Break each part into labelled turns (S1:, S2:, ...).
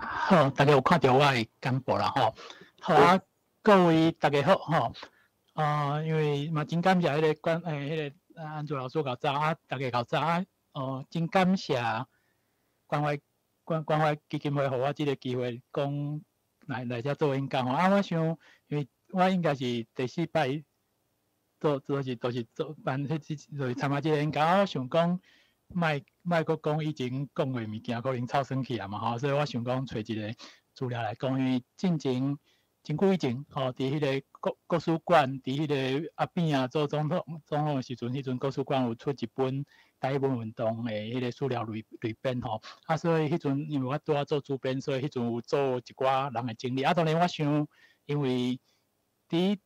S1: 好，大家有看到我的简报啦吼。好啊，各位大家好吼。因为嘛真感谢迄个安祖老师教早啊，大家教早啊。真感谢关怀基金会，互我即个机会讲来遮做演讲吼。我想，因为我应该是第4摆都是做办就是参加即个演讲，我想讲。莫阁讲以前讲过物件，可能抄算去啊嘛吼，所以我想讲找一个资料来讲，因为真久以前吼，伫迄个国史馆，伫迄个阿扁啊做总统的时阵，迄阵国史馆有出一本台湾运动的迄个资料类编吼，所以迄阵因为我拄啊做主编，所以迄阵有做一寡人的经历。当然我想，因为伫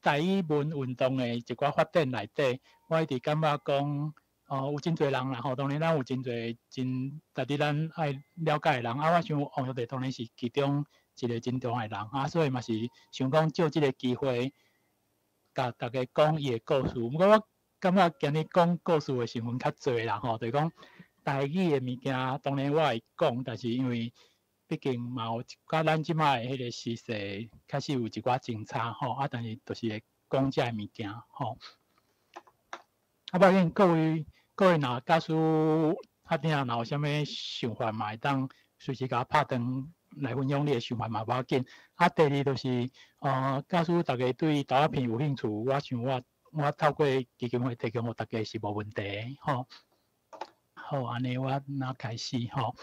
S1: 台湾运动的一寡发展内底，我一直感觉讲。有真侪人啦吼，当然咱有真侪真值得咱爱了解的人我想王玉帝当然是其中一个真重要的人所以嘛是想讲借这个机会，甲大家讲伊的故事。不过我感觉今日讲故事的成分较侪啦吼，就是讲台语的物件，当然我会讲，但是因为毕竟嘛有甲咱即摆迄个时势开始有一寡争差吼但是就是会讲遮的物件吼。抱歉各位若假使若有啥物想法嘛，会当随时甲我拍断来分享你的想法嘛，无要紧。第二就是假使大家对投影片有兴趣，我想我透过基金会提供互大家是无问题的吼。好，安尼我那开始吼。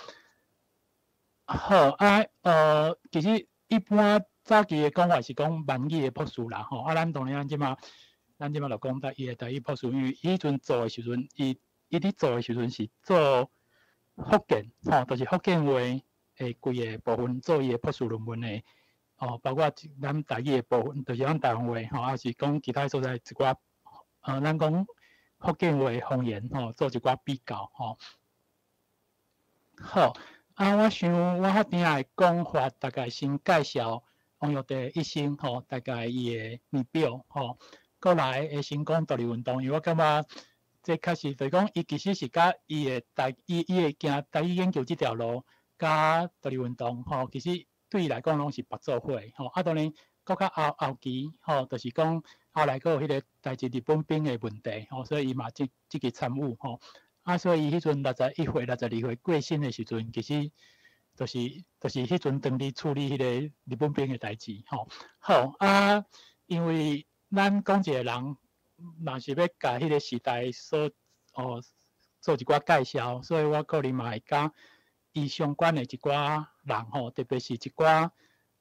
S1: 好其实一般早期的讲法是讲闽语的博士啦吼咱当然咱即马就讲到伊的台语博士，因为伊迄阵做的时阵，伊伫做的时阵是做福建就是福建话诶规个部分做伊的博士论文的包括咱台语的部分，就是咱台湾话还是讲其他所在一寡咱讲福建话方言做一寡比较好我想我较定的讲法，大概先介绍王玉帝一生大概伊的年表过来会先讲独立运动，因为我感觉这确实就是讲，伊其实是甲伊会行台语研究这条路，甲独立运动其实对伊来讲拢是白做伙当然，搁较后期就是讲后来搁有迄个代志日本兵的问题所以伊嘛积极参与所以伊迄阵61岁、62岁过身的时阵，其实就是迄阵当伫处理迄个日本兵的代志好因为咱讲一个人，若是要甲迄个时代所做一寡介绍，所以我可能嘛会甲伊相关的一寡人特别是一寡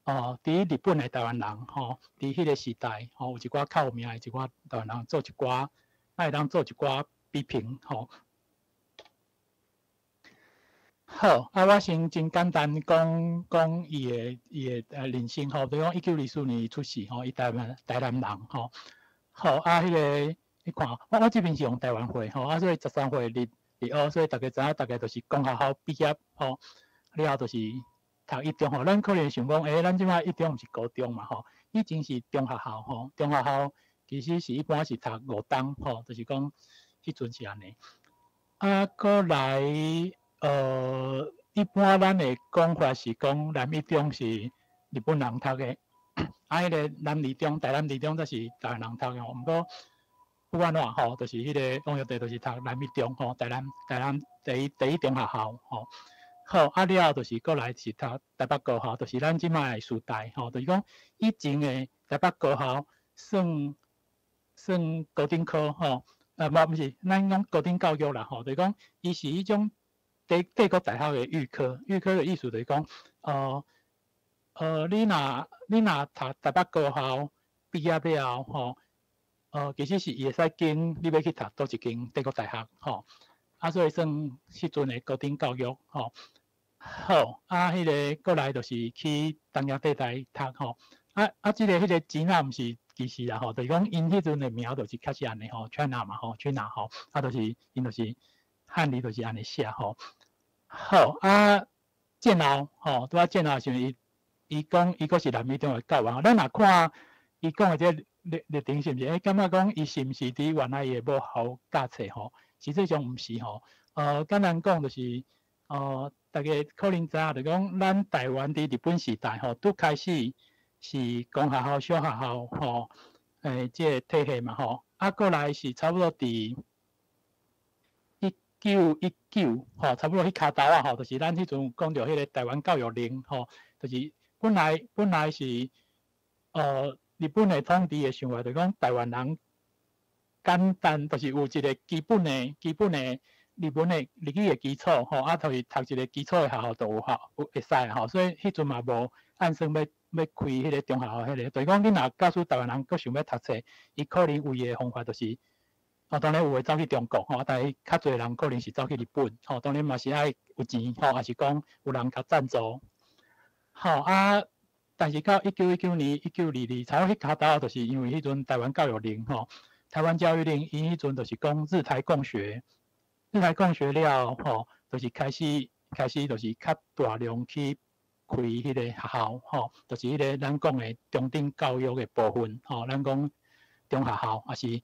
S1: 伫日本的台湾人伫迄个时代有一寡较有名的一寡台湾人做一寡，会当做一寡比评好我先真简单讲伊的人生比如讲1924年出世伊台南人好迄个你看我这边是用台湾话所以13岁入学，所以大家知影大概就是公校毕业了后就是读一中咱可能想讲咱即摆一中毋是高中嘛以前是中学校中学校其实是一般是读5档就是讲迄阵是安尼过来一般咱的讲法是讲南一中是日本人读的迄个南二中台南二中则是台湾人读的毋过不管怎就是迄个王玉帝就是读南一中台南第一中学校好了后就是过来是读台北高校，就是咱即摆的师大就是讲以前的台北高校算高等科毋是咱讲高等教育啦就是讲伊是迄种帝国大学的预科的意思就是讲你若读台北高校毕业了后其实是伊会使经你要去读倒一间帝国大学所以算迄阵的高等教育好迄个过来就是去东亚帝大读即个迄个钱啊毋是其实啦就是讲因迄阵的名就是确实安尼China 嘛China就是因就是汉字就是安尼写建校拄仔建校时阵伊讲伊阁是南一中的教员咱若看伊讲的这历程是毋是感觉讲伊是毋是伫原来伊的母校教册实际上毋是简单讲就是大家可能知影，就讲咱台湾伫日本时代吼，拄开始是公学校、小学校吼，即个体系嘛吼，过来是差不多伫1919吼，差不多迄骹头啊吼，就是咱迄阵讲着迄个台湾教育令吼，就是本来是日本的统治的想法，就讲台湾人简单，就是有一个基本的日本的日语的基础吼，就是读一个基础的学校就有会使吼，所以迄阵嘛无按算要开迄个中学校迄个，就是讲你若假使台湾人佫想要读册，伊可能有伊的方法就是，当然有诶走去中国吼，但是较侪人可能是走去日本吼，当然嘛是爱有钱吼，还是讲有人甲赞助吼但是到1919年、1922，差不多迄骹头，就是因为迄阵台湾教育令吼，台湾教育令，伊迄阵就是讲日台共学，日台共学了吼，就是开始就是较大量去开迄个学校吼，就是迄个咱讲的中等教育的部分吼，咱讲中学校也是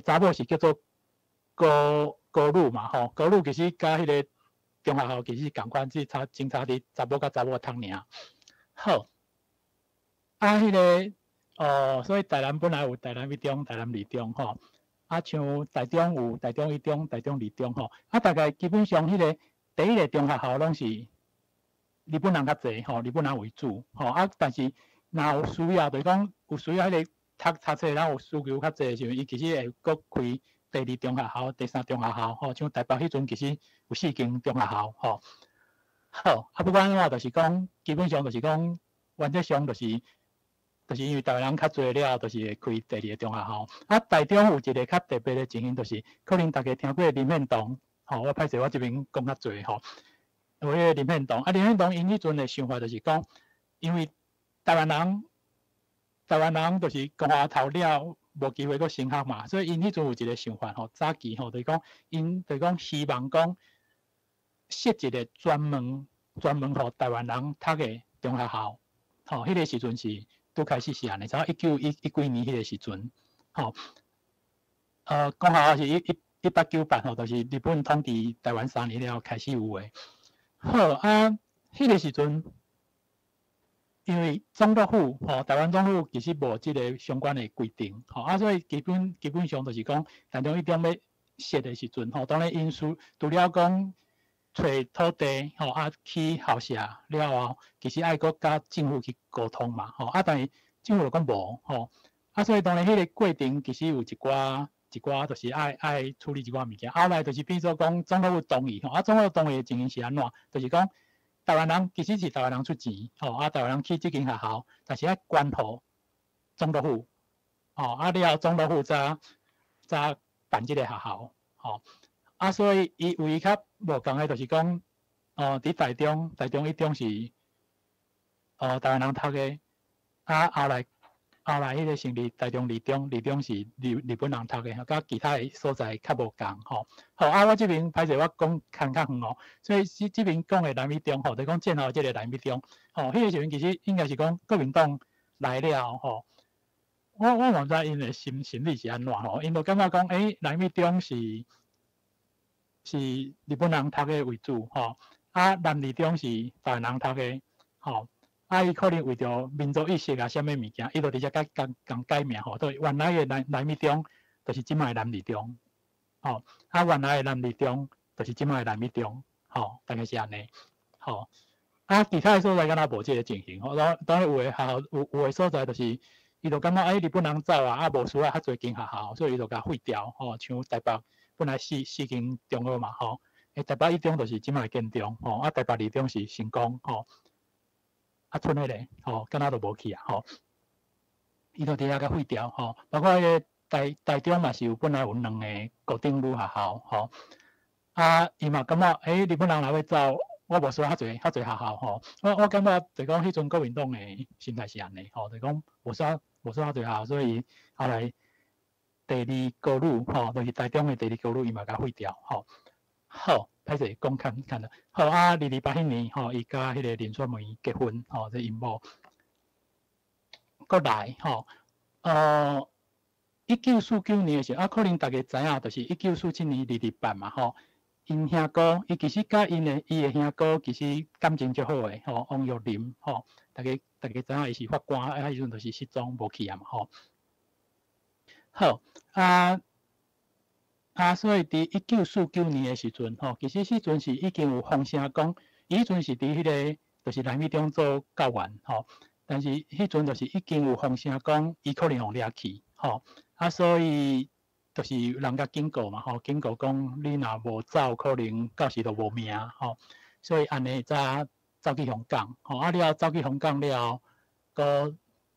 S1: 查某是叫做高女嘛吼，高女其实甲迄个中学校其实共款，只差伫查某甲查某读尔。好。迄个所以台南本来有台南一中、台南二中吼，像台中有台中一中、台中二中吼，大概基本上迄个第一个中学校拢是日本人较侪吼，日本人为主吼，但是若有需要，就是讲有需要迄个读册人有需求较侪的时候，伊其实会搁开第二中学校、第三中学校吼，像台北迄阵其实有4间中学校吼。好，不管安怎，就是讲基本上就是讲原则上就是因为台湾人较侪了，就是会开第二个中学校。台中有一个较特别的情形，就是可能大家听过林献堂，吼，我歹势，我这边讲较侪吼。有迄个林献堂，林献堂因迄阵的想法就是讲，因为台湾人就是公学头了，无机会搁升学嘛，所以因迄阵有一个想法吼，早期吼，就是讲因就是讲希望讲设一个专门互台湾人读的中学校，吼，迄个时阵是。拄开始是安尼，差不多1911几年迄个时阵，吼，公学校是1898吼，就是日本统治台湾3年了开始有诶。好迄个时阵，因为总督府吼，台湾总督府其实无即个相关诶规定，吼所以基本上就是讲，台中一中要设诶时阵，吼，当然因除了讲。找土地吼起校舍了后，其实爱搁甲政府去沟通嘛吼但是政府就讲无吼所以当然迄个过程其实有一寡就是爱处理一寡物件，后来就是变做讲总督府同意吼总督府同意的情形是安怎？就是讲台湾人其实是台湾人出钱吼台湾人去即间学校，但是爱关乎总督府了后总督府才办即个学校吼。所以伊有伊较无共的，就是讲，伫台中一中是，台湾人读的，后来迄个成立台中二中是日本人读的，甲其他的所在较无共吼。好，我这边歹势，我讲看较远哦。所以这边讲的南一中吼，就讲建校即个南一中，迄个时阵其实应该是讲国民党来了吼。我毋知因的心理是安怎吼，因就感觉讲，南一中是日本人读的为主吼，南二中是台湾人读的吼，伊可能为着民族意识啊，啥物物件，伊就直接共改名吼，对，原来的南一中就是即卖的南二中，吼，原来的南二中就是即卖的南一中，吼，大概是安尼，吼，其他的所在敢若无即个情形，吼，当然有的学校有的所在就是，伊就感觉日本人走无需要较侪间学校，所以伊就甲废掉，吼，像台北。本来4间中学嘛吼，台北一中就是即卖建中吼，台北二中是成功吼，剩迄个吼，敢若都无去吼，伊就直接甲废掉吼，包括迄个台中嘛是有本来有2个高等女学校吼，伊嘛感觉日本人若要走，我无需要较侪学校吼，我感觉就讲迄阵国民党的心态是安尼吼，就讲无需要较侪学校，所以后来。第二高女吼，就是台中的第二高女，伊嘛甲废掉吼。好，歹势讲看了。好，2288迄年吼，伊甲迄个林雪梅结婚吼，这因某。过来吼，1949年的时候，可能大家知影，就是1947年228嘛吼。因兄哥，伊其实甲伊的兄哥其实感情足好诶，吼，王玉林，吼，大家知影伊是法官，迄阵就是失踪无去啊嘛，吼。好，所以伫1949年诶时阵，吼，其实迄阵是已经有风声讲，伊迄阵是伫迄个就是南美中做教员，吼，但是迄阵就是已经有风声讲，伊可能互掠去，吼，所以。就是人家警告嘛，吼，警告讲你若无走，可能到时就无命，吼，所以安尼才走去香港，吼，了后走去香港了后，搁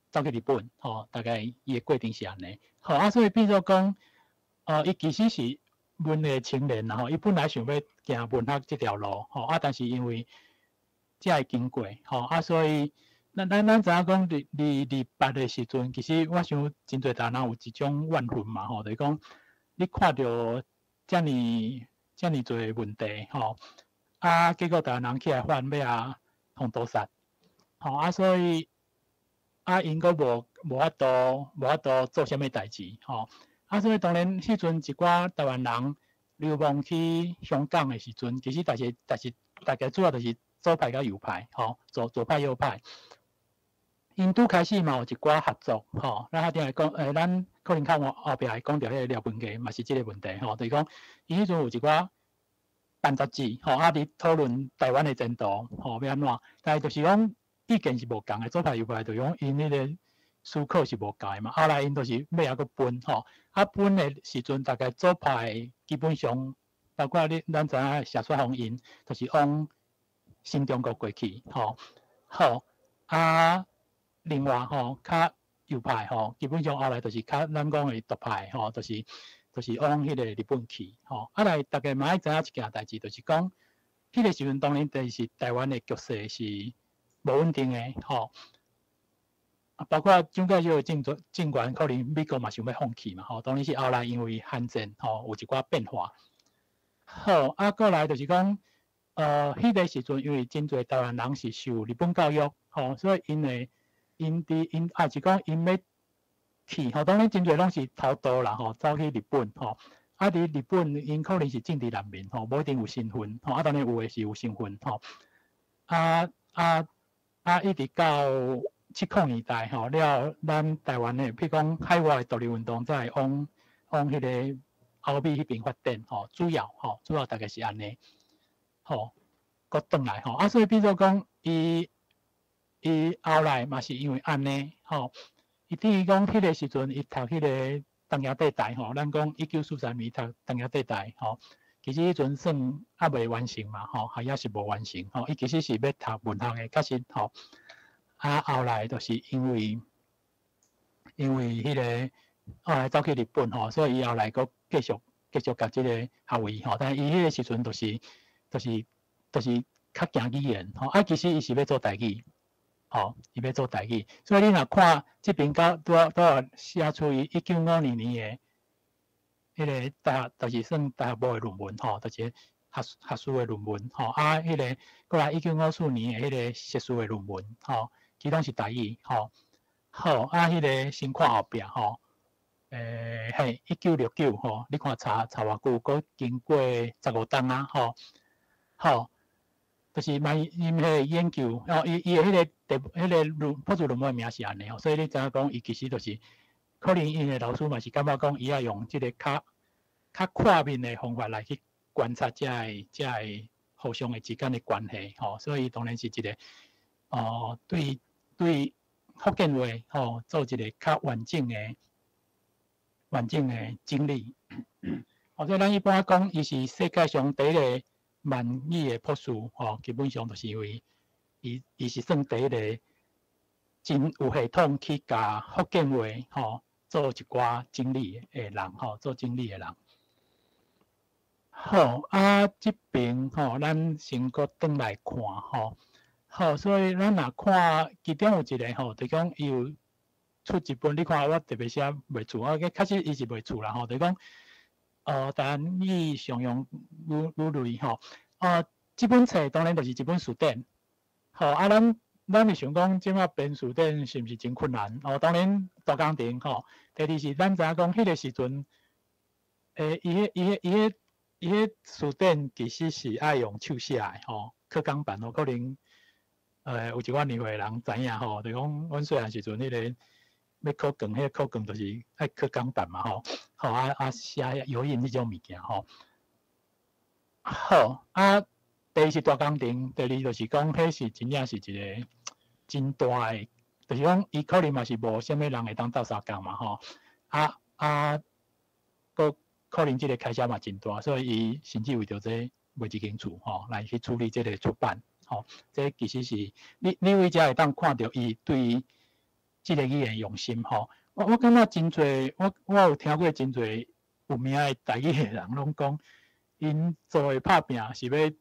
S1: 走去日本，吼，大概伊的过程是安尼，吼，所以变做讲，伊其实是文艺青年啦，吼，伊本来想要行文学这条路，吼，但是因为才会经过，吼，所以。咱知影讲，二八的时阵，其实我想真侪大人有一种怨愤嘛，吼，就是讲你看到遮尔侪问题，吼，结果大人起来反要互屠杀，吼，所以因阁无法度做啥物代志，吼，所以当然迄阵一寡台湾人流亡去香港的时阵，其实但是大家主要就是左派甲右派，吼，左派右派。因拄开始嘛有一寡合作，吼，咱定来讲，咱可能较后壁来讲到迄个廖文杰嘛是即个问题，吼，就是讲伊迄阵有一寡办杂志，吼，伫讨论台湾的前途，吼，要安怎？但是就是讲意见是无共的，左派右派就是讲因迄个思考是无共的嘛。后来因就是尾仔佫分，吼，分的时阵大概左派基本上包括咱知影谢雪红因，就是往新中国过去，吼，好另外吼，较右派吼，基本上后来就是较咱讲的独派吼，就是往迄个日本去吼。来大家嘛爱知影一件代志，就是讲迄个时阵当然就是台湾的局势是无稳定的吼。包括蒋介石的政权可能美国嘛想要放弃嘛吼，当然是后来因为韩战吼有一寡变化。好，过来就是讲迄个时阵因为真侪台湾人是受日本教育吼，所以因是讲因要去吼，当然真侪拢是逃逃啦吼，走去日本吼。伫日本因可能是政治难民吼，无一定有身份吼，当然有诶是有身份吼。一直到70年代吼，了咱台湾诶，譬如讲海外独立运动，才会往迄个欧美迄边发展吼，主要大概是安尼吼，搁转来吼。所以变做讲伊后来嘛是因为安尼吼，伊等于讲迄个时阵伊读迄个东亚地带吼，咱讲1943年读东亚地带吼，其实迄阵算未完成嘛吼，还也是无完成吼。伊其实是要读文学的，确实吼。后来就是因为迄个后来走去日本吼，所以伊后来佫继续甲即个学位吼，但是伊迄个时阵就是较行语言吼，其实伊是要做台语。吼，伊要做台语，所以你若看即边都有写出于1952年的迄个就是算大学部的论文吼，就是学术的论文吼。迄个过来1954年的迄个学术的论文吼，其拢是台语吼。好，迄个先看后壁吼，1969吼，你看查偌久，佫经过15冬啊吼。好。就是因迄个研究，伊的迄个博士论文名是安尼吼，所以你知影讲伊其实就是可能因的老师嘛是感觉讲伊要用即个较跨面的方法来去观察遮个互相的之间的关系吼，所以当然是一个对福建话吼做一个较完整的整理。所以咱一般讲伊是世界上第一个闽语的博士吼，基本上就是因为伊是算第一个真有系统去甲福建话吼做一寡整理的人吼，做整理的人。好，这边吼，咱先搁转来看吼。好，所以咱若看其中有一个吼，就讲伊有出一本，你看我特别写袂出，确实伊是袂出啦吼，就讲台湾语常用语类吼。这本册当然就是一本词典。好，咱是想讲，即马编词典是毋是真困难？当然大工程吼。第二是咱知影讲，迄个时阵，伊伊迄书典其实是爱用手写的吼，课纲版吼，可能有一寡年岁人知影吼，就讲阮细汉时阵迄个要考卷，迄个考卷就是爱课纲版嘛吼，吼写油印迄种物件吼。好第一是大工程，第二就是讲，迄是真正是一个真大的，就是讲伊可能嘛是无啥物人会当斗相共嘛吼，个可能即个开销嘛真大，所以伊甚至为着这买一间厝吼，来去处理即个出版吼，这其实是你为遮会当看到伊对即个语言用心吼。我感觉真侪，我有听过真侪有名的台语的人拢讲，因做诶拍拼是要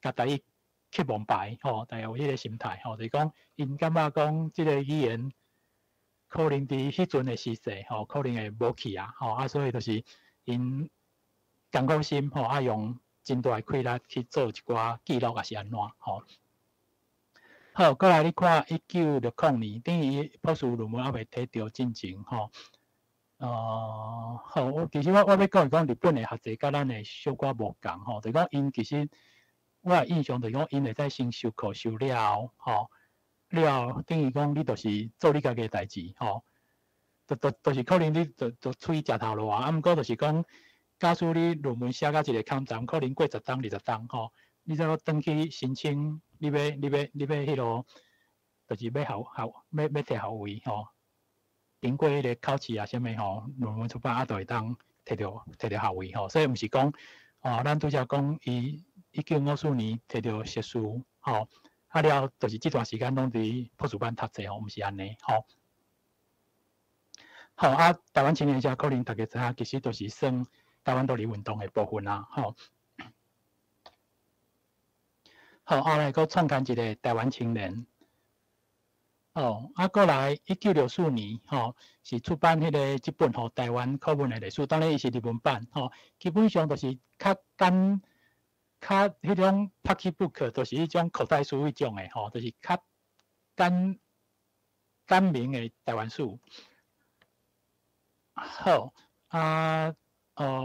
S1: 甲台语去蒙牌吼，但有迄个心态吼，就是讲因感觉讲即个语言可能伫迄阵的时势吼，可能会无去啊吼，所以就是因艰苦心吼，用真大的气力去做一寡记录，也是安怎吼。好，过来你看1960年，等于博士论文还未摕到进前吼。好，其实我要讲日本的学者甲咱的小可无共吼，就讲因其实我的印象就讲因会使先修课修了吼，了等于讲你就是做你家己的代志吼，就是可能你就处于食头路啊，毋过就是讲，假使你论文写到一个坎站，可能过10档20档吼，你再转去申请，你要迄落，就是要摕学位吼。经过迄个考试啊，啥物吼，论文出版就会当摕到学位吼，所以毋是讲咱拄则讲伊1954年摕到硕士吼，了就是这段时间拢伫博士班读册吼，毋是安尼吼。好台湾青年社可能大家知影，其实就是算台湾独立运动的部分啦吼。好，后来佫创刊一个台湾青年。过来1964年是出版迄个即本台湾课文的历史，当然伊是日文版基本上就是较迄种 pocketbook， 就是迄种口袋书迄种的就是较简明的台湾史。好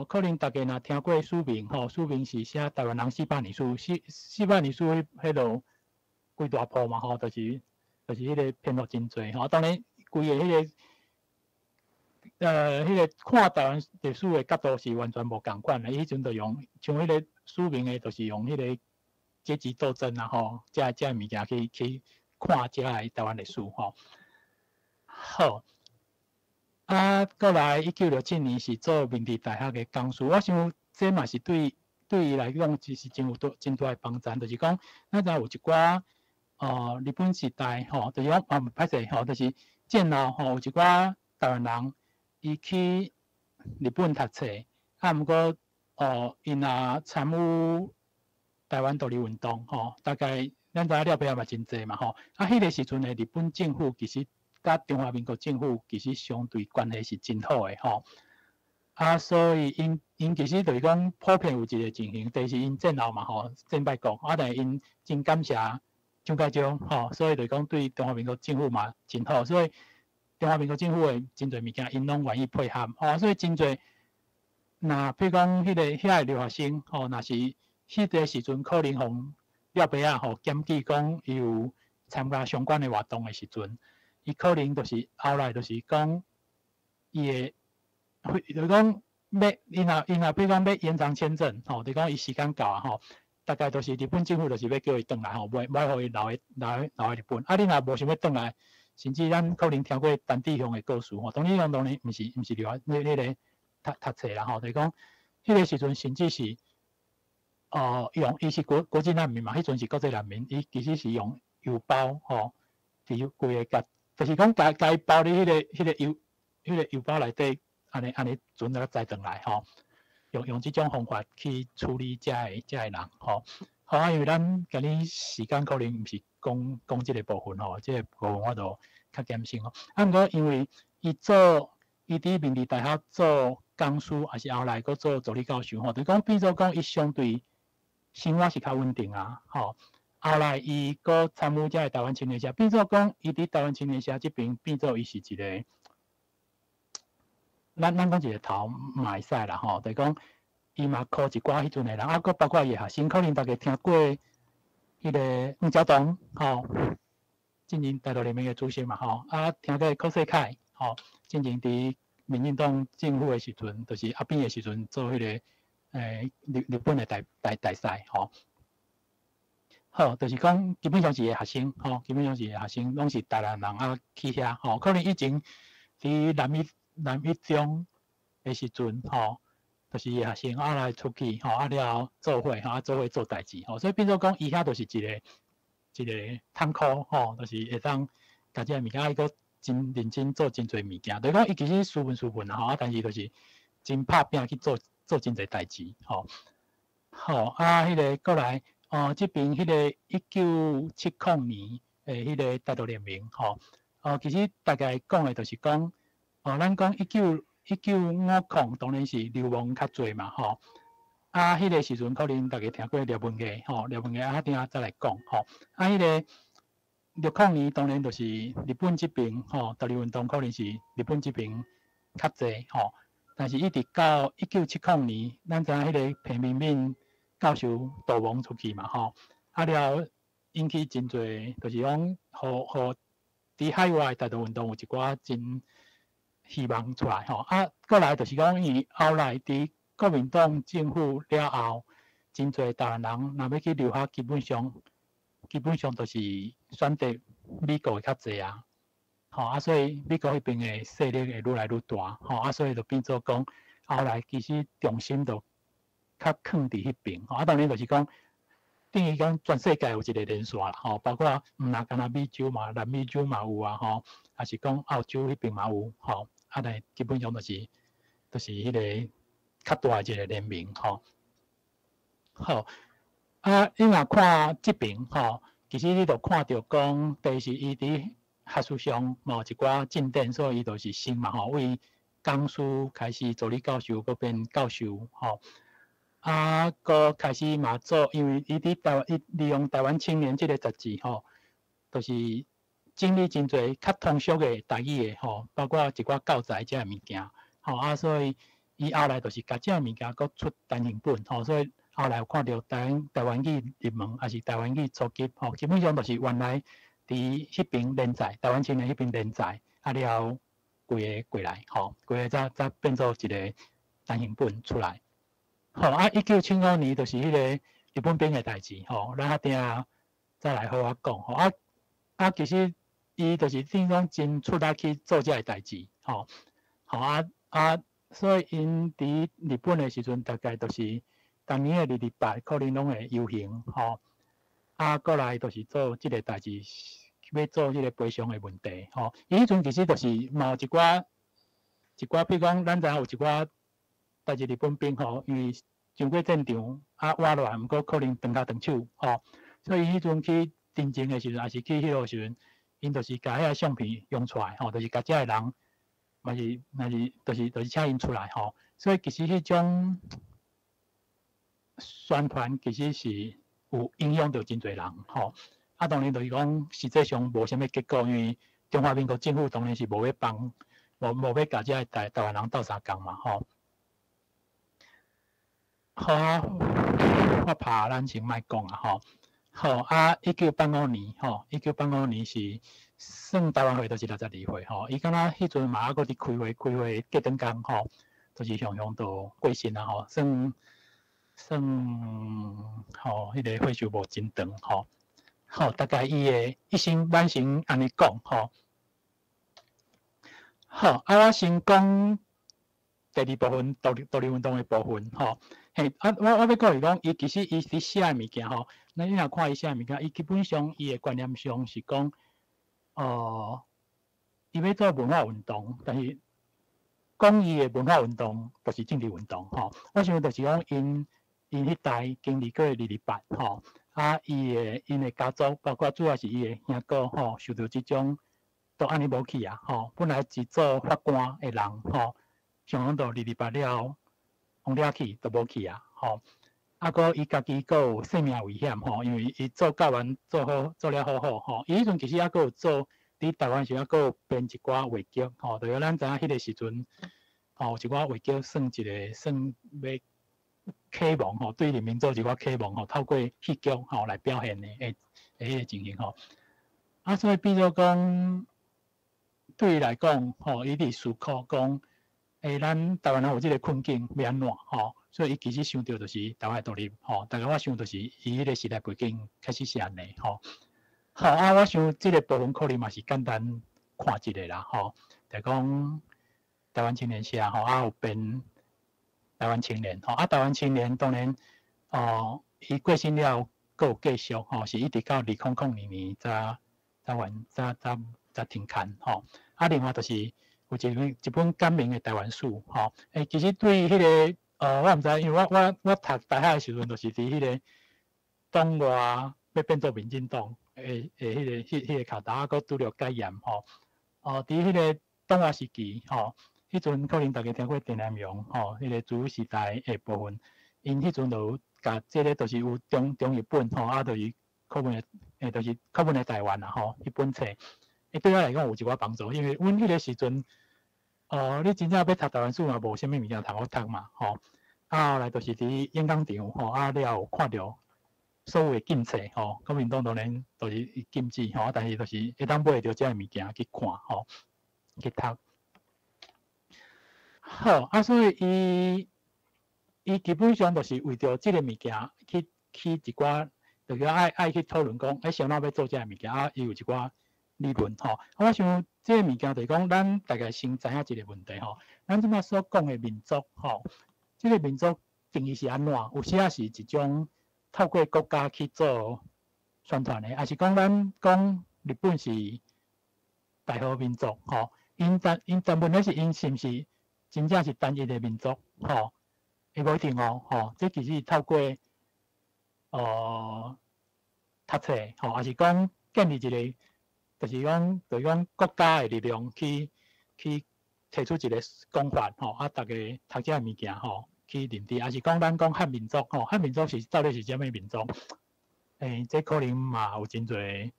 S1: 可能大家若听过书名书名是写台湾人400年史，400年史迄落几大部嘛就是迄个篇幅真侪当然规个迄个看台湾历史的角度是完全无共款的。迄阵就用像迄个书名的，就是用迄个阶级斗争遮物件去看遮个台湾历史好，过来1967年是做明治大学的讲师，我想这嘛是对伊来讲，就是真大的帮助，就是讲咱有一寡。日本时代就是讲歹势就是战后有一寡台湾人伊去日本读册，毋过因也参与台湾独立运动大概咱知影了解嘛真侪嘛迄个时阵的日本政府其实甲中华民国政府其实相对关系是真好的所以因其实就是讲普遍有一个情形，第一是因战后嘛战败国但是因真感谢。蒋介石所以就讲对中华民国政府嘛真好，所以中华民国政府的真侪物件，因拢愿意配合所以真侪，譬如讲遐个留学生若是迄个时阵可能互了爸检举讲伊有参加相关的活动的时阵，伊可能就是后来就是讲伊会就是讲因若比如讲要延长签证就讲伊时间到大概都是日本政府就是要叫伊转来袂互伊留喺日本。你若无想要转来，甚至咱可能听过陈志雄的故事陈志雄当然毋是留喺迄个读册啦就是讲迄个时阵甚至是伊是国际难民嘛，迄阵是国际难民，伊其实是用邮包是规个就是讲家包伫迄个邮包内底，安尼船来载转来用这种方法去处理遮个人因为咱今日时间可能毋是讲这个部分这个部分我就较减少毋过因为伊伫明治大学做讲师，还是后来佫做助理教授就讲变做讲伊相对生活是较稳定后来伊佫参与遮个台湾青年社，变做讲伊伫台湾青年社这边变做伊是一个。咱讲一个头嘛会使啦就是讲，伊嘛考一寡迄阵诶人，啊，佫包括伊学生，可能大家听过迄个黄兆东，进前大陆联盟诶主席嘛，啊，听过柯世凯，进前伫民进党政府诶时阵，就是阿扁诶时阵做迄个日本诶大赛，好，就是讲基本上是学生，基本上是学生，拢是台南人啊去遐，可能以前伫南一中诶时阵，就是学生啊来出去，啊了后做伙，做伙做代志，所以变做讲伊遐就是一个探考，就是会当甲即个物件伊个真认真做真侪物件，就是讲伊其实斯文啊，但是就是真拍拼去做真侪代志，好，啊，迄个过来。这边迄个1970年诶，迄个大陆联盟，其实大概讲诶，就是讲，咱讲1950，当然是流氓较侪嘛，啊，迄个时阵可能大家听过廖文艺，廖文艺啊，等下再来讲，啊，迄个60年当然就是日本这边，独立运动可能是日本这边较侪，但是一直到1970年，咱知影迄个彭明敏教授逃亡出去嘛，啊了引起真侪，就是讲，互伫海外大陆运动有一寡真希望出来，啊，过来就是讲伊后来伫国民党政府了后，真侪台湾人若要去留学，基本上就是选择美国较侪啊，啊，所以美国迄边诶势力会愈来愈大，啊，所以就变做讲后来其实重心就较放伫迄边，啊，当然就是讲，等于讲全世界有一个连线啦，包括毋若干那美洲嘛，南美洲嘛有啊，还是讲澳洲迄边嘛有，啊，但基本上就是迄个较大一个联盟，好，啊，你若看这边，其实你就看到讲，第一是伊伫学术上某一寡进展，所以伊就是新嘛，为讲师开始助理教授，搁变教授，啊，搁开始嘛做，因为伊伫台湾，伊利用台湾青年这个杂志，就是整理真侪较通俗的台语的，包括一寡教材这物件，啊，所以伊后来就是甲这物件搁出单行本，所以后来有看到台湾语入门，还是台湾语初级，基本上就是原来伫迄边连载，台湾青年迄边连载，啊了规个过来，规个再变做一个单行本出来。啊，1975年就是迄个日本兵的代志，咱下定再来好好讲，啊，其实伊就是等于真出力去做这个代志，所以因伫日本的时阵，大概就是当年的228可能拢会游行，啊，过来就是做这个代志，要做这个赔偿的问题，伊迄阵其实就是嘛有一寡，比如讲咱知影有一寡。代志日本兵因为上过战场啊，活落来，毋过可能断骹断手，所以迄阵去侦证的时阵，还是去迄个时阵，因就是甲遐相片用出来，就是甲遮个人，嘛是，就是请因出来，所以其实迄种宣传其实是有影响到真侪人，啊，当然就是讲实际上无啥物结果，因为中华民国政府当然是无要帮，无要甲遮个台湾人斗相共嘛，好啊，我怕咱先莫讲啊，好啊，1985年，1985年是算台湾会就是62岁，伊敢若迄阵嘛还阁伫开会结灯工，就是常常都过身啊，算，迄个岁数无真长，大概伊的一生咱先安尼讲，好，啊，我先讲第二部分独立运动的部分，嘿，我要讲是讲，伊其实伊伫写物件，咱你若看伊写物件，伊基本上伊的观念上是讲，伊要做文化运动，但是讲伊的文化运动就是政治运动，我想就是讲因迄代经历过228，啊，因的家族，包括主要是伊的兄哥，受到即种都安尼无去啊，本来是做法官的人，上往到228了后。往遐去都无去啊，啊，搁伊家己搁有生命危险，因为伊做教员做了好，伊迄阵其实还搁有做伫台湾时还搁有编一寡话剧，就咱知影迄个时阵，有一寡话剧算要启蒙吼，对人民做一寡启蒙吼，透过戏剧吼来表现的迄个情形吼。所以变做讲，对伊来讲吼，伊伫思考讲，咱台湾人有即个困境要安怎吼？所以伊其实想到就是台湾独立吼。大家我想就是伊迄个时代背景开始是安尼吼。好我想即个部分可能嘛是简单看一个啦吼。就讲台湾青年社吼，有编台湾青年吼。台湾青年当然伊过身了，佫有继续吼，是一直到2002年才停刊吼。另外就是有一本简明的台湾史吼。其实对迄个我毋知，因为我读大学的时阵，就是伫迄个党外要变做民进党迄个考大佫拄着戒严吼。伫迄个党外时期吼，迄阵可能大家听过陈南荣吼，迄个自由时代的部分，因迄阵就甲即个就是有中日本吼，就是课本的，就是课本的台湾啦吼，迄本册，对我来讲有一寡帮助，因为阮迄个时阵，你真正要读台湾史嘛，无啥物物件通好读嘛吼。后来就是伫演讲场吼，了看到所有的禁册吼，国民党当然就是禁止吼，但是就是会当买着遮个物件去看吼，去读。好所以伊基本上就是为着即个物件去一寡，就是爱去讨论讲，想哪要做遮个物件伊有一寡理论吼。我想即个物件就是讲，咱大概先知影一个问题吼，咱即摆所讲的民族吼，即个民族定义是安怎？有时啊是一种透过国家去做宣传的，还是讲咱讲日本是大和民族吼？因问题是因是毋是真正是单一的民族吼？无一定吼，这其实透过读册吼，还是讲建立一个，就是讲国家的力量去提出一个讲法吼，大家读这物件吼去认知，还是讲咱讲汉民族吼，汉民族是到底是啥物民族？这可能嘛有真侪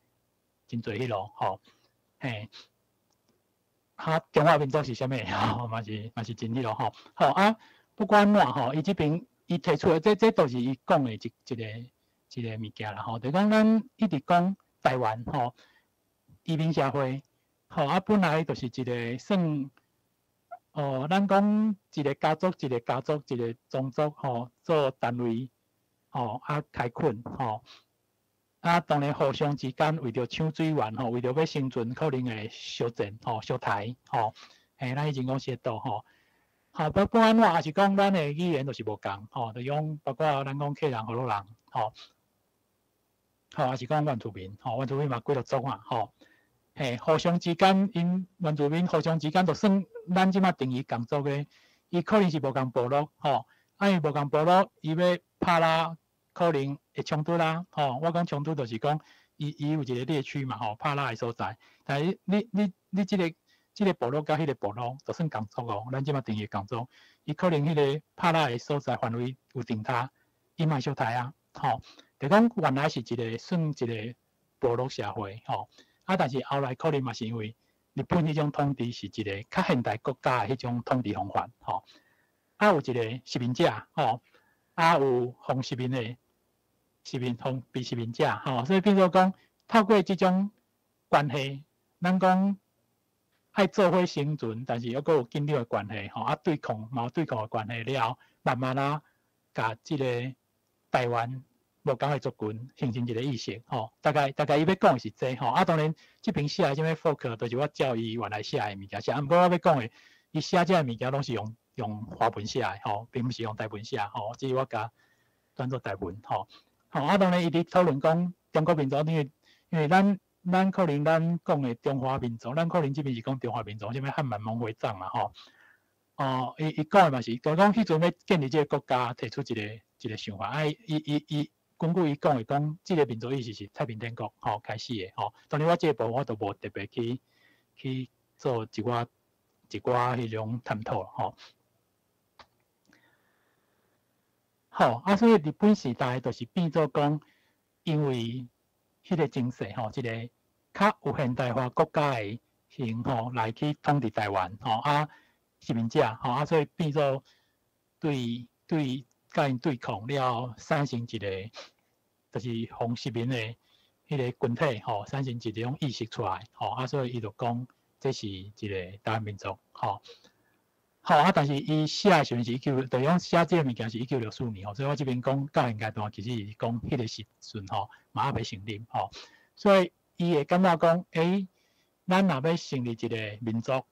S1: 迄落吼，中华民族是啥物吼？嘛是真迄落吼，不管怎吼，伊这边伊提出的这都是伊讲的一个物件啦吼，就讲咱一直讲台湾吼，移民社会吼，本来就是一个算咱讲一个家族一个种族吼做单位吼，开垦吼，当然互相之间为着抢水源吼，为着要生存，可能会相战吼、相杀吼，咱以前讲械斗吼。不管怎，也是讲咱的语言就是无共吼，就讲包括咱讲客人、河洛人吼，也是讲原住民吼，原住民嘛几多种啊吼，互相之间因原住民互相之间就算咱即马定义共族的，伊可能是无共部落吼，伊无共部落，伊要拍啦，可能会冲突啦吼。我讲冲突就是讲，伊有一个猎区嘛吼，拍啦的所在，但是你即个部落甲迄个部落，就算共族咱即马定义共族，伊可能迄个拍拉的所在范围有定他，伊嘛小台吼。就讲原来是算一个部落社会吼，但是后来可能嘛是因为日本迄种统治是一个较现代国家的迄种统治方法吼，有一个殖民者吼，有奉殖民的被殖民者吼，所以变做讲透过即种关系，咱讲。爱做伙生存，但是又有紧张的关系吼，对抗嘛有对抗的关系了，慢慢甲即个台湾无共的族群形成一个意识吼。大概伊要讲的是这吼，当然这边写的什么 folk 就是我照伊原来写的物件写，不过我要讲的，伊写这个物件拢是用华文写的吼，并不是用台文写吼，只是我甲当做台文吼。当然伊伫讨论讲中国民族，因为咱可能咱讲的中华民族，咱可能这边是讲中华民族，什么汉满蒙回藏嘛吼。伊讲的嘛是，就讲迄阵要建立这个国家，提出一个想法。伊根据伊讲的讲，这个民族意识是太平天国吼开始的吼。当然我这部分我都无特别去做一寡迄种探讨吼。所以日本时代就是变做讲，因为迄个精神吼，一个较有现代化国家的型吼，来去统治台湾吼殖民者吼所以变做对甲因对抗了，产生一个就是红殖民的迄个群体吼，产生一种意识出来吼，啊，所以伊就讲这是一个台湾民族吼。好啊，但是伊写的时阵是就讲写这个物件是1964年吼，所以我这边讲教育阶段其实是讲迄个时阵吼，嘛还未成立吼，所以伊会感觉讲，咱若要成立一个民族，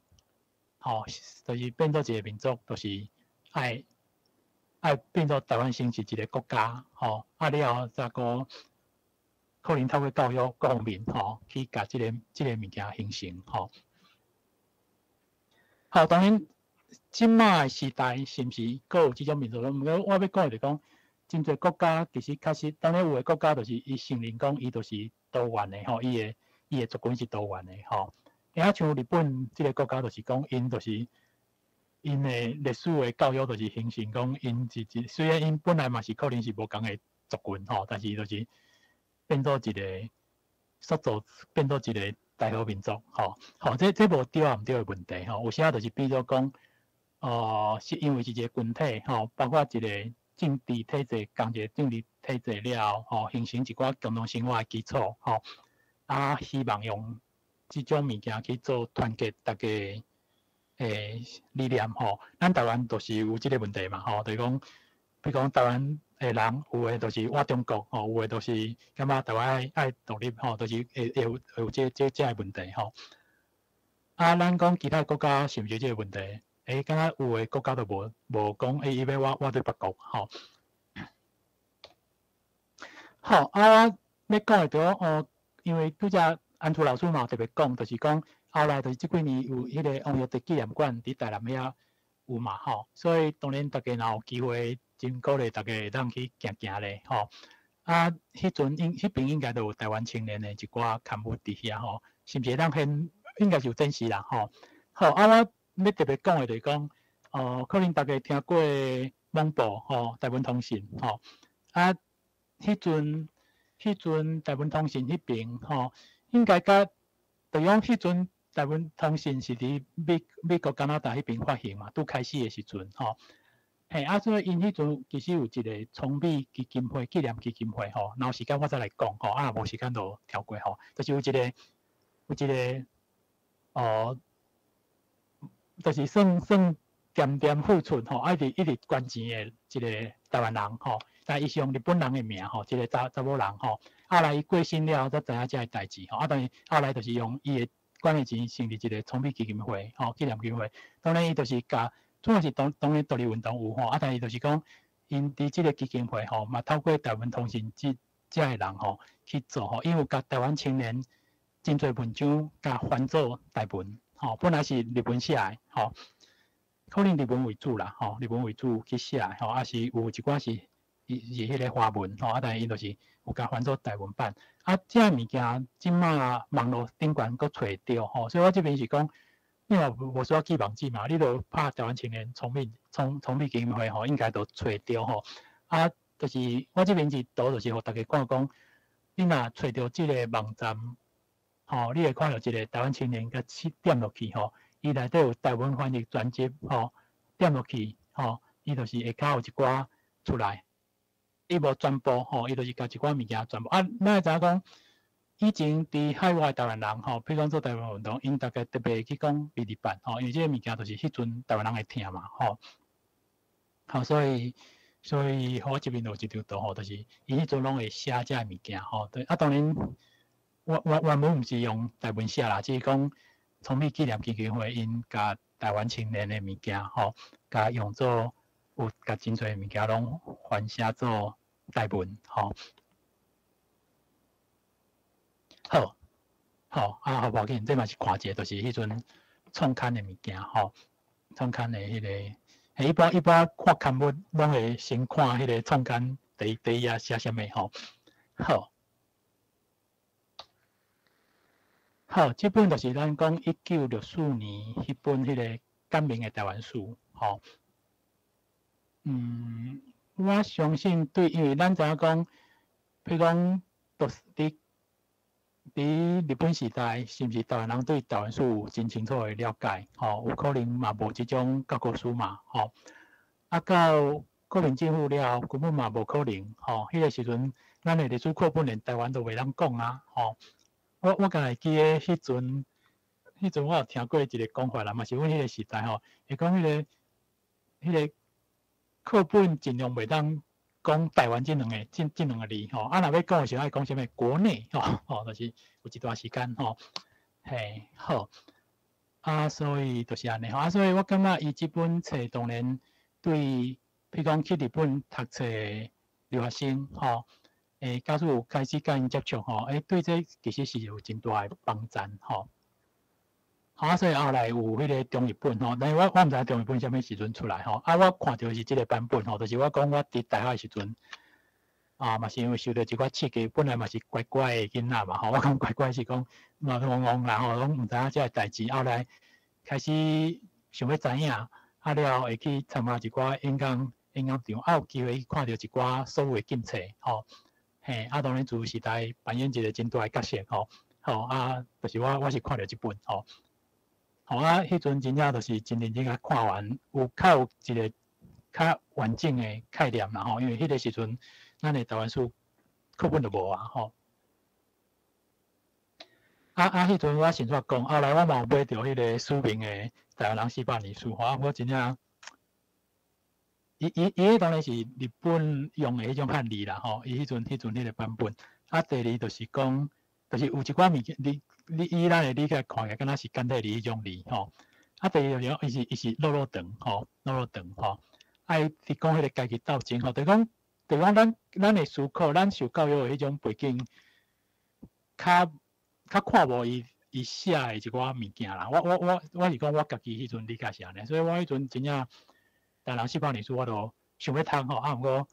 S1: 吼，就是变做一个民族，就是爱变做台湾成是一个国家，吼，啊了后再个可能透过教育各方面吼，去甲这个物件形成吼。好，当然。即马的时代是毋是阁有即种民族？毋过我要讲的就是讲，真侪国家其实确实，当然有个国家就是伊承认讲伊就是多元的吼，伊的族群是多元的吼。啊，像日本即个国家就是讲，因就是因的历史的教育就是形成讲，因是虽然因本来嘛是可能是无共的族群吼，但是就是变做一个塑造，变做一个大和民族吼。吼，这无对啊毋对的问题吼。有时啊就是比如讲。是因为一个群体吼，包括一个政治体制、共一个政治体制了吼，形成一寡共同生活的基础吼。啊，希望用即种物件去做团结大家理念吼。咱台湾就是有即个问题嘛吼，就是讲，比如讲台湾的人有诶就是我中国吼，有诶就是感觉台湾爱独立吼，就是会有这个问题吼。啊，咱讲其他国家是毋是即个问题？敢若有诶国家都无讲，伊要我对北国吼。好，啊，要讲诶着因为拄则安图老师嘛特别讲，就是讲后来就是即几年有迄个王玉德纪念馆伫台南遐有嘛吼，所以当然大家若有机会，真鼓励大家会当去行行咧吼。啊，迄阵迄边应该都有台湾青年诶一寡刊物伫遐吼，是毋是会当应该是有展示啦吼。好，啊我。要特别讲的就是讲，可能大家听过网报吼，台湾通信吼，啊，迄阵台湾通信迄边吼，应该甲，就讲迄阵台湾通信是伫美国加拿大迄边发行嘛，拄开始的时阵吼，所以因迄阵其实有一个崇美基金会纪念基金会吼，然后时间我再来讲吼，啊，无时间就跳过吼，就是有一个就是算点点付出吼，一直捐钱的一个台湾人吼，但伊是用日本人的名吼，一个查某人吼，后来伊过身了才知影这个代志吼，但是后来就是用伊的捐的钱成立一个崇美基金会吼，纪念基金会，当然伊就是甲主要是当然独立运动有吼，但是就是讲因伫即个基金会吼，嘛透过台湾通信这个人吼去做吼，因为甲台湾青年真侪文章甲翻做台文。吼，本来是日文写的，吼，可能日文为主啦，吼，日文为主去写的，吼，是有一寡是迄个华文，吼，但是伊就是有甲翻做台文版，这物件即马网络顶悬阁找着，吼，所以我这边是讲，你若无需要记网址嘛，你都拍台湾青年聪明基金会，吼，应该都找着，吼，就是我这边是图，就是互大家讲，你若找着即个网站。吼，你会看到一个台湾青年甲点落去吼，伊内底有台湾翻译专辑吼，点落去吼，伊就是下骹有一寡出来，伊无全部吼，伊就是甲一寡物件全部。咱会知影讲，以前伫海外台湾人吼，比如讲做台湾运动，因大概特别去讲日版吼，因为这个物件就是迄阵台湾人会听嘛吼。好，所以我这边有一条图吼，就是伊迄阵拢会写这物件吼，对，当然。原本毋是用台文写啦，只是讲崇美纪念基金会因甲台湾青年的物件吼，甲用做有甲真侪物件拢翻写做台文吼。好，好无要紧，这嘛是看者，就是迄阵创刊的物件吼，创刊的迄个，一般看刊物拢会先看迄个创刊第一页写啥物吼，好。好，这本就是咱讲1964年迄本迄个简明的台湾书，吼。我相信对，因为咱知影讲，譬如讲，伫日本时代，是毋是台湾人对台湾书有真清楚的了解？吼，有可能嘛无即种教科书嘛，吼。到国民政府了后，根本嘛无可能，吼，迄个时阵，咱的历史课本连台湾都袂当讲啊，吼。我敢会记得迄阵我有听过一个讲法啦，嘛是阮迄个时代吼，会讲迄个课本尽量袂当讲台湾这两个字吼，啊，若要讲的时候爱讲啥物国内吼，就是有一段时间吼，嘿，好，啊，所以就是安尼吼，啊，所以我感觉伊即本册当然对，譬如讲去日本读册的留学生吼。假使有开始甲因接触吼，对这其实是有真大的帮助吼。啊，所以后来有迄个中日本吼，但是我毋知中日本啥物时阵出来吼。啊，我看到是即个版本吼，就是我讲我伫大学的时阵，啊，嘛是因为受到一寡刺激，本来嘛是乖乖的囡仔嘛吼。我讲乖乖是讲嘛戆戆啦吼，拢毋知影即个代志。后来开始想要知影，啊了会去参加一寡演讲场，啊有机会看到一寡所谓的禁册吼。嘿，啊，当然自由时代扮演一个真大的角色吼，吼啊，就是我是看到即本吼，吼啊，迄阵真正就是真认真甲看完，较有一个较完整的概念啦吼，因为迄个时阵咱的台湾史课本就无啊吼，迄阵我先煞讲，后来我嘛有买着迄个书名的《台湾人400年书》吼，我真正。伊迄当然是日本用的迄种汉字啦吼，伊迄阵迄个版本。啊，第二就是讲，就是有一寡物件，你以咱的理解看起来，敢若是简体字迄种字吼。啊，第二就是伊是落落长吼，吼。啊，伊讲迄个阶级斗争吼，就是讲咱的思考，咱受教育的迄种背景，较看无伊写的一寡物件啦。我是讲我家己迄阵理解是安尼，所以我迄阵真正。但人400年书我都想要读吼，啊，毋过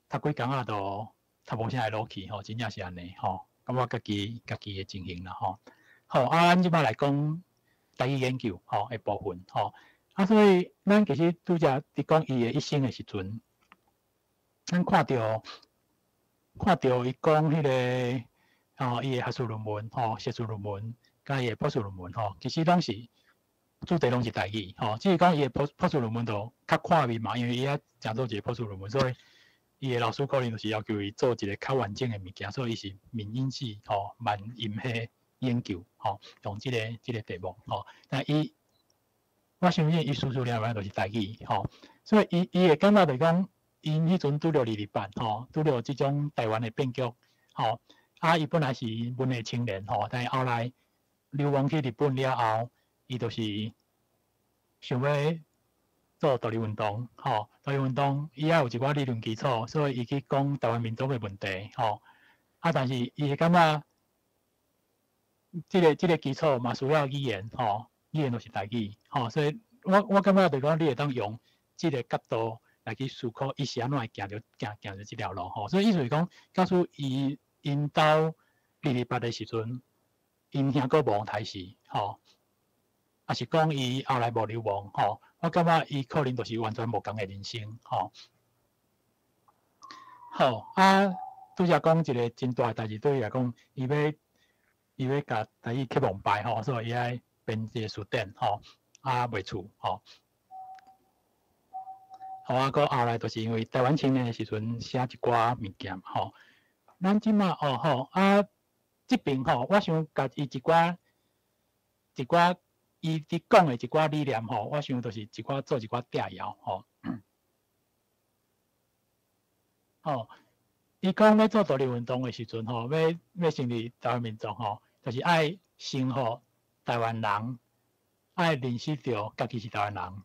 S1: 读几工啊，都读无啥会落去吼，真正是安尼吼。咁我家己的情形啦吼。好，啊，咱即摆来讲台语研究吼的部分吼。啊，所以咱其实拄则伫讲伊的一生的时阵，咱看到伊讲迄个伊的学术论文吼、学术论文，甲伊的博士论文吼，其实拢是。主题拢是台语，吼，只是讲伊诶博士论文都较看面嘛，因为伊遐诚做一个博士论文，所以伊诶老师可能就是要求伊做一个较完整诶物件，所以伊是闽音系吼满音系研究吼，用即个题目吼。但我相信伊输出了都是台语吼，所以伊会感觉就是讲，因迄阵拄着228吼，拄着即种台湾诶变局吼，啊，伊本来是文艺青年吼，但是后来流亡去日本了后。伊就是想要做独立运动，吼，独立运动伊也有一寡理论基础，所以伊去讲台湾民族的问题，吼。啊，但是伊会感觉即个基础嘛需要语言，吼，语言就是台语，吼，所以我感觉就是讲你会当用即个角度来去思考，伊是安怎会行着即条路，吼。所以意思是讲，假使因到228的时阵，因兄哥无台视，吼。啊是讲伊后来无流亡吼，我感觉伊可能就是完全无共的人生吼。好啊，拄则讲一个真大的代志，对伊来讲，伊要甲台语去蒙牌吼，所以伊爱编一个书店吼，啊卖厝吼。好啊，个后来就是因为台湾青年的时阵写一寡物件吼，咱即马吼啊，即边吼，我想甲伊一寡。伊伫讲的一寡理念吼，我想就是做一寡摘要吼。吼，伊讲要做独立运动的时阵吼，要成立台湾民族吼，就是爱承护台湾人，爱认识到家己是台湾人，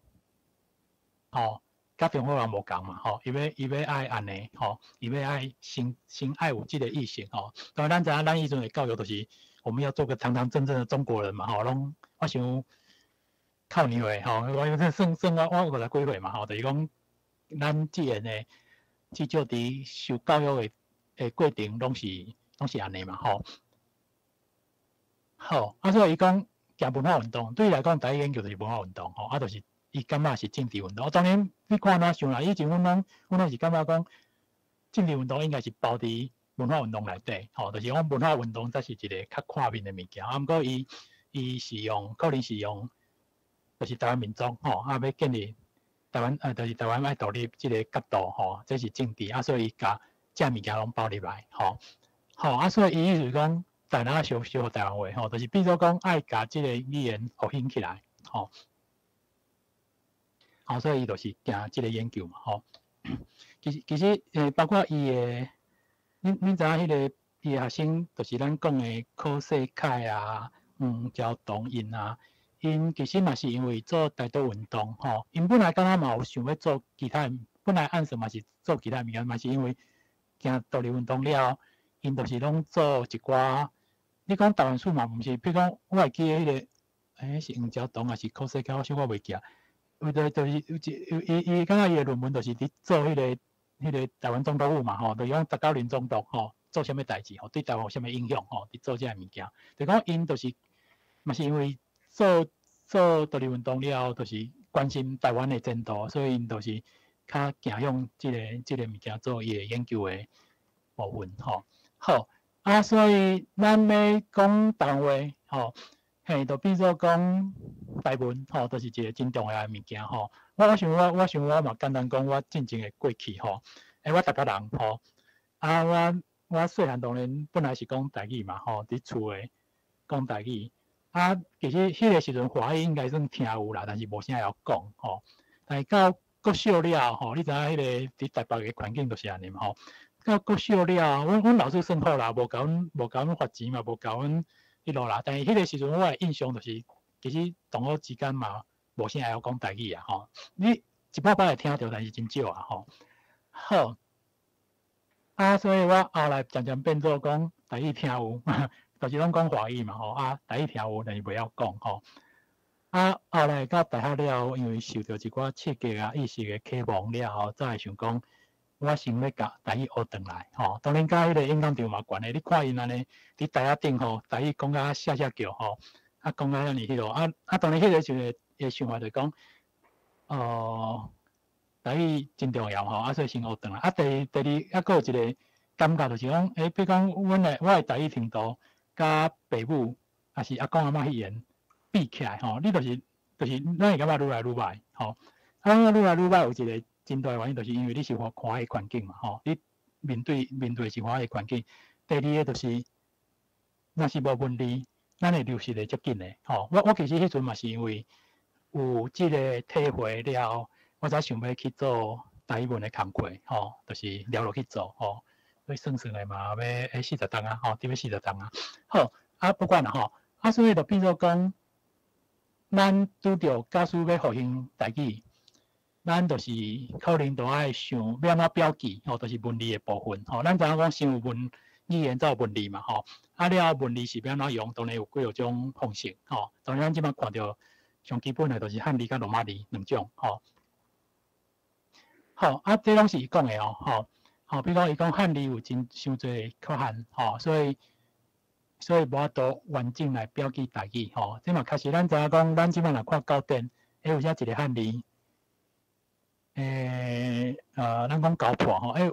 S1: 吼，甲中国人无共嘛吼，伊要爱安尼吼，伊要爱先爱有即个意识吼。当然，咱知影咱以前的教育就是我们要做个堂堂正正的中国人嘛吼，拢。我想靠牛诶吼，我算我50几岁嘛吼，就是讲咱自然诶，至少伫受教育诶过程拢是安尼嘛吼。好，啊所以伊讲行文化运动，对伊来讲，第一研究就是文化运动吼，啊就是伊感觉是政治运动。当然你看哪想啦，以前阮拢是感觉讲政治运动应该是包伫文化运动内底，吼，就是讲文化运动才是一个较看面诶物件。啊，毋过伊是用，可能是用，就是台湾民族吼，啊要建立台湾就是台湾爱独立这个角度吼，这是政治啊，所以甲这物件拢包入来吼。吼啊，所以伊意思是讲，大家学台湾话吼，就是比如说讲爱甲这个语言复兴起来吼。吼，所以伊就是行这个研究嘛吼。其实包括伊的，恁知影迄个伊的学生，就是咱讲的柯世凯啊、焦东因啊，因其实嘛是因为做台独运动吼，因本来敢若嘛有想要做其他，本来按什嘛是做其他物件，嘛是因为行独立运动了，因就是拢做一寡。你讲台湾史嘛，毋是，比如讲我会记迄个，是焦东还是柯世凯，我袂记啊。有就是伊敢若伊的论文就是伫做迄个台湾总督府嘛吼，就是讲19年总督吼做啥物代志吼，对台湾有啥物影响吼，伫做这物件。就讲因就是嘛是因为做独立运动了，就是关心台湾的前途，所以因就是较行向这个物件做伊的研究的部分吼。好啊，所以咱要讲台湾话吼。嘿，就比如说讲台文吼，都是一个真重要的物件吼。我想我嘛简单讲我真正的过去吼。我台北人吼，啊我细汉当然本来是讲台语嘛吼，伫厝诶讲台语。啊，其实迄个时阵华语应该算听有啦，但是无啥会晓讲吼。但是到国小了吼，你知影迄个伫台北嘅环境就是安尼嘛吼。到国小了，阮老师算好啦，无甲阮罚钱嘛，无甲阮。迄落啦，但是迄个时阵我的印象就是，其实同学之间嘛，无啥会晓讲台语啊吼。你一摆会听到，但是真少啊吼。好，啊，所以我后来渐渐变做讲台语听有，就是拢讲华语嘛吼。啊，台语听有，但是袂晓讲吼。啊，后来到大学了，因为受到一寡刺激啊、意识的启蒙了后，才会想讲。我想要甲台语学转来，吼，当然甲迄个演讲场嘛悬诶。你看因安尼伫台下顶吼，台语讲甲写叫吼，啊讲甲遐尼迄落，当然迄个就是个想法就是讲，台语真重要吼，所以先学转来。第二还佫有一个感觉就是讲，比如讲我诶台语程度，甲爸母还是阿公阿嬷迄言比起来吼，你就是咱会感觉愈来愈歹吼，愈来愈歹有一个。真大原因就是因为你是看的环境嘛，吼，你面对是看的环境。第二个就是，若是无问题，咱会流失的足紧的，吼。我其实迄阵嘛是因为有即个体会了，我才想要去做台语文的工课，吼，就是了落去做，吼。所以算的嘛，要40档啊，吼，要40档啊。好，不管啦，吼，所以就变做讲，咱拄着假使要复兴台语。咱就是可能都爱想要安怎标记，吼，就是文理的部分，吼。咱知影讲先有语言才有文理嘛，吼。了文理是要安怎用，当然有几种方式，吼。当然咱即摆看到上基本的就是汉字甲罗马字两种，吼。好，这拢是伊讲的哦，吼，比如讲伊讲汉字有伤侪缺陷，吼，所以无法度完整来标记台语，吼。即嘛确实咱知影讲，咱即摆若看教典，有写一个汉字。咱讲交破吼，有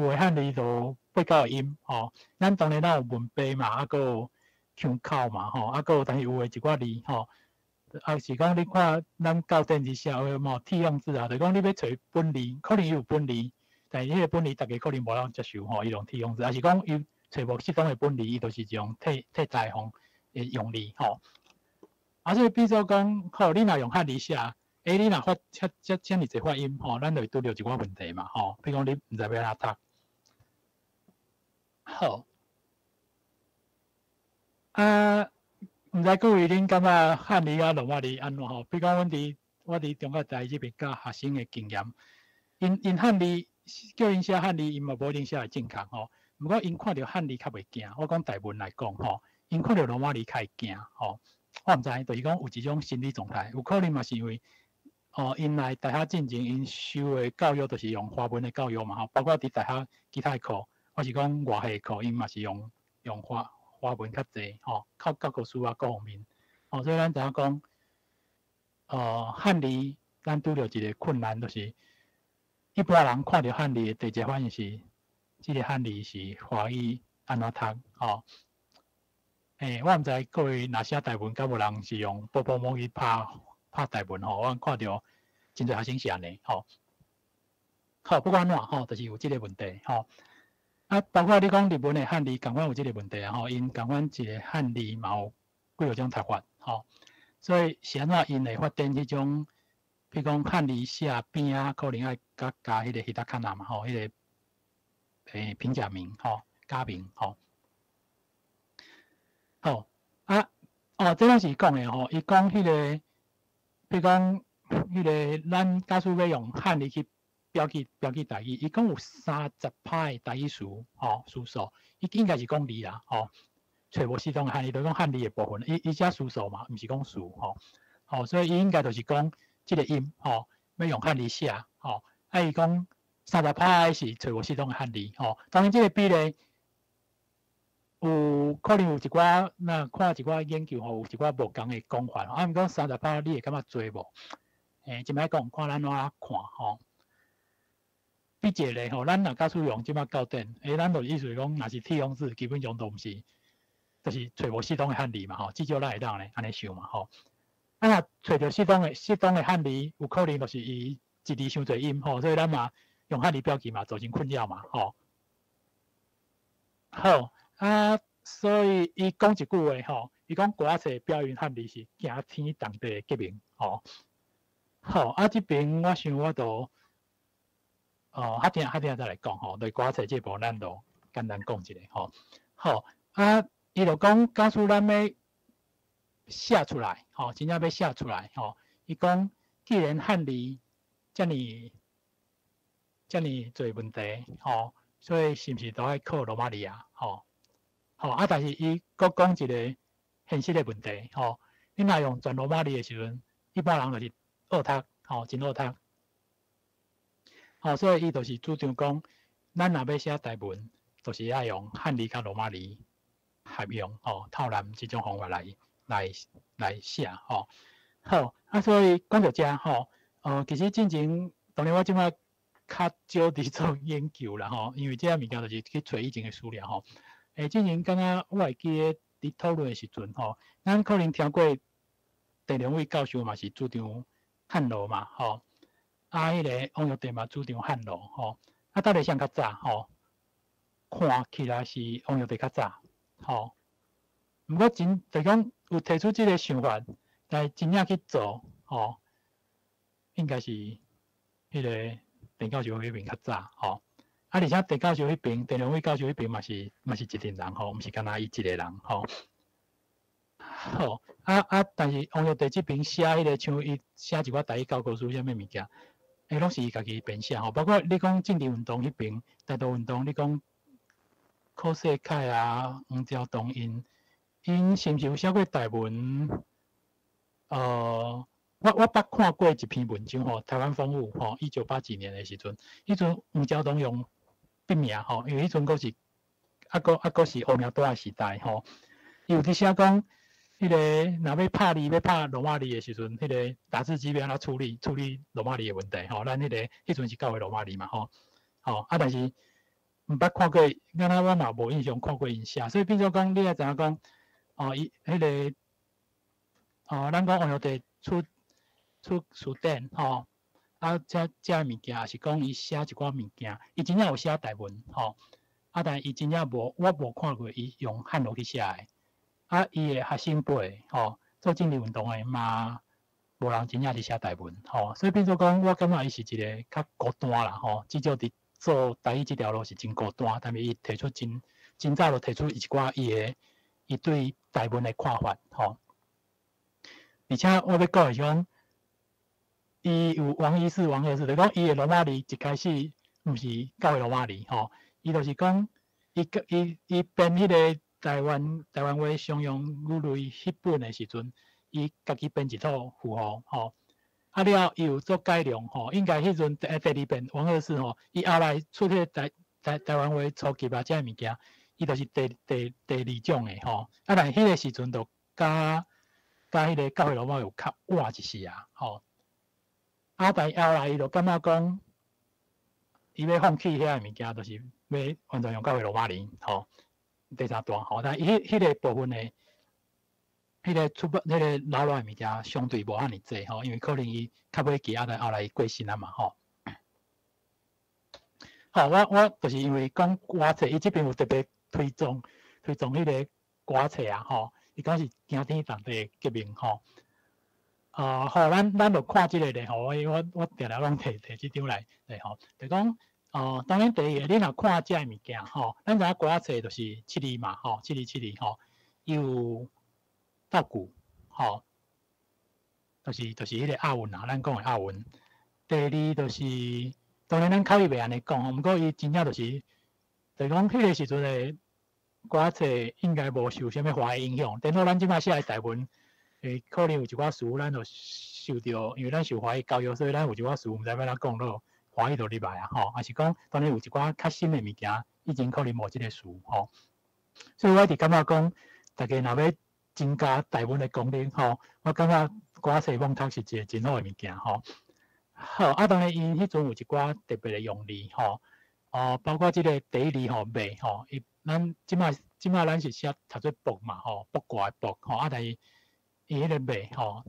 S1: 个汉字就8、9个音吼。咱当然咱有文碑嘛，佫有腔口嘛吼，佫有但是有诶一寡字吼。是讲你看咱教典字写有无替用字啊？就讲你要找本字，可能有本字，但是迄个本字大家可能无人接受吼，伊用替用字，还是讲伊找无适当诶本字，伊就是用替代方诶用字吼。所以比如说讲，好，你若用汉字写。你若发遮尔侪发音吼，咱就会拄着一寡问题嘛吼。比如讲你毋知要安怎读。好，毋知各位恁感觉汉字啊、罗马字安怎吼？比如讲我伫中国大这边教学生的经验，因汉字叫因写汉字，因嘛无一定写会正确吼。毋过因看到汉字较袂惊，我讲台文来讲吼，因看到罗马字较会惊吼。我毋知，就是讲有一种心理状态，有可能嘛是因为。因来大学进前，因受的教育就是用华文的教育嘛吼，包括伫大学其他课，或是讲外系课，因嘛是用华文较济吼，靠教科书啊各方面，所以咱知影讲，汉字咱拄着一个困难，就是一般人看到汉字的第一反应是，这个汉字是华语安怎读吼？我毋知各位若写台文，敢有人是用波波母语拍台文吼，我看到真侪学生是安尼，吼。好，不管怎吼，就是有即个问题，吼。啊，包括你讲日本的汉字，共款有即个问题啊，吼，因共款一个汉字嘛有几落种读法，吼。所以是安怎因会发展迄种，譬如讲汉字写边啊，可能要加迄个希达卡纳嘛，吼，迄个平假名，吼，假名，吼。好，啊，这拢是讲的吼，伊讲迄个，譬如讲迄个咱假使要用汉字去标记台语，伊讲有30派台语词，吼，词数，伊应该是讲字啦，吼。找无系统的汉字，就讲汉字的部分，伊只词数嘛，毋是讲词，吼，吼，所以伊应该就是讲即个音，吼，要用汉字写，吼，啊，伊讲30派是找无系统的汉字，吼，当然即个比例有可能有一寡，那看一寡研究吼，有一寡无共的讲法，啊，毋讲30派你会感觉多无？即摆讲看咱怎看，吼。比一个吼，咱若假使用即摆校正，咱就意思讲，若是替用字，基本上都毋是。就是找无系统的汉字嘛，吼，至少咱会当咧安尼想嘛，吼。啊，若找着系统的汉字，有可能就是伊一字伤侪音，吼，所以咱嘛用汉字标记嘛，造成困扰嘛，吼。好，啊，所以伊讲一句话，吼，伊讲国册标音汉字是行天动地的革命，吼。好，啊，这边我想我都，较定再来讲，吼，对国册这部咱都简单讲一下，吼。好，啊。伊就讲，假使咱要写出来，吼，真正要写出来，吼，伊讲，既然汉字遮尔侪问题，吼，所以是毋是都爱靠罗马字啊，吼，吼啊，但是伊佫讲一个现实的问题，吼，你若用全罗马字的时阵，一般人就是恶读，吼，真恶读，吼，所以伊就是主张讲，咱若要写台文，就是要用汉字甲罗马字。合用吼，套咱即种方法来写吼。好，啊，所以讲到遮吼，其实进前当然我即摆较少伫做研究啦吼，因为即个物件就是去找以前的资料吼。进前敢若我会记得伫讨论的时阵吼，咱可能听过第2位教授嘛是主张汉罗嘛吼，啊，迄个王玉德嘛主张汉罗吼，啊，到底谁较早吼？看起来是王玉德较早。吼，毋过就讲有提出即个想法，但真正去做，吼，应该是迄个陈教授迄边较早，吼。啊，而且陈教授迄边、第2位教授迄边嘛是一群人，吼，毋是干那伊一个人，吼。好，但是王玉德这边写迄个像伊写一寡台语教科书啥物物件，拢是伊家己编写，吼。包括你讲政治运动迄边、大道运动，你讲。柯世凯啊，黄兆东因是毋是有写过台文？我捌看过一篇文章吼，台湾风物吼，1980年的时阵，迄阵黄兆东用笔名吼，因为迄阵佫是佫是黑名单的时代吼。伊有伫写讲，迄个若要拍字要拍罗马字的时阵，迄个打字机要安怎处理罗马字的问题吼。咱迄阵是教的罗马字嘛吼，啊，但是。毋捌看过，敢若我嘛无印象看过因写，所以变做讲，你也知影讲，伊迄个，咱讲王玉德出书店，吼，啊，遮物件也是讲伊写一寡物件，伊真正有写台文，吼，啊，但伊真正我无看过伊用汉语去写的，啊，伊的学生辈，吼，做政治运动的嘛，无人真正伫写台文，吼，所以变做讲，我感觉伊是一个较孤单啦，吼，至少伫。做台语这条路是真孤单，但是伊提出真早就提出一寡伊对台文的看法，吼。而且我要讲的是讲，伊有王一世、王二世，就讲伊的罗马字一开始毋是教的罗马字，吼。伊就是讲，伊编迄个台湾话常用语类迄本的时阵，伊家己编一套符号，吼。啊了，伊有做改良吼，应该迄阵第2遍王二世吼，伊后来出迄台湾话初级啊，遮物件，伊就是第2种的吼。啊，但迄个时阵就加迄个教会罗马有较活一些啊，吼。啊，但后来伊就感觉讲，伊要放弃遐个物件，就是要完全用教会罗马字吼。第3段吼，但伊迄个部分呢，迄个出版迄个留落来物件相对无遐尼济吼，因为可能伊较尾期后来过身啊嘛吼。好，我就是因为讲歌册，伊这边有特别推崇迄个歌册啊吼，伊讲是惊天动地革命吼。好，咱就看即个咧吼，我定定拢摕即张来吼，就讲当然第一个，你若看遮物件吼，咱知影歌册就是7字嘛吼，7字吼，有倒句吼，就是迄个押韵啊，咱讲的押韵。第二就是，当然咱口语袂安尼讲吼，毋过伊真正就是，就讲迄个时阵的歌册应该无受啥物华语影响，等到咱即摆写的台文。可能有一寡词咱就受到，因为咱受华语教育，所以咱有一寡词毋知要怎讲咯，华语就入来啊吼，还是讲当然有一寡较新的物件，以前可能无即个词吼，所以我就感觉讲，大家若要增加台文的功能吼，我感觉歌册网读是一个真好的物件吼。好，当然因迄阵有一寡特别的用字吼，包括即个第一字吼袂吼，咱即摆咱是写读做卜嘛吼，卜卦的卜吼，但是伊迄个袂吼，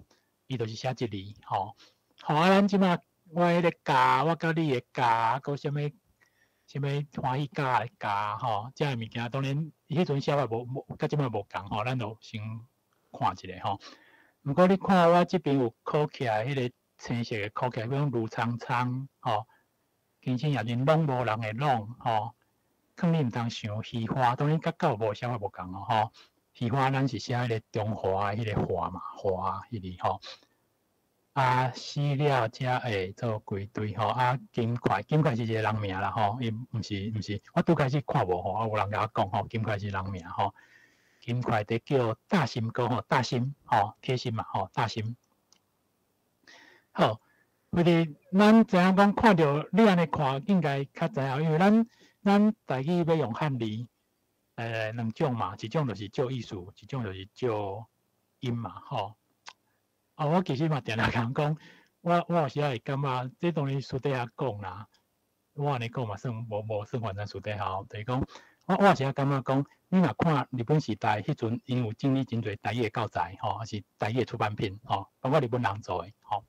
S1: 伊就是写一字吼。好咱即摆我迄个家，我甲你的家，佮啥物欢喜家的家吼，遮个物件当然迄阵写法无甲即摆无共吼，咱就先看一下吼。毋过你看我即边有考起来迄个青色的考起来，比如如苍苍吼，金星也真拢无人的拢吼，肯定毋通想虚华，当然甲狗无写法无共吼。虚华咱是写迄个中华迄个华嘛，华迄字吼。死了才会做归队吼。金块是一个人名啦吼，伊毋是，我拄开始看无吼，有人甲我讲吼，金块是人名吼。金块得叫大心哥吼，大心吼，贴心嘛吼，大心。好，因为咱知影讲看到你安尼看，应该较知影，因为咱台语要用汉字。两种嘛，一种就是照意思，一种就是照音嘛，吼。我其实嘛定定讲，我有时会感觉，这当然私底下讲啦。我安尼讲嘛，算无算反正私底下，就是讲，我有时感觉讲，你若看日本时代迄阵，因有整理真侪台语的教材，吼，还是台语的出版品，吼，包括日本人做的，吼。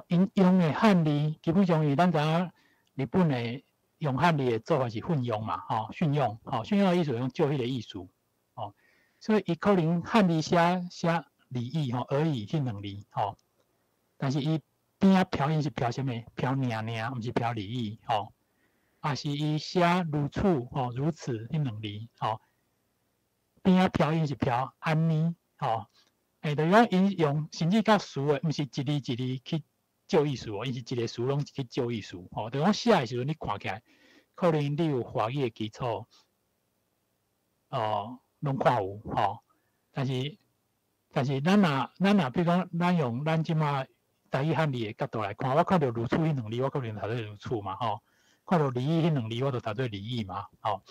S1: 因用的汉字，基本上咱知影日本的。用汉字的做法是混用嘛，吼，训用，吼，训用的意思用照迄个意思，吼，所以伊可能汉字写礼义吼，而已迄两字，吼，但是伊边仔漂音是漂啥物？漂娘，毋是漂礼义，吼，是伊写如此，吼，如此迄两字，吼，边仔漂音是漂安尼，吼，就是讲因用甚至较词的，毋是一字一字去。照意思伊是一个词拢去照意思，吼，就讲写的时阵你看起来，可能你有华语的基础，拢看有，吼，但是咱若比如讲，咱用咱即马台语汉字的角度来看，我看到如此迄两字，我可能读做如此嘛，吼，看到礼义迄两字，我就读做礼义嘛，吼，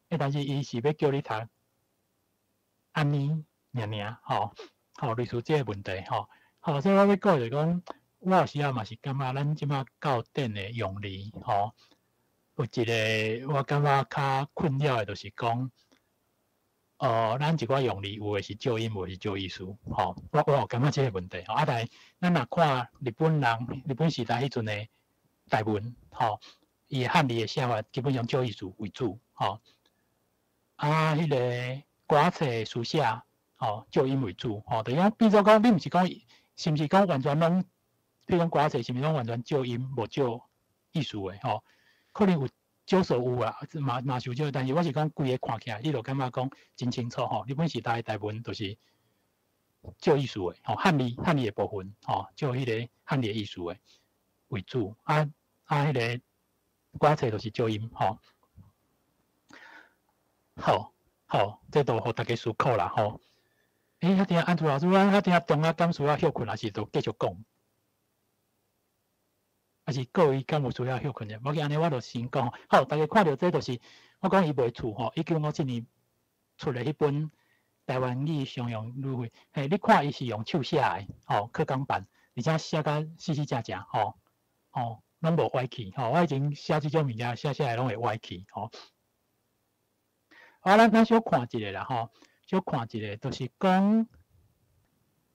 S1: 但是伊是要叫你读安尼吼，类似这个问题，吼，所以我要讲就是讲。我有时嘛是感觉咱即马教典的用字，吼，有一个我感觉较困扰的，就是讲，咱一寡用字有诶是照音，有诶是照意思，吼，我有感觉这个问题，吼，但是咱若看日本时代迄阵的台文，吼，伊汉字的写法基本上照意思为主，吼，迄个歌册书写，吼，照音为主，吼，就讲变做讲，你毋是讲，是毋是讲完全拢？譬如讲歌册是毋是拢完全照音，无照意思诶吼？可能有少数有啊，嘛是有照，但是我是讲规个看起来，你就感觉讲真清楚吼。日本时代台文就是照意思诶，吼汉字诶部分吼，照迄个汉字诶意思诶为主，迄个歌册就是照音吼。好，这都互大家思考啦吼。遐听安祖老师，遐听中啊感需要休困，还是都继续讲？还是各位敢有需要休困者？无安尼我就先讲。好，大家看到这就是我讲伊袂错吼。1957年出了迄本台湾语常用语汇，你看伊是用手写的，吼，刻钢板，而且写甲死死正正，吼，拢无歪去，吼。我以前写即种物件写来拢会歪去，吼。咱小看一下啦，吼。小看一个，就是讲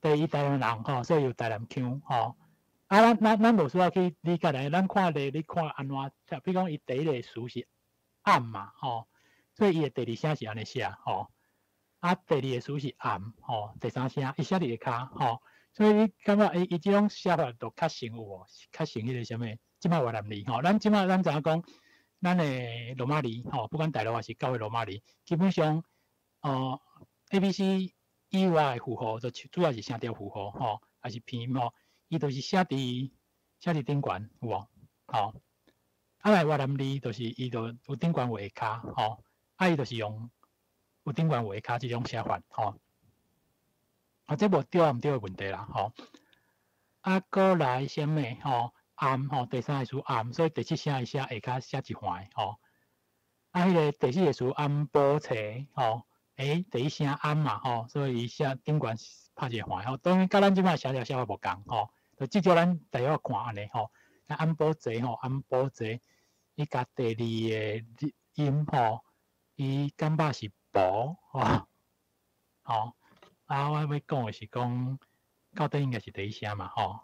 S1: 第一台南人吼，所以有台南腔吼。啊，咱无需要去理解咧，咱看咧，你看安怎？比如讲，伊第一个词是暗嘛，吼，所以伊的第二声是安尼写，吼。啊，第二个词是暗，吼，第三声伊写伫下骹，吼。所以你感觉伊即种写法都较成有无？较成迄个啥物？即摆越南字吼，咱知影讲，咱的罗马字吼，不管大陆还是教会罗马字，基本上ABC 以外的符号，就主要是声调符号吼，还是偏音吼，伊都是写伫顶悬有无？吼，啊来越南字就是伊就有顶悬有下骹吼，啊伊就是用有顶悬有下骹即种写法吼。这无对啊，毋对的问题啦，吼。啊，过来啥物吼？暗吼，第三个词暗，所以第七声伊写下骹写一环吼。啊，迄个第四个词暗波切吼，第一声暗嘛吼，所以伊写顶悬拍一环吼。当然，甲咱即摆写法无共吼，就至少咱大约看安尼吼。暗波切吼，暗波切，伊甲第二个音吼，伊感觉是薄吼，吼。啊，我要讲的是讲，到底应该是第一声嘛吼，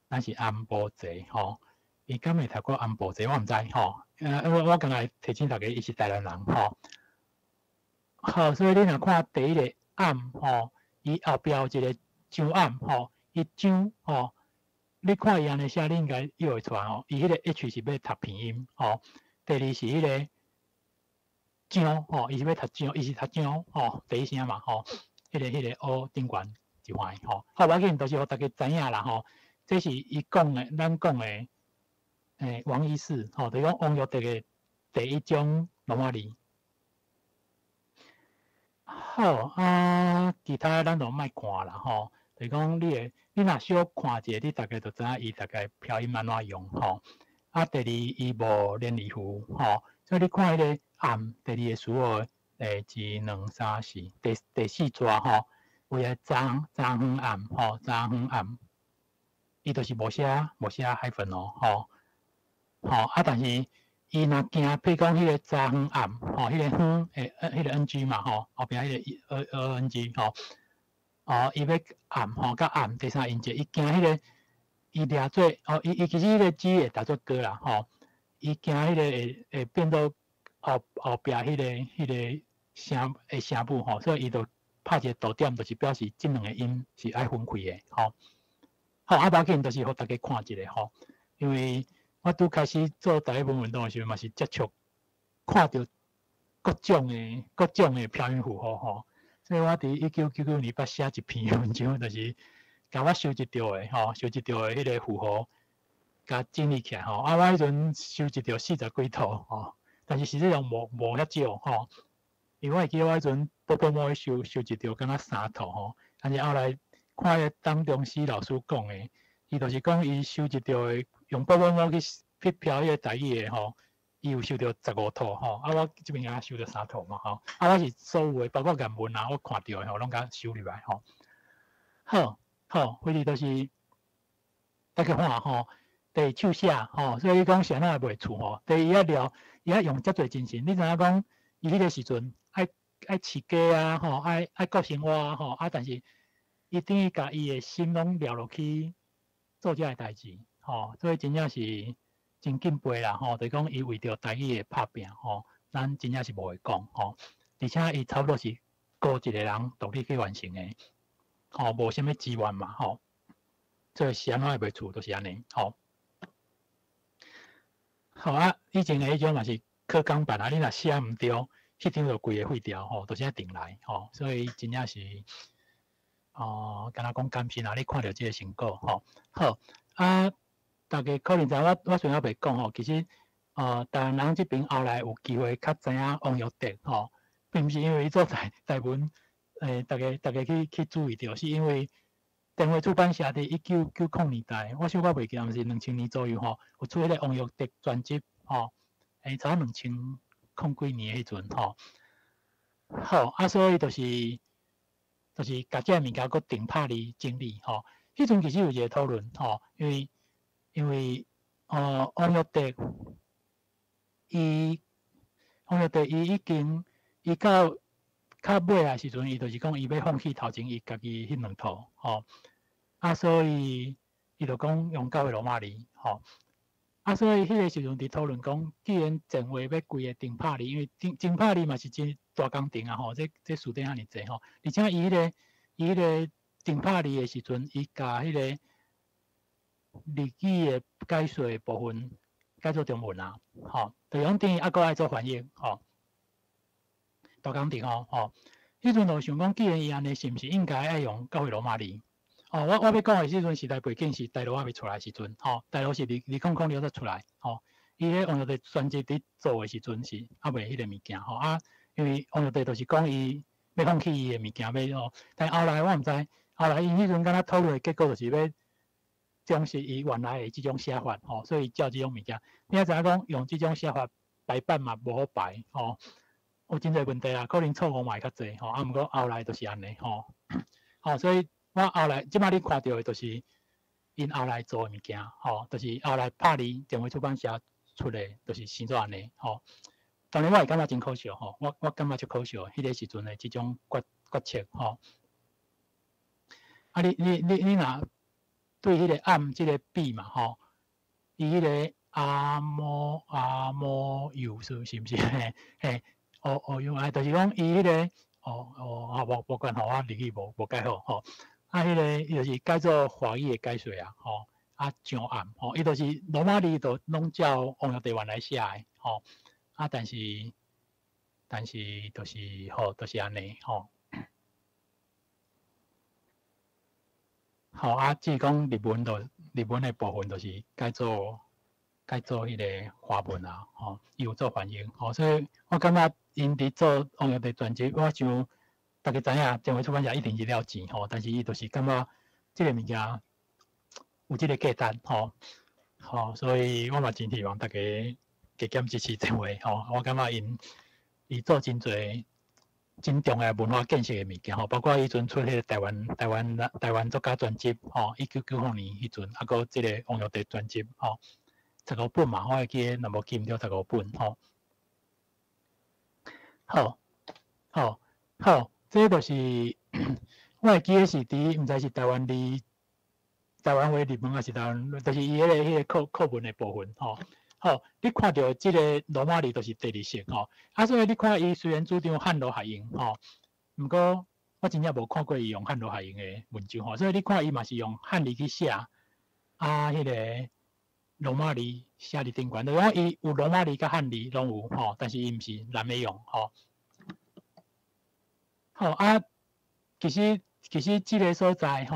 S1: 咱是安波节吼，伊敢会读过安波节，我毋知吼。我刚才提醒大家，伊是台南人吼。好，所以你若看第一个暗吼，伊后壁有一个张暗吼，伊张吼，你看伊安尼写，你应该又会出来吼。伊迄个 H 是要读平音吼，第二是迄个张吼，伊是要读张，伊是读张吼，第一声嘛吼。迄个O顶悬一环吼，好，我紧都是互大家知影啦吼。这是伊讲的，咱讲的王医师吼，就是讲王玉德的第一种罗马字。好啊，其他咱就莫看啦吼。就是讲你若小看一下，你大概就知影伊大概标音安怎用吼。啊，第二伊无连字符吼，所以你看迄个暗第二个词哦。1、2、3、4，第四抓吼，为了昨昏暗吼，昨昏暗，伊就是无写海分哦吼，啊，但是伊若惊，譬如讲迄个昨昏暗吼，迄个昏迄个 NG 嘛吼，后壁迄个NG 吼，伊要暗吼，甲暗第三音节，伊惊迄个伊掠做伊其实迄个 G 会读做歌啦吼，伊惊迄个会变到后壁迄个。声母吼，所以伊就拍一个逗点，就是表示即两个音是爱分开的吼。好，啊，要紧就是互大家看一下吼，因为我拄开始做第一本运动的时候，嘛是接触看到各种的标音符号吼，所以我伫1999年捌写一篇文章，就是甲我收集到的吼，收集到的迄个符号，甲整理起来吼。啊，我迄阵收集到40几套吼，但是实际上无遐少吼。因为我会记得我迄阵波波猫收集到敢若3套吼，但是后来看迄当中师老师讲的，伊就是讲伊收集到的用波波猫去标迄个台语的吼，伊有收到15套吼，啊我这边敢收到3套嘛吼，啊我是所有的包括原文啊，我看到的吼，拢甲收入来吼。好，回去都是大家看吼，第手写吼，所以你讲谁哪会袂错吼？第一了，伊爱用遮侪精神，你知影讲伊迄个时阵。爱饲鸡啊，吼，爱顾生活啊，吼，啊，但是伊等于甲伊的心拢了落去做遮个代志，吼，所以真正是真敬佩啦，吼，就是讲伊为着台语的拍拼，吼，咱真正是无会讲，吼，而且伊差不多是孤一个人独立去完成的，吼，无啥物资源嘛，吼，所以是安怎会袂错，就是安尼，吼。好啊，以前的迄种嘛是课纲版啊，你若写毋对。迄张就规个废掉吼，都是要定来吼，所以真正是敢若讲甘心啊！你看到即个成果吼，好啊，大家可能知我虽然袂讲吼，其实台湾人这边后来有机会较知影王玉德吼，并不是因为伊做台文，大家去注意到，是因为电话出版社伫1990年代，我想我袂记毋是2000年左右吼，有出迄个王玉德专辑吼，差不多2000。几年迄阵吼，好啊，所以就是甲遮物件佫定拍哩整理吼。迄阵其实有一个讨论吼，因为王玉德伊已经到较尾啊时阵，伊就是讲伊要放弃头前伊家己迄两套，吼、所以伊就讲用教会罗马字，吼、所以迄个时阵伫讨论讲，既然前话要规个定拍字，因为定拍字嘛是真大工程啊，吼，这数点遐尼济吼，而且伊迄个定拍字的时阵，伊甲迄个日语的解说的部分改做中文啊，吼，就用等于还佫爱做翻译，吼，大工程吼，迄阵就想讲，既然伊安尼，是毋是应该爱用教会罗马字？我要讲的时阵时代背景是大陆还未出来的时阵，大陆是2006才出来，伊迄王玉帝专辑伫做的时阵是还未迄个物件，因为王玉帝就是讲伊要放弃伊的物件要但后来我毋知，后来因迄阵敢若讨论的结果就是要将是伊原来的即种写法，所以照即种物件，你也知影讲用即种写法排版嘛无好排，有真侪问题啦，可能错误嘛会较济，毋过后来就是安尼，所以。我后来即摆你看到的，就是因后来做的物件，就是后来拍字电话出版社出的，就是生做安尼，当然我会感觉真可惜，我感觉足可惜，迄个时阵的即种决策，你若对迄个暗即个笔嘛，伊迄个阿摩油是毋是？嘿，用来就是讲伊迄个，无管我日语无解好，迄个就是改做华语的解说啊，上暗，伊就是罗马字都拢照王玉帝原来写的，但是就是就是安尼，至于讲日文的部分，就是改做迄个华文啊，伊有做翻译，所以我感觉因伫做王玉帝专辑，我想。大家知影，电话出版社一定是了钱但是伊就是感觉即个物件有即个价值所以我嘛真希望大家加减支持电话我感觉伊做真侪真重要文化建设的物件包括迄阵出迄个台湾作家专辑1995年迄阵，啊个即个王玉帝专辑15本嘛，我会记得若无记毋着15本好。这就是我会记得是伫，毋知是台湾话日文还是台湾，就是伊迄个课文的部分你看到即个罗马字就是第二式所以你看伊虽然主张汉罗海英毋过我真正无看过伊用汉罗海英的文章所以你看伊嘛是用汉字去写迄个罗马字写伫顶悬，就讲伊有罗马字甲汉字拢有但是伊毋是南美用其实即个所在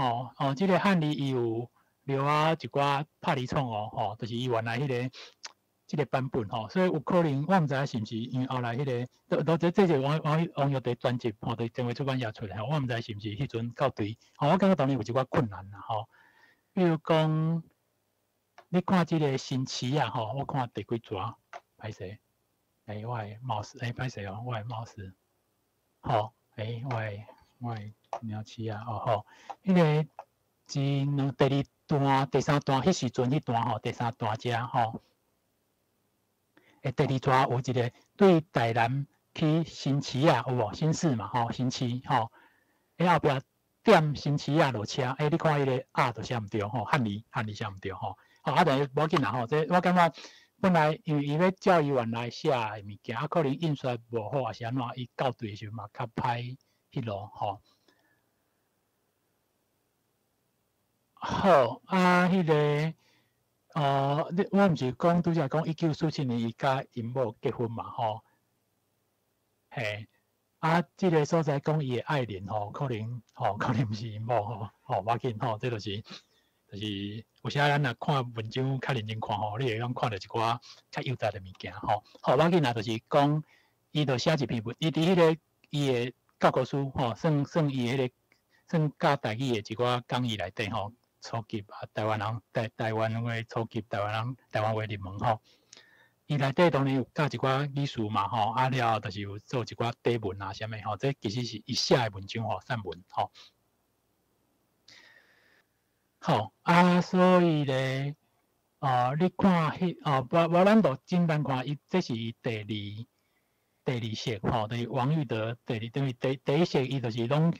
S1: 即个汉字伊有留一寡拍字创就是伊原来迄个即个版本所以有可能我毋知是毋是因为后来迄个，这是王玉帝专辑对电话出版社出来我毋知是毋是迄阵到对我感觉当然有一寡困难啦比如讲，你看即个新词啊我看第几纸，歹势，我的 mouse， 歹势我的 mouse， 我的鸟鼠啊，迄个第二段、第三段，迄时阵迄段第三段遮第二段有一个对台南去新市啊，有无？新市嘛新市后壁点新市啊落车，你看迄个就写毋对汉字写毋对但是无要紧啦这我感觉本来因为伊要照伊原来写的物件可能印刷无好，还是安怎伊校对的时候嘛较歹。迄落好迄个我毋是讲拄则讲1947年伊甲因某结婚嘛即个所在讲伊的爱人可能毋是因某无要紧这就是有时咱若看文章较认真看你会看到一寡较幼稚的物件无要紧啦，就是讲伊就写一篇文，伊伫迄个伊的教科书算伊迄个算教台语的一寡讲义内底初级台湾人台湾话初级台湾话入门伊内底当然有教一寡语序嘛了后就是有做一寡底文啊啥物这其实是伊写的文章散文所以咧你看迄咱就简单看伊这是伊第第二式吼，就是王玉德等于第一式伊就是拢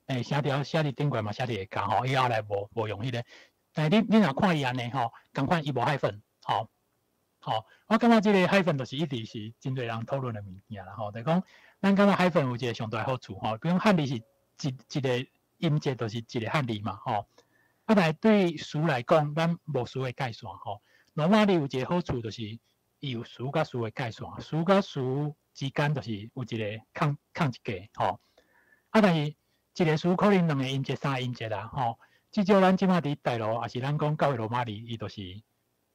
S1: 写伫顶悬嘛，写伫会教吼，伊后来无用迄个，但是你若看伊安尼吼，共款伊无海粉吼。吼，我感觉即个海粉就是一直是真侪人讨论的物件啦吼，就是讲咱感觉海粉有一个上大好处吼，比如汉字是一个音节就是一个汉字嘛吼，啊但对词来讲，咱无词的界线吼，罗马字有一个好处就是伊有词甲词的界线，词甲词之间就是有一个空一格吼，啊但是一个词可能两个音节、三个音节啦吼，至少咱即马伫大陆，也是咱讲教的罗马字，伊就是有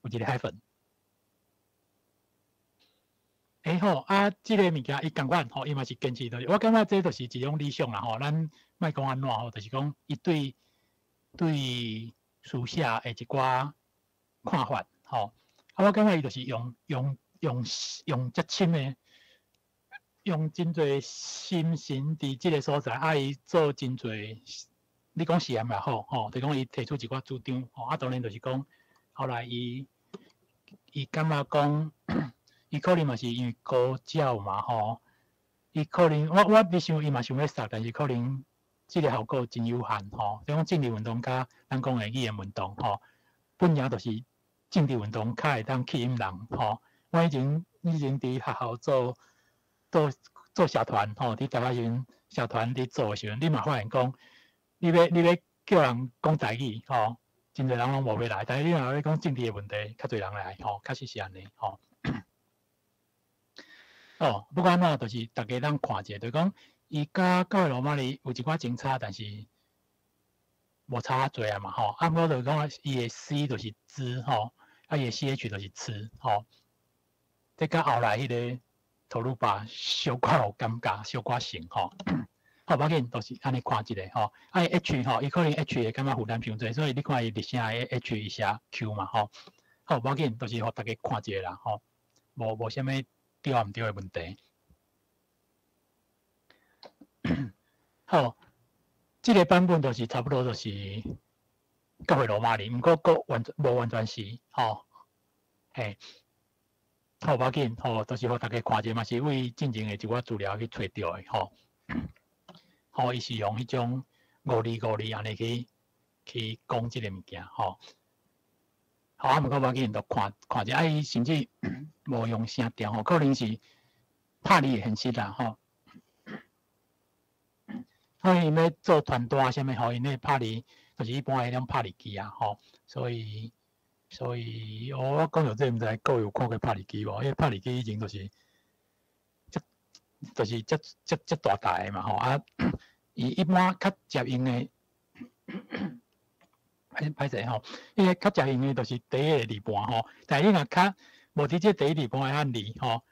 S1: 一个海粉。吼啊，即个物件伊共款吼，伊嘛是坚持，就是我感觉这就是一种理想啦吼。咱莫讲安怎吼，就是讲伊对书写的一寡看法吼。啊，我感觉伊就是用足深的，用真侪心神伫即个所在，啊，伊做真侪，你讲实验也好吼，就讲伊提出一寡主张吼，啊，当然就是讲后来伊感觉讲。伊可能嘛是因为高教嘛吼，伊可能我伫想伊嘛想要杀，但是可能即个效果真有限吼。即讲政治运动甲咱讲的语言运动吼，本业就是政治运动较会当吸引人吼。我以前伫学校做社团吼，伫台湾时社团伫做的时阵，你嘛发现讲，你要叫人讲台语吼，真侪人拢无要来，但是你若要讲政治的问题，较侪人来吼，确实是安尼吼。哦，不管怎，就是大家咱看者，就是讲，伊甲教的罗马字有一寡前差，但是无差侪啊嘛吼。啊，我就是讲，伊的 C 就是知吼，啊，伊的 CH 就是吃吼。这甲后来迄个头路吧，小可有感觉，小可像吼。好，要紧，都是安尼看一个吼。啊 ，H 吼，伊可能 H 会感觉负担伤侪，所以你看伊历史的 H 伊写 Q 嘛吼。好，要紧，都是互大家看一个啦吼，无啥物。对啊，毋对的问题。好，这个版本就是差不多就是教会罗马字，毋过无完全是吼，嘿，好要紧，吼，就是互大家看者嘛，是为进前的一寡资料去找到的吼。吼，伊是用迄种五字安尼去讲即个物件吼。好啊，毋过要紧，都看者，啊，伊甚至无用声调吼，可能是拍字的形式啦吼。可能因要做传单啥物吼，因咧拍字就是一般迄种拍字机啊吼，所以我讲到这，毋知各位有看过拍字机无？因为拍字机以前就是足大台的嘛吼啊，伊一般较接应的。歹势吼，因为较常用的就是第一个字盘吼，但是你若较无伫这第一字盘的汉字吼，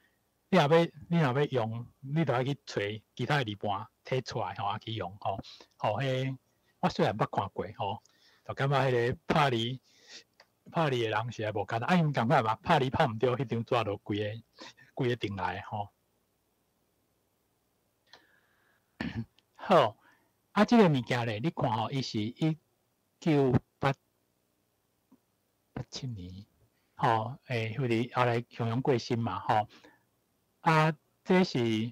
S1: 你若要用，你就要去找其他的字盘摕出来吼，啊去用吼。吼，迄我虽然捌看过吼，就感觉迄个拍字的人实在无简单，啊因感觉嘛，拍字拍毋对，迄张纸就规个顶来吼。好，啊，这个物件咧，你看吼，伊是1987年，吼，迄个后来享用过身嘛，吼，啊，这是，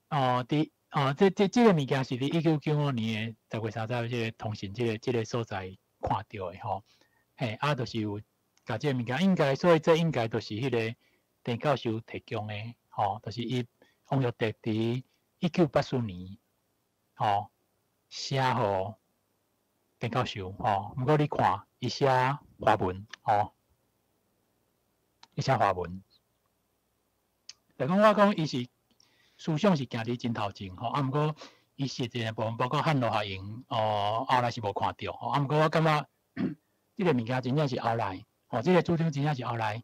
S1: 这个物件是伫1995年的10月30日，这个通信这个所在看到的吼，嘿，啊，就是有甲这个物件，所以这应该就是迄个陈教授提供的，吼，就是伊王玉德伫1984年，吼，写互陈教授，吼，毋过你看，伊写华文，吼，伊写华文，就讲我讲伊是思想是行伫真头前，吼，啊，毋过伊实际的部分，包括汉罗学营，后来是无看到，吼，啊，毋过我感觉这个物件真正是后来，吼，这个主张真正是后来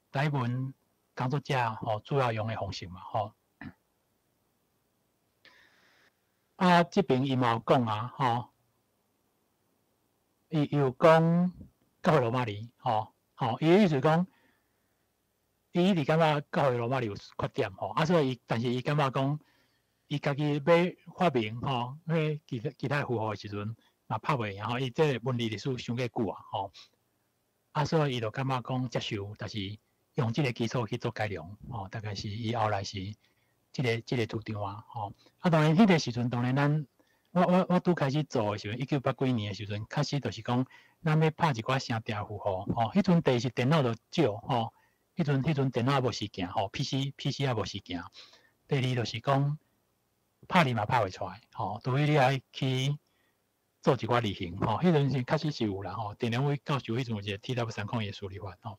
S1: 台文工作者吼主要用的方式嘛，吼。啊，这边伊嘛有讲啊，吼，伊有讲教会罗马字，吼，伊意思讲，伊一直感觉教会罗马字有缺点，吼，啊，所以但是伊感觉讲，伊家己要发明，吼，迄其他符号的时阵，嘛拍袂赢，吼，伊这文字历史伤过久啊，吼，啊，所以伊就感觉讲接受，但是用这个基础去做改良，吼，大概是伊后来是这个主张啊，吼。啊，当然迄个时阵，当然咱我拄开始做的时候，1980几年的时阵，开始就是讲，咱要拍一寡声调符号，吼，迄阵第一是电脑就少，吼，迄阵电脑也无实行，吼 ，PC 也无实行。第二就是讲，拍你嘛拍袂出来，吼，除非你爱去做一寡例行，吼，迄阵是开始是有啦，吼，电两位教授迄阵有一个 TW3控的处理法，吼。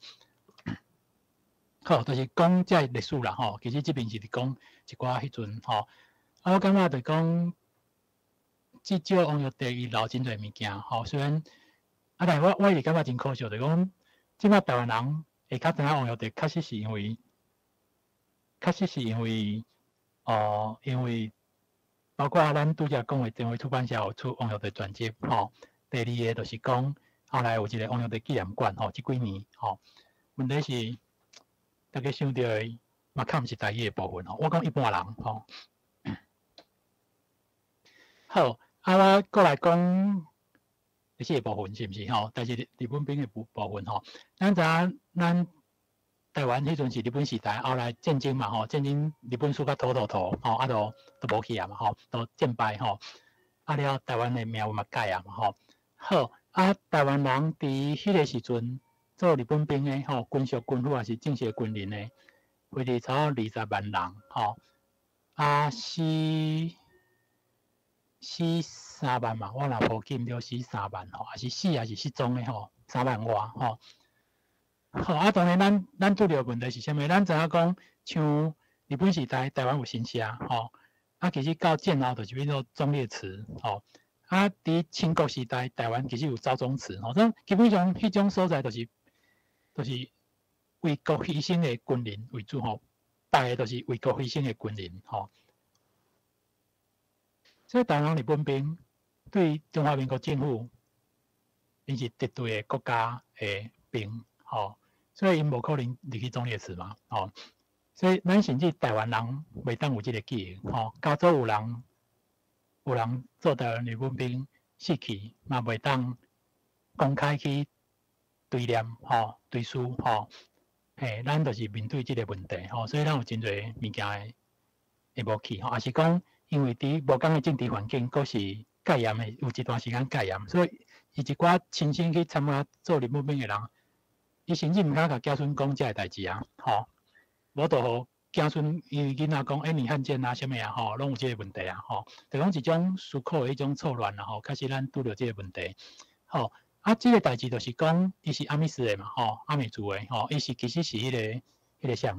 S1: 好，就是讲这历史啦，吼，其实这边是讲一寡迄阵，吼，啊，我感觉就讲。至少王玉帝伊留真侪物件，吼，虽然啊，但我是感觉真可惜，就讲即摆台湾人会较知影王玉帝，确实是因为因为包括咱拄则讲的正威出版社有出王玉帝传记，吼。第二个就是讲后来有一个王玉帝纪念馆，吼，即几年，吼，问题是大家想到的嘛，较毋是台语的部分，吼。我讲一般人，吼。好。啊，我过来讲历史的部分是毋是吼？但是日本兵的部分吼，咱知影咱台湾迄阵是日本时代，后来战争嘛吼，战争日本输甲土，吼，啊都无去啊嘛吼，都战败吼，啊了台湾的命运嘛改啊嘛吼。好，啊台湾人伫迄个时阵做日本兵的吼，军属军户也是正式的军人的，会伫超过20万人吼，啊死3万嘛，我若无记毋对，死3万吼，还是死还是失踪的吼，3万外吼。好啊，当然咱拄着问题是啥物？咱知影讲，像日本时代台湾有新社吼，啊其实到战后就是变做忠烈祠吼，啊伫清国时代台湾其实有昭宗祠吼，所以基本上迄种所在就是为国牺牲的军人为主吼，大个都是为国牺牲的军人吼。所以，台湾日本兵对中华民国政府，因是敌对的国家的兵，吼，所以因无可能入去忠烈祠嘛，吼。所以，咱甚至台湾人袂当有即个记忆，吼。加做有人做台湾日本兵死去，嘛袂当公开去对念，吼，对书，吼。嘿，咱就是面对即个问题，吼，所以咱有真侪物件会无去，吼，也是讲。因为伫无讲的政治环境，阁是戒严的，有一段时间戒严，所以伊一寡亲身去参加做日本兵的人，伊甚至毋敢甲子孙讲遮个代志啊，吼，无就互子孙因为囡仔讲年汉奸啊，啥物啊，吼，拢有即个问题啊，吼，就讲一种思考的迄种错乱啊，吼，开始咱拄着即个问题，吼，啊，即个代志就是讲，伊是阿美斯的嘛，吼，阿美族的，吼，伊是其实是迄个啥，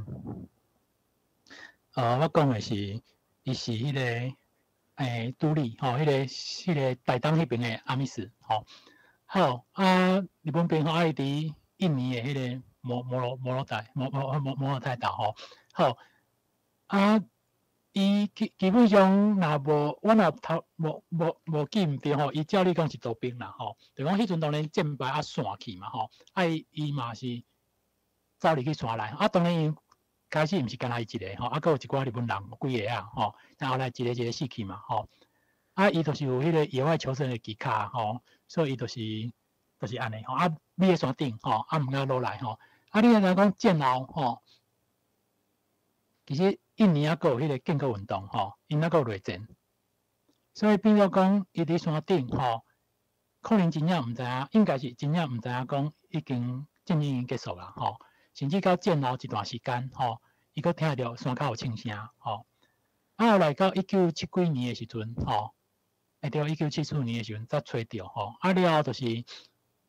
S1: 我讲的是。伊是迄个都立吼，迄个台东迄边的阿米斯吼。好啊，日本兵吼，伊伫印尼的迄个摩罗泰岛吼。好啊，伊基本上若无我若无记毋对吼，伊照理讲是逃兵啦吼。就讲迄阵当然战败啊散去嘛吼，啊伊嘛是走入去山内啊，当然伊。开始毋是干那伊一个吼，啊，佫有一寡日本人几个啊吼，然后来一个死去嘛吼，啊，伊就是有迄个野外求生的技巧吼，所以伊就是安尼吼，啊，你喺山顶吼，啊，毋敢落来吼，啊，你若讲战后吼，其实印尼啊佫有迄个建国运动吼，因啊佫有内战，所以变做讲伊伫山顶吼，可能真正毋知影，应该是真正毋知影讲已经战争已经结束啦吼。甚至到战后一段时间，吼，伊佫听到山口有庆声，吼。啊，后来到1970几年的时阵，吼，对，1974年的时阵才找到，吼。啊了后就是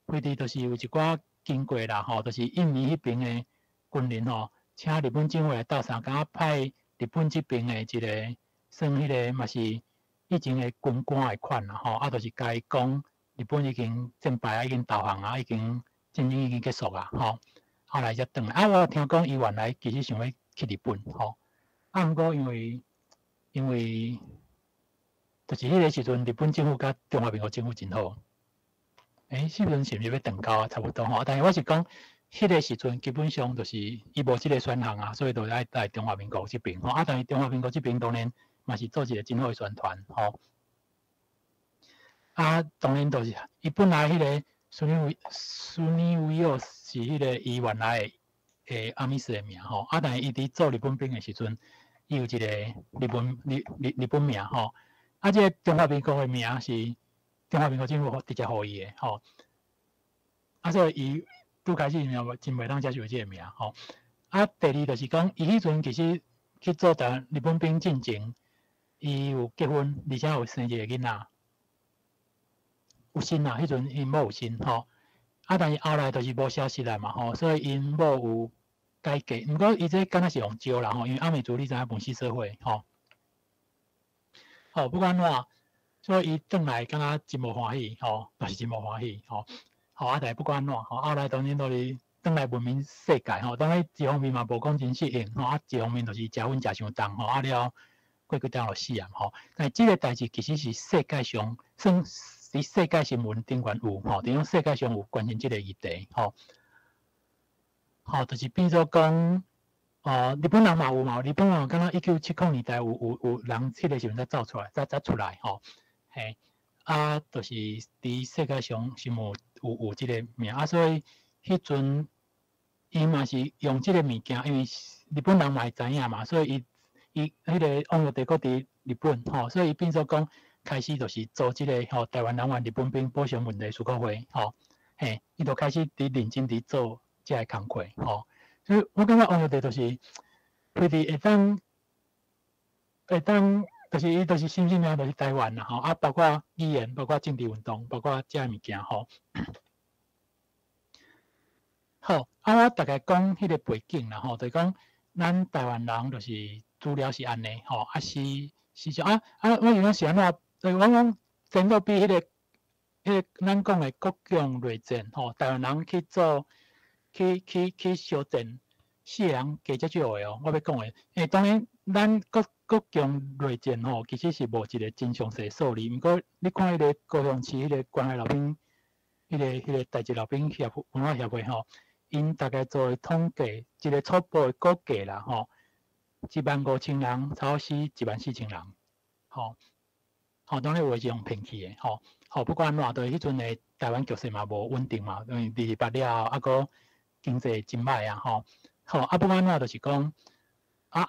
S1: 非得就是有一寡经过啦，吼，就是印尼迄边的军人吼，请日本政府来斗相共，派日本这边的一个算迄个嘛是以前的军官的款啦，吼，啊，就是甲伊讲日本已经战败啊，已经投降啊，已经战争已经结束啊，吼。后来才转来，啊！我听讲伊原来其实想要去日本，吼。啊，毋过因为就是迄个时阵，日本政府甲中华民国政府真好。时阵是毋是要断交啊？差不多吼。但是我是讲，迄个时阵基本上就是伊无即个选项啊，所以就爱来中华民国这边吼。啊，但是中华民国这边当然嘛是做一个真好的宣传吼。啊，当然就是伊本来迄个苏尼维奥是迄个伊原来的阿米斯的名吼，啊，但是伊伫做日本兵的时阵，伊有一个日本名吼，啊，这个中华民国的名是中华民国政府直接予伊的吼，啊，所以伊拄开始真袂当接受这个名吼，啊，第二就是讲，伊迄阵其实去做日本兵进前，伊有结婚，而且有生一个囡仔，有生啦，迄阵因某有生吼。啊，但是后来就是无消息啦嘛，吼，所以因某有改嫁，毋过伊这敢若是用招啦，吼，因为阿美族你知影本系社会，吼，不管怎，所以伊转来敢若真无欢喜，吼，就是真无欢喜，吼，啊，但是不管怎，后来当然都是转来文明世界，吼，当然一方面嘛无讲真适应，吼，啊，一方面就是食薰食伤重，吼，啊了过几天就死啊，吼，但即个代志其实是世界上算。伫世界新闻顶悬有吼，伫种世界上有关心即个议题吼，就是变做讲，日本人嘛有嘛，日本人敢若1970年代有人迄个时阵才走出来，才出来吼，嘿，啊，就是伫世界上新闻有即个名啊，所以迄阵伊嘛是用即个物件，因为日本人嘛会知影嘛，所以伊迄个王友帝国伫日本吼，所以伊变做讲。开始就是做即个台湾人员日本兵补偿问题疏导会嘿，伊就开始伫认真伫做即个工作所以我感觉王友棣就是佢哋会当，就是伊就是心命就是台湾啦啊，包括语言，包括政治运动，包括即个物件好，我大概讲迄个背景啦就是讲咱台湾人就是资料是安尼是像我原来是安怎？我讲战斗比迄个咱讲的国共内战台湾人去做去烧战，死人加遮少的我要讲的，当然咱国共内战其实是无一个真详细数字，毋过你看迄个高雄市迄个关爱老兵，迄个代志老兵文化协会因大概做统计，一个初步的估计啦15000人，超死14000人当然有是用骗去的不管怎，对迄阵的台湾局势嘛无稳定嘛，因为28了后，个经济真歹不管怎，就是讲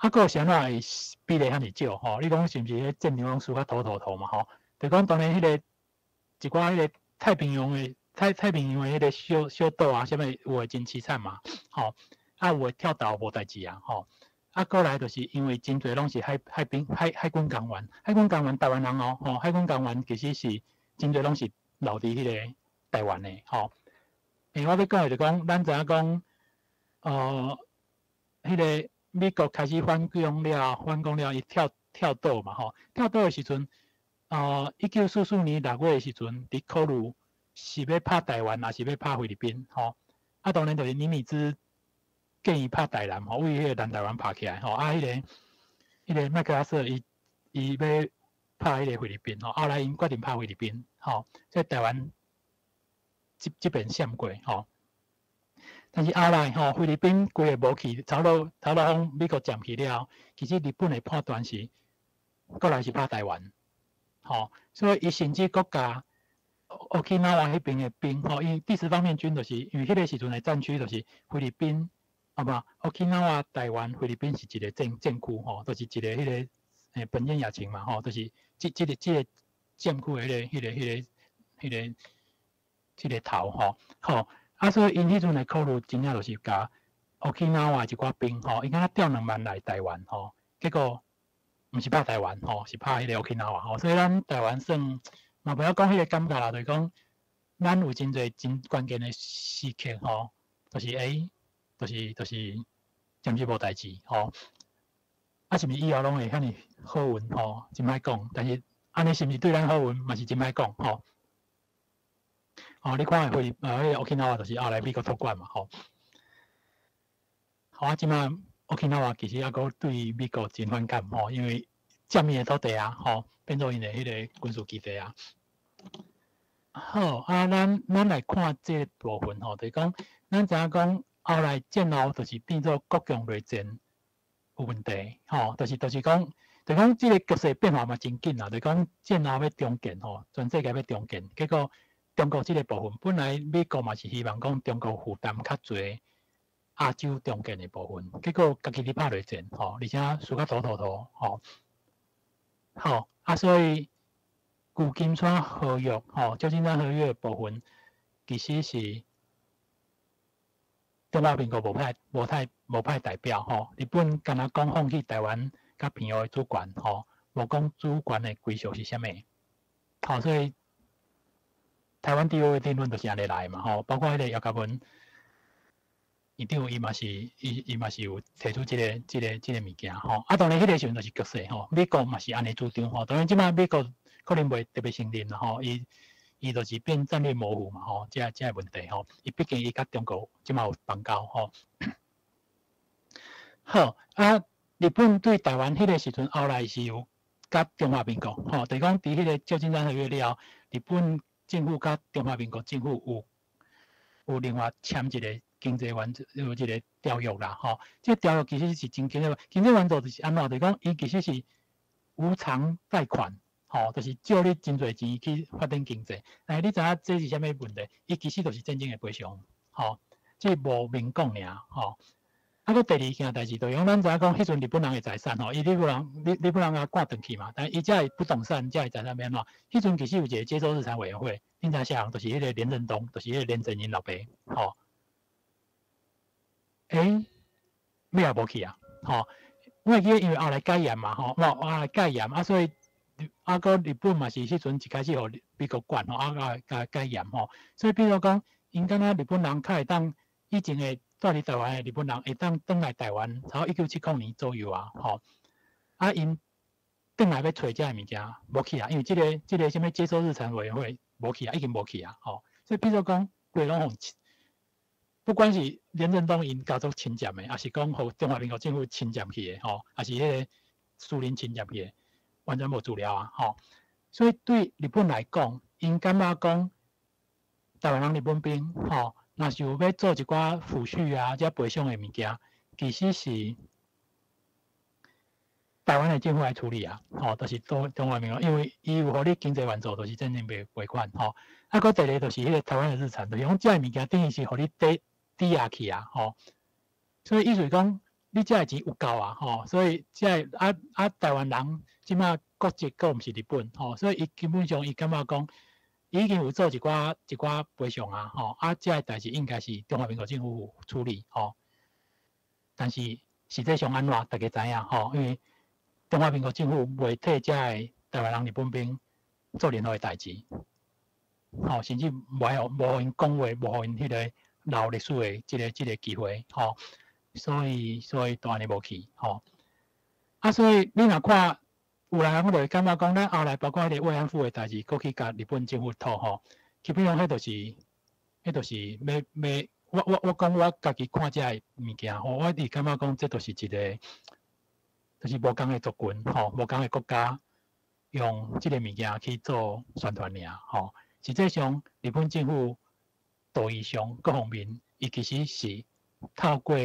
S1: 个是安怎会比例遐尼少你讲是毋是迄战场拢输较土嘛就讲当然迄个一寡迄个太平洋的迄个小岛啊，啥物有诶真凄惨嘛有诶跳岛无代志过来就是因为真侪拢是海军工员，海军工员台湾人海军工员其实是真侪拢是留伫迄个台湾的我要讲的就讲，咱知影讲，迄个美国开始反攻了，伊跳岛嘛跳岛的时阵，1944年6月的时阵，伫考虑是要拍台湾，还是要拍菲律宾当然就是尼米兹。建议拍台南为迄个南台湾拍起来迄个麦克阿瑟伊要拍迄个菲律宾后来因决定拍菲律宾所以台湾这边闪过但是后来菲律宾规个无去，头路往美国占去了，其实日本的判断是过来是拍台湾所以伊甚至国家Okinawa迄边的兵因为第10方面军就是因为迄个时阵的战区就是菲律宾。Okinawa 台湾菲律宾是一个战区就是一个迄个本县野情嘛就是这个战区的迄个头所以因迄阵的考虑真正就是甲 Okinawa 一寡兵伊敢若调2万来台湾结果毋是拍台湾是拍迄个 Okinawa 所以咱台湾算嘛不要讲迄个感觉啦，就是讲咱有真侪真关键的时刻就是就是暂时无代志是毋是以后拢会遐尼好运真歹讲，但是安尼是毋是对咱好运嘛是真歹讲你看迄个Okinawa 就是后来美国托管嘛即摆 Okinawa 其实还阁对美国真反感因为占伊的土地变做因的迄个军事基地咱来看这部分就是讲咱知影讲。后来战后就是变做国共内战有问题，就是讲，这个局势变化嘛真紧啦，就是讲战后要重建全世界要重建，结果中国这个部分本来美国嘛是希望讲中国负担较侪亚洲中间的部分，结果家己咧拍落战，吼，而且输甲妥，吼，好啊，所以旧金山合约，吼，旧金山合约的部分，其实是中华民国无派代表，吼，日本敢若讲放弃台湾甲平湖的主权，吼，无讲主权的归属是啥物，好，所以台湾地位的定论就是安尼来嘛，吼，包括迄个姚嘉文。院长伊嘛是有提出即个物件吼，啊当然迄个时阵就是局势吼，美国嘛是安尼主张吼，当然即摆美国可能袂特别承认啦吼，伊就是变战略模糊嘛吼，即个问题吼，伊毕竟伊甲中国即摆有邦交吼。好啊，日本对台湾迄个时阵后来是有甲中华民国吼，就是讲伫迄个旧金山合约了后，日本政府甲中华民国政府有另外签一个。经济援助有一个条约啦，吼，这个条约其实是真经济援助就是安怎？就是讲伊其实是无偿贷款，吼，就是借你真侪钱去发展经济。但是你知影这是啥物问题？伊其实就是真正的赔偿，吼，这无明讲尔，吼。啊，佫第二件代志，就是讲咱知影讲，迄阵日本人的财产，吼，伊日本人啊赶转去嘛，但伊遮的不动产，遮的财产变怎？迄阵其实有一个接收日产委员会，恁知啥人？就是迄个连震东，就是迄个连震英老爸，吼。尾也无去啊，吼！我会记得因为后来戒严嘛，吼，后来戒严啊，所以个日本嘛是迄阵一开始互美国管吼，戒严吼，所以比如讲，因敢若日本人较会当以前的住伫台湾的日本人会当转来台湾，差不多1970年左右啊，吼，啊因转来要找遮的物件无去啊，因为这个什么接收日产委员会无去啊，已经无去啊，吼，所以比如讲，规拢互。不管是连震东因家族侵占的，还是讲互中华民国政府侵占去的，吼，还是迄个苏联侵占去的，完全无资料啊，吼。所以对日本来讲，因感觉讲台湾人日本兵，吼，若是有要做一寡抚恤啊，或赔偿的物件，其实是台湾的政府来处理啊，吼，就是中华民国，因为伊有互你经济援助，就是真正赔款，吼。啊，佫第二就是迄个台湾的日产，就是讲遮个物件等于是互你抵押去啊，吼，所以意思是讲，你遮个钱有够啊，吼，所以遮台湾人即马国籍佫毋是日本，吼，所以伊基本上伊感觉讲，伊已经有做一寡赔偿啊，吼，遮个代志应该是中华民国政府处理，吼，但是实际上安怎，大家知影，吼，因为中华民国政府袂替遮个台湾人日本兵做任何个代志，吼，甚至无互因讲话，无互因迄个。留历史的即个机会，吼，所以都安尼无去，吼。啊，所以你若看有人我就会感觉讲，咱后来包括迄个慰安妇的代志，过去甲日本政府讨吼，基本上迄就是我讲我家己看遮个物件，吼，我是感觉讲，这都是一个，就是无共的族群，吼，无共的国家用即个物件去做宣传尔，吼。实际上，日本政府。道义上各方面，伊其实是透过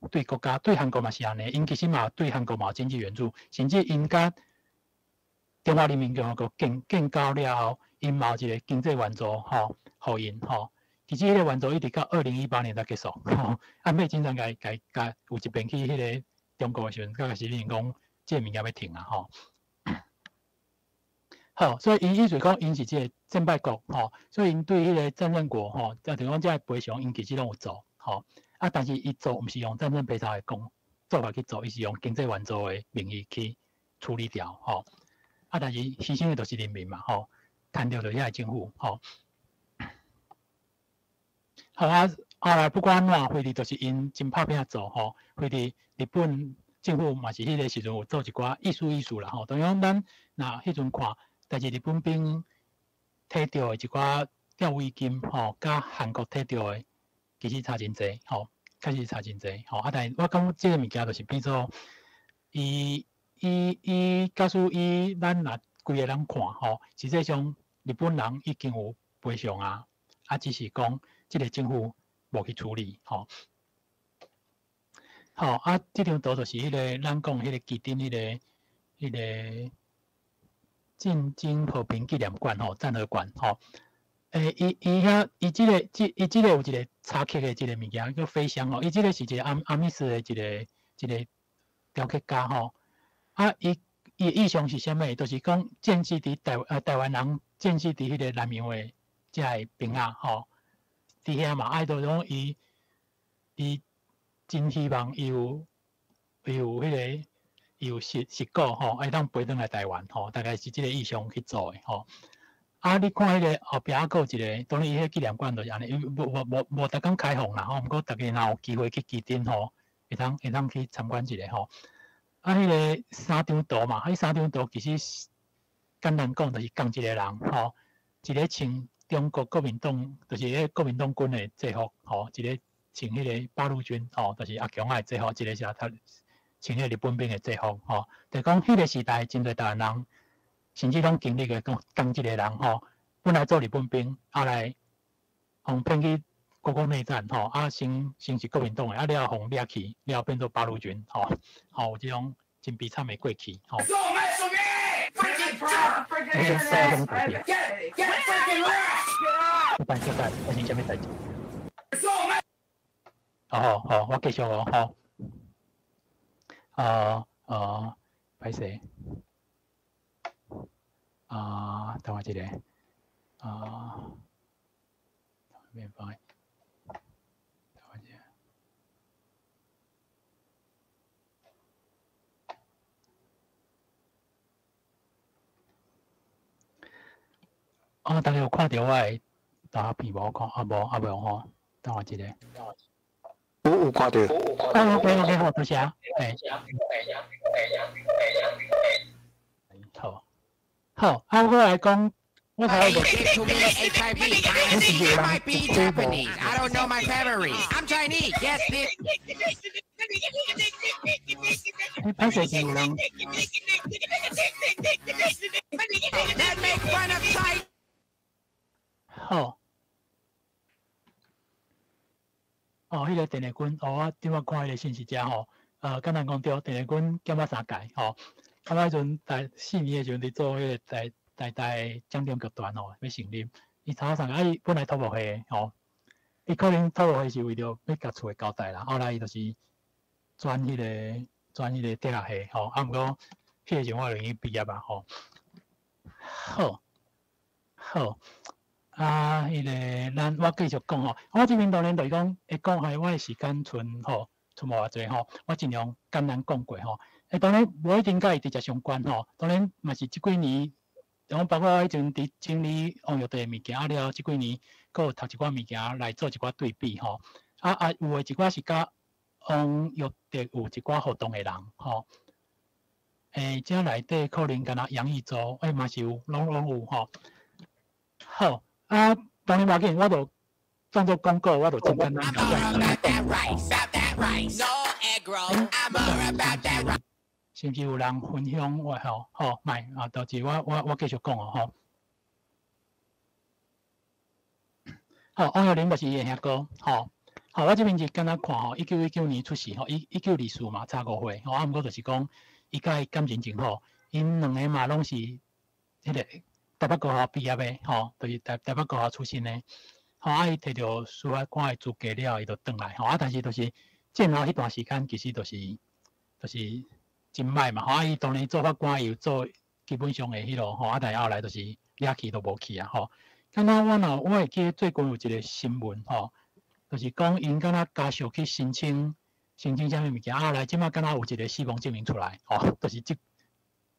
S1: 对国家、对韩国嘛是安尼，因其实嘛对韩国嘛有经济援助，甚至因甲中华人民共和国建交了后，因嘛有一个经济援助，吼，互因吼。其实迄个援助一直到2018年才结束，吼。啊，尾经常甲有一边去迄个中国的时阵，甲习近平讲，这物件要停啊，吼。好，所以因意思讲，因是即个战败国，吼，所以因对迄个战胜国，吼，就讲即个赔偿，因其实拢有做，吼，啊，但是伊做毋是用战争赔偿的做法去做，伊是用经济援助的名义去处理掉，吼，啊，但是牺牲的都是人民嘛，吼，赚到的遐个政府，吼，好啊，后来不管怎，菲律就是因真拍拼做，吼，菲律日本政府嘛是迄个时阵有做一寡艺术啦，吼，同样咱那迄阵看。但是日本兵摕到的一寡钓鱼金，吼，甲韩国摕到的，其实差真济，吼，确实差真济，吼。啊，但是我感觉这个物件就是变做，假使咱若规个人看，吼，实际上日本人已经有赔偿啊，啊，只是讲这个政府无去处理，吼。好，啊，这张图就是迄个咱讲迄个基丁迄个。进京和平纪念馆吼，战和馆吼，伊即个有一个插曲的即个物件叫飞翔吼，伊即个是一个阿密斯的一个雕刻家吼。啊，伊意向是啥物？就是讲建基伫台湾人建基伫迄个南洋的遮个边仔吼，伫遐嘛，爱到讲伊真希望伊有迄个有实果吼，爱当飞转来台湾吼，大概是即个意向去做的吼。啊，你看迄个后壁还有一个，当然伊迄纪念馆就是安尼，无逐工开放啦吼，毋过大家若有机会去基顶吼，会当去参观一下吼。啊，迄个三张图嘛，迄三张图其实简单讲就是共一个人吼，一个穿中国国民党，就是迄国民党军的制服吼，一个穿迄个八路军吼，就是阿强的制服，一个是他穿迄日本兵的制服吼。就讲迄个时代真侪台湾人，甚至拢经历过共一个人吼，本来做日本兵，后来互骗去国共内战吼，啊先是国民党的，啊了互掠去，了变做八路军吼，有即种真悲惨的过去吼。办现在发生什么代志？好，我继续哦，好，歹势，等我一下，免发，等我一下。大家有看到我的大屏无看？无吼，等我一下。
S2: 有看到。
S1: OK，好，多谢。好，我来讲，我睇一個。
S3: I don't know my favorite. I'm Chinese. Yes, this.
S1: 拍攝情人。
S3: That makes fun of China.
S1: 好。迄個電力軍，我點解看迄個信息者吼？簡單講對，電力軍減咗3屆吼。咁嗰陣4年嘅時陣，你做迄個大江中劇團吼，要成立。伊查3屆，伊本來土木系吼，伊可能土木系是為咗要甲厝嘅交代啦。後來伊就是轉迄個地下系吼，毋過迄個時我就已經畢業啦吼。好。迄個我繼續講吼，我這邊當然就是講，會講係我嘅時間剩無偌濟吼，我盡量簡單講過吼。當然無一定甲伊直接相關吼，當然嘛是這幾年，包括我以前佇整理王玉地嘅物件，了這幾年佫有讀一寡物件來做一寡對比吼。有誒一寡是甲王玉地有一寡互動嘅人吼。這內底可能敢若楊義洲，嘛是有，攏有吼。好。當然無要緊，我就當作廣告，我就真簡單講。是毋是有人分享我吼？好，賣就是我繼續講哦吼。好，王玉玲就是伊個兄哥，好，我這邊是敢若看吼，1919年出世吼，1924嘛，差5歲，毋過就是講伊甲伊感情真好，因兩個嘛攏是迄個。台北高校畢業的，吼，就是台北高校出身的，伊摕到司法官的資格了，伊就轉來，但是就是戰後迄段時間，其實就是真歹嘛，伊當年做法官又做基本上的迄落，但係後來就是掠去都無去啊，敢若我會記最近有一個新聞，就是講因敢若家屬去申請啥物物件，後來即馬敢若有一個死亡證明出來，就是這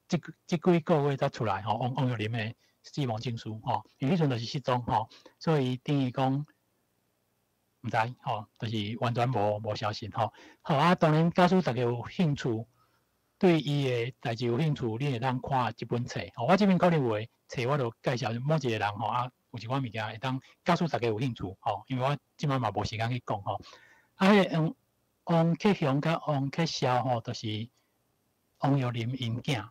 S1: 幾個月才出來，王玉玲的死亡證書，因為迄陣就是失蹤，所以等於講唔知，就是完全無消息，當然假使大家有興趣，對伊的代誌有興趣，你會當看這本冊，我這邊可能會冊，我就介紹某一個人，有一寡物件會當假使大家有興趣，因為我即馬嘛無時間去講，王克雄甲王克蕭，就是王玉玲因囝，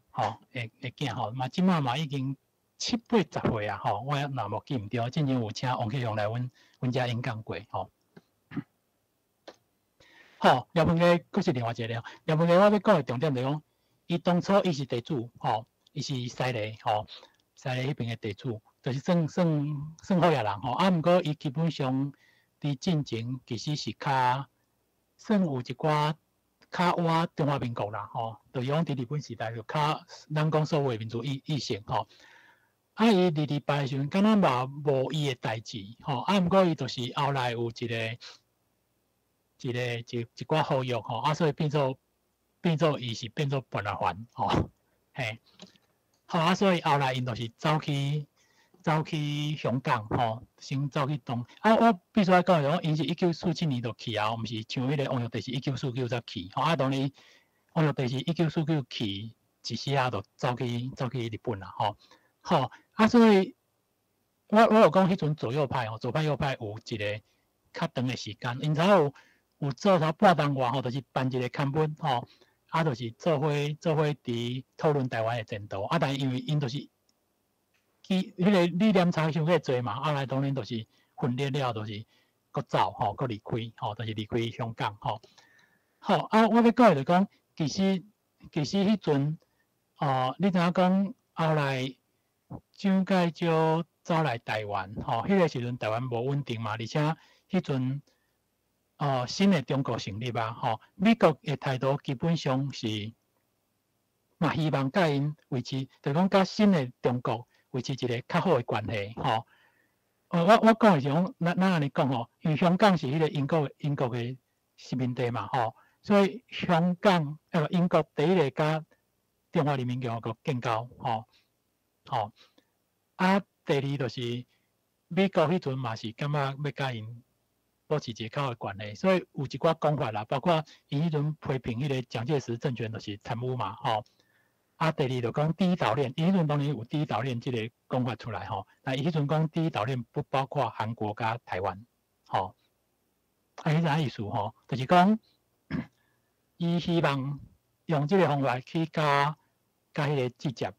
S1: 嘅囝，嘛即馬嘛已經7、8、10歲啊，我若無記唔對，之前有請王克雄來阮遮演講過，廖文基佫是另外一個了。廖文基我要講嘅重點就講，伊當初伊是地主，伊是西麗，西麗迄邊嘅地主，就是算好嘢人，毋過伊基本上伫进前其实是较算有一寡较活中华民国啦，就是讲伫日本时代就较咱讲所谓民族意识，伊228的时阵，敢若嘛无伊的代志，毋过伊就是后来有一寡好友，所以变做伊是变做本来还，嘿，所以后来因就是走去香港，先走去东，我必须要讲，因是1947年就去啊，毋是像迄个王玉帝是1949才去，当然王玉帝是1949去，一时啊就走去日本啦，所以我有讲迄阵左右派，左派右派有一个较长的时间，因才有做差半年外，就是办一个刊本，就是做伙伫讨论台湾的前途，但因为因就是迄个理念差伤过侪嘛，后来当然就是分裂了，就是搁走，搁离开，就是离开香港，我要讲的就讲，其实迄阵，你知影讲后来蒋介石走来台湾，迄个时阵台湾无稳定嘛，而且迄阵新的中国成立啊，美国的态度基本上是嘛希望甲因维持，就讲甲新的中国维持一个较好的关系，我讲的是讲，咱安尼讲因为香港是迄个英国的殖民地嘛，所以香港英国第一个甲中华人民共和国建交，第二就是美国迄阵嘛是感觉要甲因保持一个较好的关系，所以有一寡讲法啦，包括因迄阵批评迄个蒋介石政权就是贪污嘛，第二就讲第一岛链，伊迄阵当然有第一岛链这个讲法出来，但伊迄阵讲第一岛链不包括韩国甲台湾，迄啥意思就是讲伊希望用这个方法去甲迄个直接，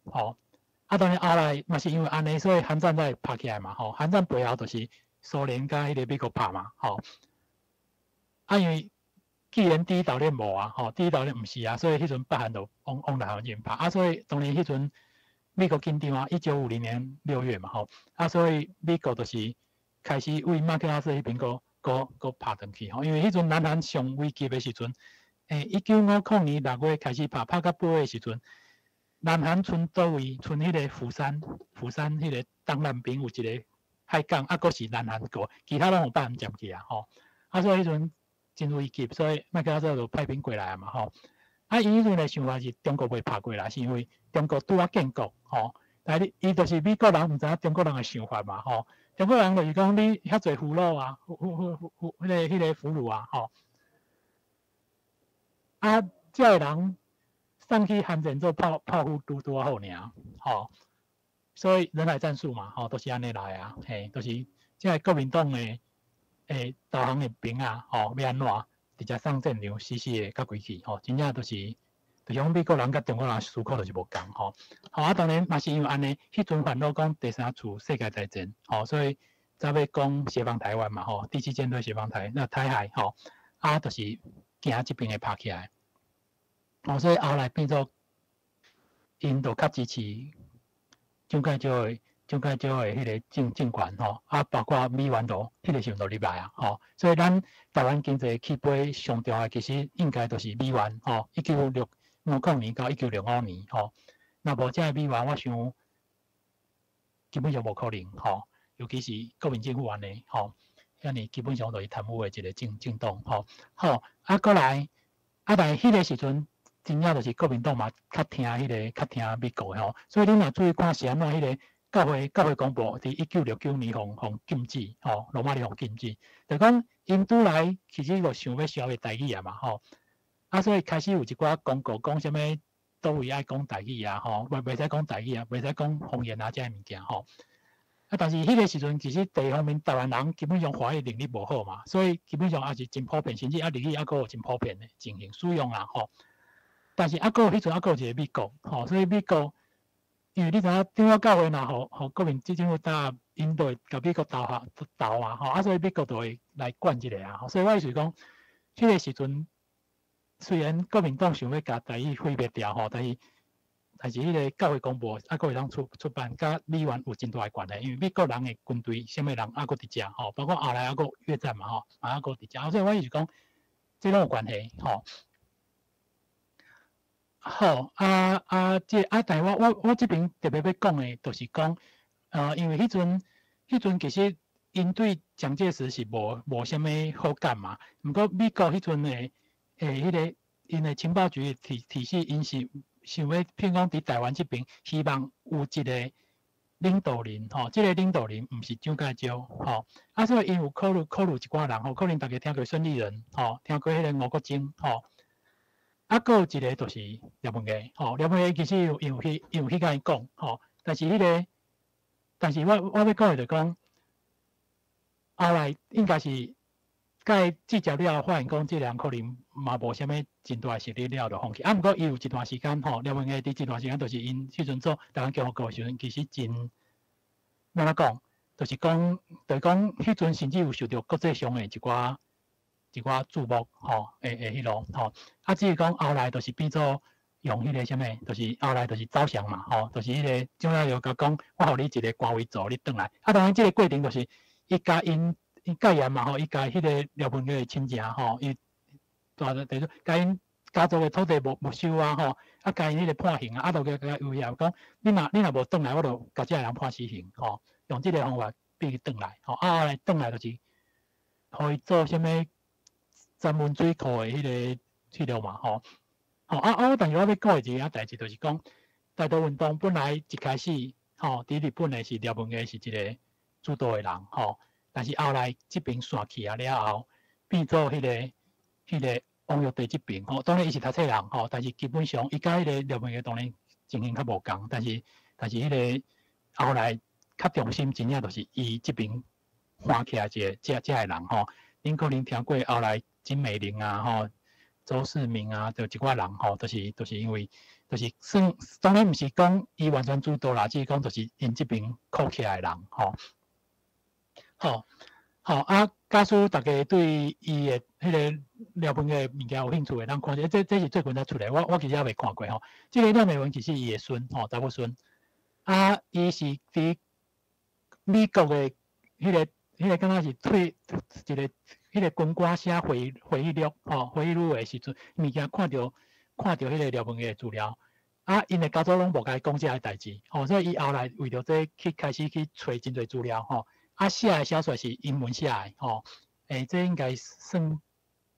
S1: 当然后来嘛是因为安尼，所以韩战才拍起来嘛，韩战背后就是苏联甲迄个美国拍嘛，因为既然第一岛链无啊，第一岛链毋是啊，所以迄阵北韩就往南韩人拍，所以当然迄阵美国紧张啊，1950年6月嘛，所以美国就是开始为马克拉斯迄边个拍转去，因为迄阵南韩上危急的时阵，1950年6月开始拍到8月的时阵。南韩村倒位，村迄个釜山迄个东南边有一个海港，佫是南韩国，其他拢有北韩占去啊，所以迄阵真危急，所以麦克阿瑟就派兵过来啊嘛，伊迄阵的想法是中国袂拍过来，是因为中国拄啊建国，但伊就是美国人毋知影中国人的想法嘛，中国人就是讲你遐侪俘虏啊，迄个俘虏啊，这个人。上去韩战做炮轰拄啊好尔，所以人海战术嘛，都是安尼来啊，都是即个国民党的导航的兵啊，要安怎直接上战场死的甲规去，真正就是讲美国人甲中国人思考就是无共，当然嘛是因为安尼，迄阵烦恼讲第三次世界大战，所以才要讲解放台湾嘛，第7舰队解放台海，就是惊这边会拍起来。所以后来变做，因就较支持蒋介石的迄个政权包括美元都迄个时阵都入来啊，所以咱台湾经济起飞上重要其实应该就是美元1950年到1965年若无这美元，我想基本上无可能尤其是国民政府安尼遐尼基本上就是贪污的一个政党过来但迄个时阵。真正就是国民党嘛，较听美国的所以你若注意看是安怎迄个教会公布伫1969年互禁止罗马尼互禁止，就讲因拄来其实就想要消灭台语啊嘛所以开始有一寡公告讲啥物倒位爱讲台语啊袂使讲台语啊，袂使讲方言啊，这物件但是迄个时阵其实第一方面台湾人基本上华语能力无好嘛，所以基本上也是真普遍，甚至日语还有真普遍的进行使用啊但是迄阵有一个美国，所以美国，因为你知影中央教会若互国民政府打，因都会甲美国斗啊，所以美国就会来管一个啊，所以我意思讲，迄个时阵虽然国民党想要甲台语毁灭掉但是但是迄个教会公布还佫会当出版，甲美元有真大诶关系，因为美国人诶军队，啥物人还佫伫遮吼，包括后来还佫越战嘛吼，还佫伫遮，所以我意思讲，这拢有关系吼。好但是我这边特别要讲诶，就是讲，因为迄阵其实因对蒋介石是无啥物好感嘛，毋过美国迄阵诶迄个因诶情报局体系，因是想要，譬如讲伫台湾这边，希望有一个领导人吼，这个领导人毋是蒋介石吼，所以因有考虑一寡人吼，可能大家听过孙立人吼，听过迄个吴国楨吼。佫有一个就是廖文毅，廖文毅其实有去甲伊讲，但是我要讲诶就讲，后来应该是甲记者了，发现讲这个人可能嘛无啥物真大实力了，就放弃。毋过伊有一段时间廖文毅伫一段时间就是因迄阵做台湾共和国时阵，其实真安怎讲，就是讲迄阵甚至有受到国际上诶一寡注目迄落只是讲后来就是变做用迄个啥物，就是后来就是走向嘛就是迄个蒋介石甲讲，我互你一个官位做，你转来。当然即个过程就是伊甲因戒严嘛伊甲迄个廖文毅亲情伊就是甲因家族诶土地没收啊甲因迄个判刑就甲威胁讲，你若无转来，我就甲即个人判死刑用即个方法逼伊转来后来转来就是互伊做啥物？三文水库的迄个嘛但是我要讲的一件代志，就是讲大道运动本来一开始伫日本的是廖文毅是一个主导的人但是后来这边散去了后，变做迄个王玉帝这边当然伊是读册人但是基本上伊甲迄个廖文毅当然情形较无共，但是迄个后来较重心真正就是伊这边换起来这个人恁可能听过后来金美玲周世明就一寡人就是因为就是算当然毋是讲伊完全主导啦，只是讲就是因这边靠起来的人假使大家对伊的迄个廖文毅物件有兴趣的，咱看者，这是最近才出来，我其实也未看过这个廖美文其实伊的孙查某孙伊是伫美国的迄个敢若是退一个迄个军官写回忆录回忆录的时阵，物件看到迄个廖文毅的资料因的家族拢无甲伊讲这个代志所以伊后来为着这开始去找真侪资料写的小说是英文写的这应该算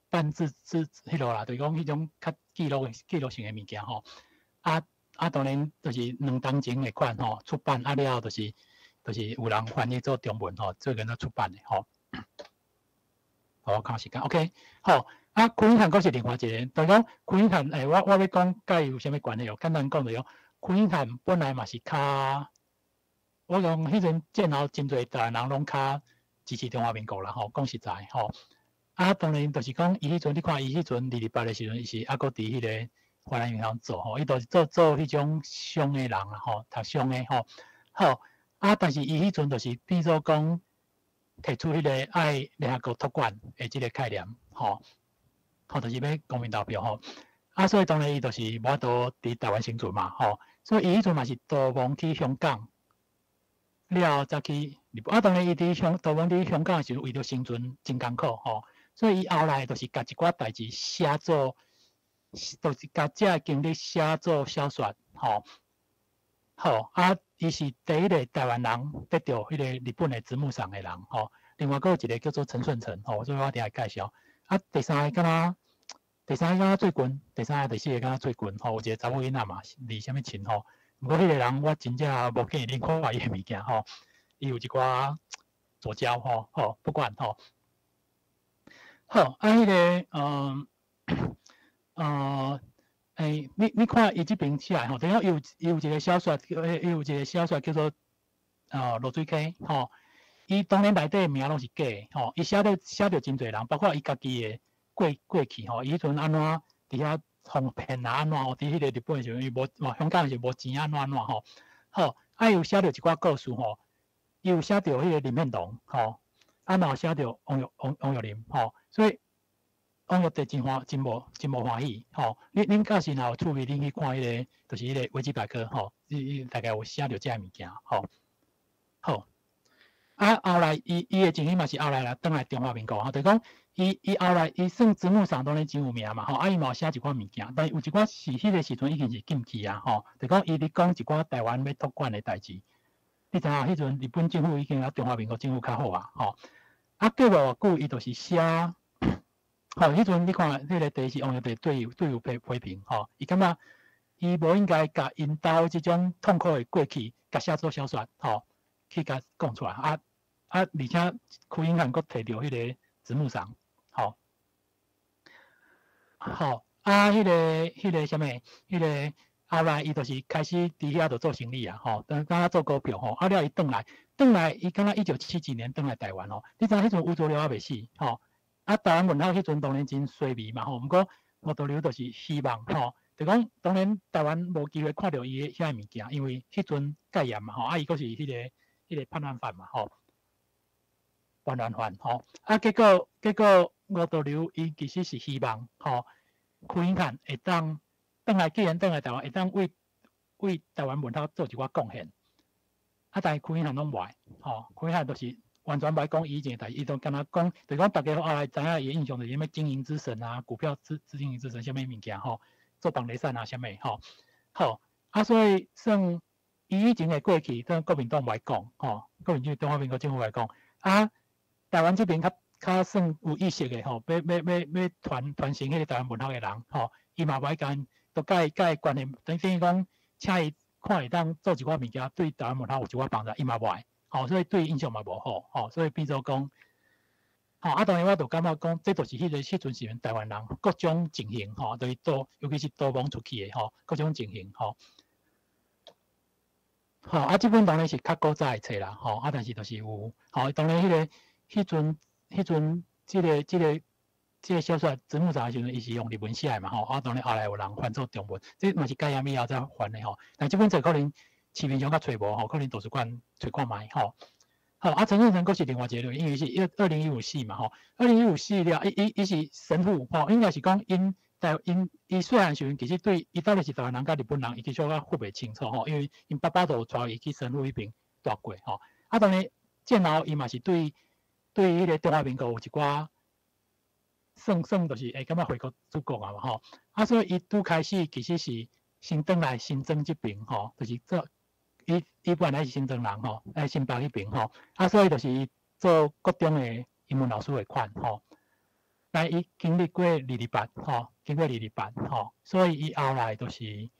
S1: 半自迄落啦，就是讲迄种较记录性的物件当然就是2当前的款出版了后就是有人翻译做中文最近才出版的我看时间 ，OK， 好昆汉阁是另外一个，就是讲昆汉我要讲甲伊有啥物关系简单讲就是昆汉本来嘛是较，我讲迄阵战后真侪台湾人拢较支持中华民国啦讲实在当然就是讲伊迄阵，你看伊迄阵228的时阵，伊是佫伫迄个华南银行做伊就是做迄种商的人啦读商的但是伊迄阵就是变做讲提出迄个爱联合国托管的即个概念就是要公民投票所以当然伊就是无法度伫台湾生存嘛所以伊迄阵嘛是逃亡去香港，了后再去日本当然伊逃亡伫香港的时候为着生存真艰苦所以伊后来就是甲一寡代志写作，就是甲这经历写作小说伊是第一个台湾人得到迄个日本的直木赏的人另外佫有一个叫做陈顺成所以我等下介绍第三个敢若最近，第三个第四个敢若最近有一个查某囡仔嘛，李啥物秦毋过迄个人我真正无建议恁看伊的物件伊有一寡左交不管迄个你看伊这边起来等下伊有一个小说叫做落水溪伊当然内底名拢是假的伊写到真侪人，包括伊家己的过去伊迄阵安怎伫遐哄骗安怎伫迄个日本的时候，伊无香港的时候无钱安怎伊有写到一寡故事伊有写到迄个林献堂嘛有写到王玉林所以网友对真无欢喜，吼，恁假使若有趣味，恁去看迄个，就是迄个维基百科，吼，大概有写着遮物件，吼，好。啊，后来伊的情形嘛是后来啦，转来中华民国，吼，就是讲伊后来伊算字幕上当然真有名嘛，吼，啊伊嘛有写一寡物件，但有一寡是迄个时阵已经是禁忌啊，吼，就讲伊咧讲一寡台湾要托管的代志。你知影迄阵日本政府已经较中华民国政府较好啊，吼，啊过无偌久伊就是写，吼，迄阵你看迄个第一是网友对有批评，吼，伊感觉伊无应该甲因兜即种痛苦的过去，甲写做小说，吼，去甲讲出来，而且柯英汉佫摕着迄个字幕上，吼，吼，迄个啥物，迄个后来伊就是开始伫遐就做生意啊，吼，当他做股票吼，了伊转来伊敢若1970几年转来台湾吼，你知影迄阵吴浊流还未死，吼，台湾文化迄阵当然真衰微嘛，吼，毋过吴浊流就是希望吼，就讲当然台湾无机会看到伊的遐物件，因为迄阵戒严嘛，吼，伊佫是迄个叛乱犯嘛，吼。叛乱犯，吼，结果吴浊流伊其实是希望，吼，柯英汉会当既然转来台湾，会当为台湾文化做一寡贡献，但是柯英汉拢袂，吼，柯英汉就是完全袂讲以前的代志，伊都敢若讲，就讲大家后来知影伊印象就是咩经营之神啊，股票资经营之神，啥物物件，吼，做房地产啊，啥物，吼，好，所以算伊以前的过去，对国民党袂讲，吼，国民党中华民国政府来讲，台湾这边较算有意识的吼，要传承迄个台湾文化的人吼，伊嘛袂干，都甲伊关系，等于讲，请伊看会当做一寡物件，对台湾文化有一寡帮助，伊嘛袂，吼，所以对印象嘛无好，吼，所以变做讲，吼，当然我就感觉讲，这就是迄阵时台湾人各种情形，吼，就是尤其是逃亡出去的吼，各种情形，吼。好，这本当然是较古早的册啦，吼，但是就是有，吼，当然迄阵，这个小说字幕上的时阵，伊是用日文写的嘛，吼，当然后来有人翻做中文，这嘛是改严以后才翻的吼。但这本册可能市面上较找无，吼，可能图书馆找看卖，吼。好，陈振成佫是另外一个，因为是2015死嘛，吼，2015死了，伊是神父，吼，应该是讲伊虽然时其实对伊到底是台湾人甲日本人，伊其实我分袂清楚，吼，因为因爸爸都带伊去神父迄边住过，吼。当然战后伊嘛是对迄个中华民国有一寡算就是感觉回国祖国啊嘛，吼，所以伊拄开始其实是先转来新庄这边，吼，就是做伊本来是新庄人，吼，新北迄边，吼，所以就是做各种的英文老师的款，吼。但伊经历过228，吼，经过228，吼，所以伊后来就是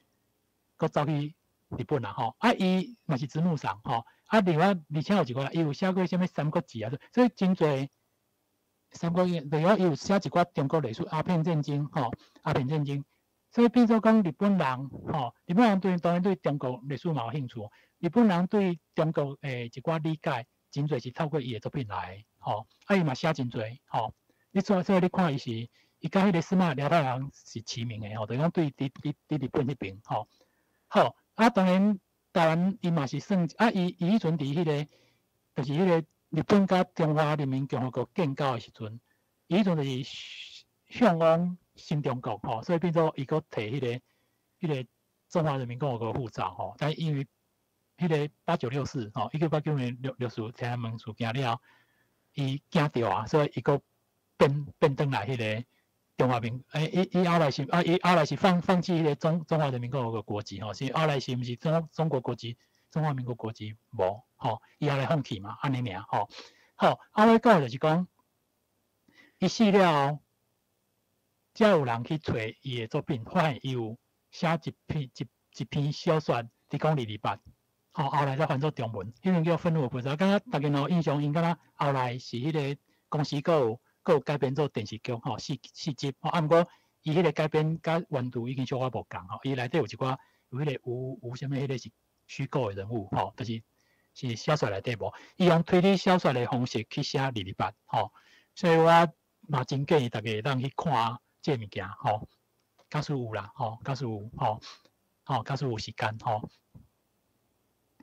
S1: 佫走去日本啦，吼，伊嘛是字幕上，吼，另外而且有一个伊有写过啥物《三国志》啊，所以真侪三国另外伊有写一寡中国历史，鸦片战争，吼，鸦片战争，所以变做讲日本人，吼，日本人当然对中国历史嘛有兴趣，日本人对中国一寡理解，真侪是透过伊的作品来，吼，伊嘛写真侪，吼。所以你看伊是，伊甲迄个司马辽太郎是齐名的吼，就是讲对日本迄边吼。好，当然台湾伊嘛是算，伊迄阵伫迄个，就是迄个日本甲中华人民共和国建交的时阵，伊迄阵就是向往新中国吼，所以变做伊佫摕迄个中华人民共和国护照吼，但因为迄个8964吼，1989年6天安门事件了，伊惊着啊，所以伊佫变转来迄个中华民，伊后来是放弃迄个中华人民共和国国籍吼，是后来是毋是中国国籍，中华民国国籍无吼，伊后来放弃嘛，安尼尔吼。好，后来讲就是讲，伊死了后，才有人去找伊的作品，发现伊有写一篇小说，伫讲228，吼，后来才翻做中文，迄阵叫愤怒的菩萨，敢若大家有印象，因敢若后来是迄个公司佫有改编做电视剧吼，4集吼，毋过伊迄个改编甲原著已经小可无共吼，伊内底有一寡有迄个有啥物迄个是虚构的人物吼，就是小说内底无，伊用推理小说的方式去写228吼，所以我嘛真建议大家当去看这物件吼，假使有啦吼，假使有吼，假使有时间吼。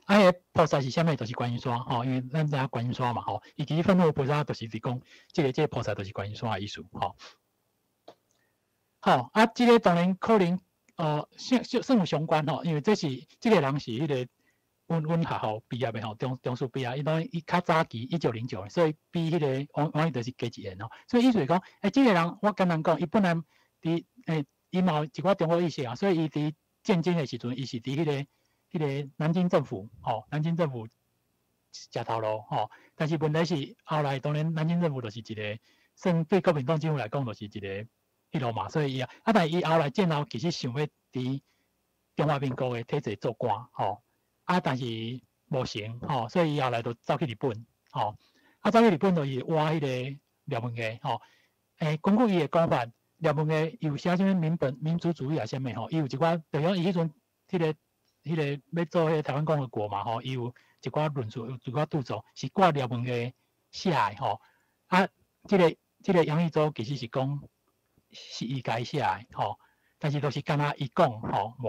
S1: 迄个菩萨是啥物？就是观音山吼，因为咱知影观音山嘛吼，伊其实愤怒的菩萨就是讲，这个菩萨就是观音山的意思吼。好啊，这个当然可能算有相关吼，因为这个人是迄个阮学校毕业的吼，中数毕业，伊较早期1909年，所以比迄个王伊就是加一年吼，所以意思是讲，这个人我简单讲，伊本来伫伊嘛有一寡中国意识啊，所以伊伫建军的时阵，伊是伫迄个南京政府南京政府食头路吼，但是问题是后来当然南京政府就是一个，算对国民党政府来讲就是一个迄路嘛，所以伊但伊后来战后其实想要伫中华民国的体制做官但是无成所以伊后来就走去日本走去日本就是挖迄个廖文艺根据伊的讲法，廖文艺有写什么民族主义啊什么伊有一寡，就讲伊迄阵迄个要做迄个台湾共和国嘛伊有一寡论述，有一寡著作是挂廖文艺写的这个杨义洲其实是讲是伊家写的但是都是敢若伊讲无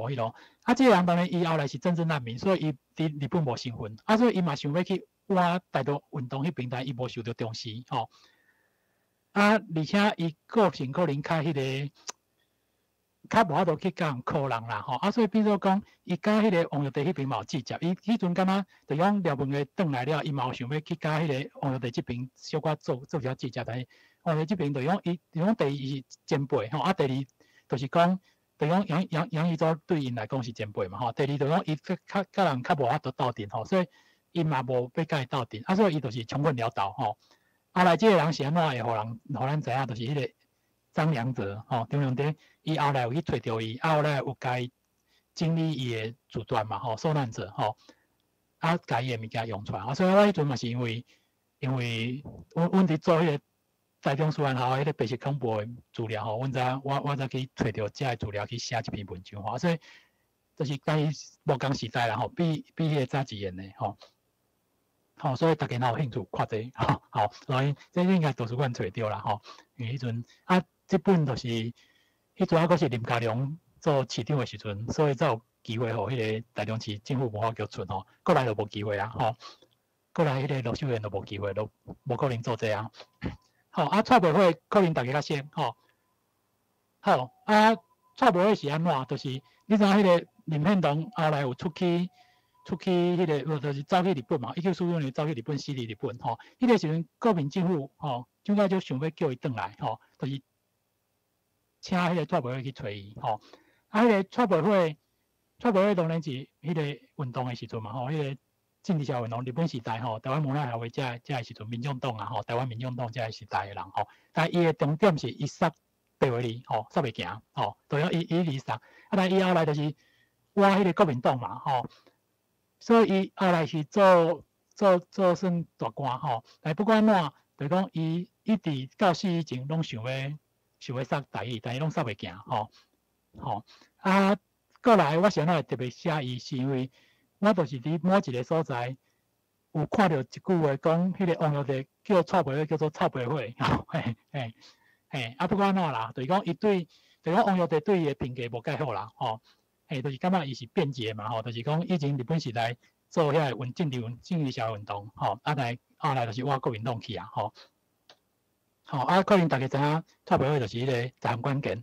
S1: 迄落这个人当然伊后来是政治难民，所以伊伫日本无身份所以伊嘛想要去挖大陆运动迄边，但伊无受到重视而且伊个性可能较迄个较无法度去甲人靠人啦所以比如说讲伊甲迄个王玉帝迄边嘛有计较，伊迄阵敢若就讲廖文艺转来了，伊嘛有想要去甲迄个王玉帝这边小可做一下计较，但是王玉帝这边就讲伊第一是前辈第二就是讲，就讲杨义洲对因来讲是前辈嘛第二就讲伊甲人较无法度斗阵所以伊嘛无要甲伊斗阵所以伊就是充分潦倒后来这个人是安怎会互咱知影，就是迄个张良泽张良德，伊后来有去找着伊，后来有甲伊整理伊的自传嘛受难者甲伊的物件用出来所以我迄阵嘛是因为阮伫做迄个台中师范校迄个白色恐怖的资料阮我才去找着这个资料去写一篇文章所以就是跟伊无同时代啦比迄个早几年的所以大家若有兴趣看这所以这应该图书馆找着啦因为迄阵这本就是迄阵还是林佳龙做市长的时阵，所以才有机会互迄个台中市政府文化局出过来就无机会啦过来迄个罗秀燕就无机会，都无可能做这样蔡培慧可能大家较熟蔡培慧是安怎？就是你知影迄个林献堂后来有出去迄个，就是走去日本嘛，1945年走去日本，死伫日本迄个时阵国民政府怎解就想要叫伊转来就是请迄个蔡培慧去找伊迄个蔡培慧当然是迄个运动的时阵嘛迄个政治社会运动日本时代台湾文化协会这个时阵民众党台湾民众党这个时代的人但伊的重点是伊杀白话字杀袂行就要伊字杀但伊后来就是挖迄个国民党嘛所以伊后来是做算大官但不管怎就讲伊一直到死以前拢想要杀台语，但伊拢杀袂行过来我想会特别写伊，是因为我就是伫某一个所在有看到一句话，讲迄个王玉帝叫蔡培慧叫做蔡培慧不管怎啦，就是讲伊对，就是讲王玉帝对伊的评价无介好啦就是感觉伊是变节嘛就是讲以前日本时代做遐个政治社会运动但后来就是挖国民党去可能大家知影蔡培慧就是迄个财官监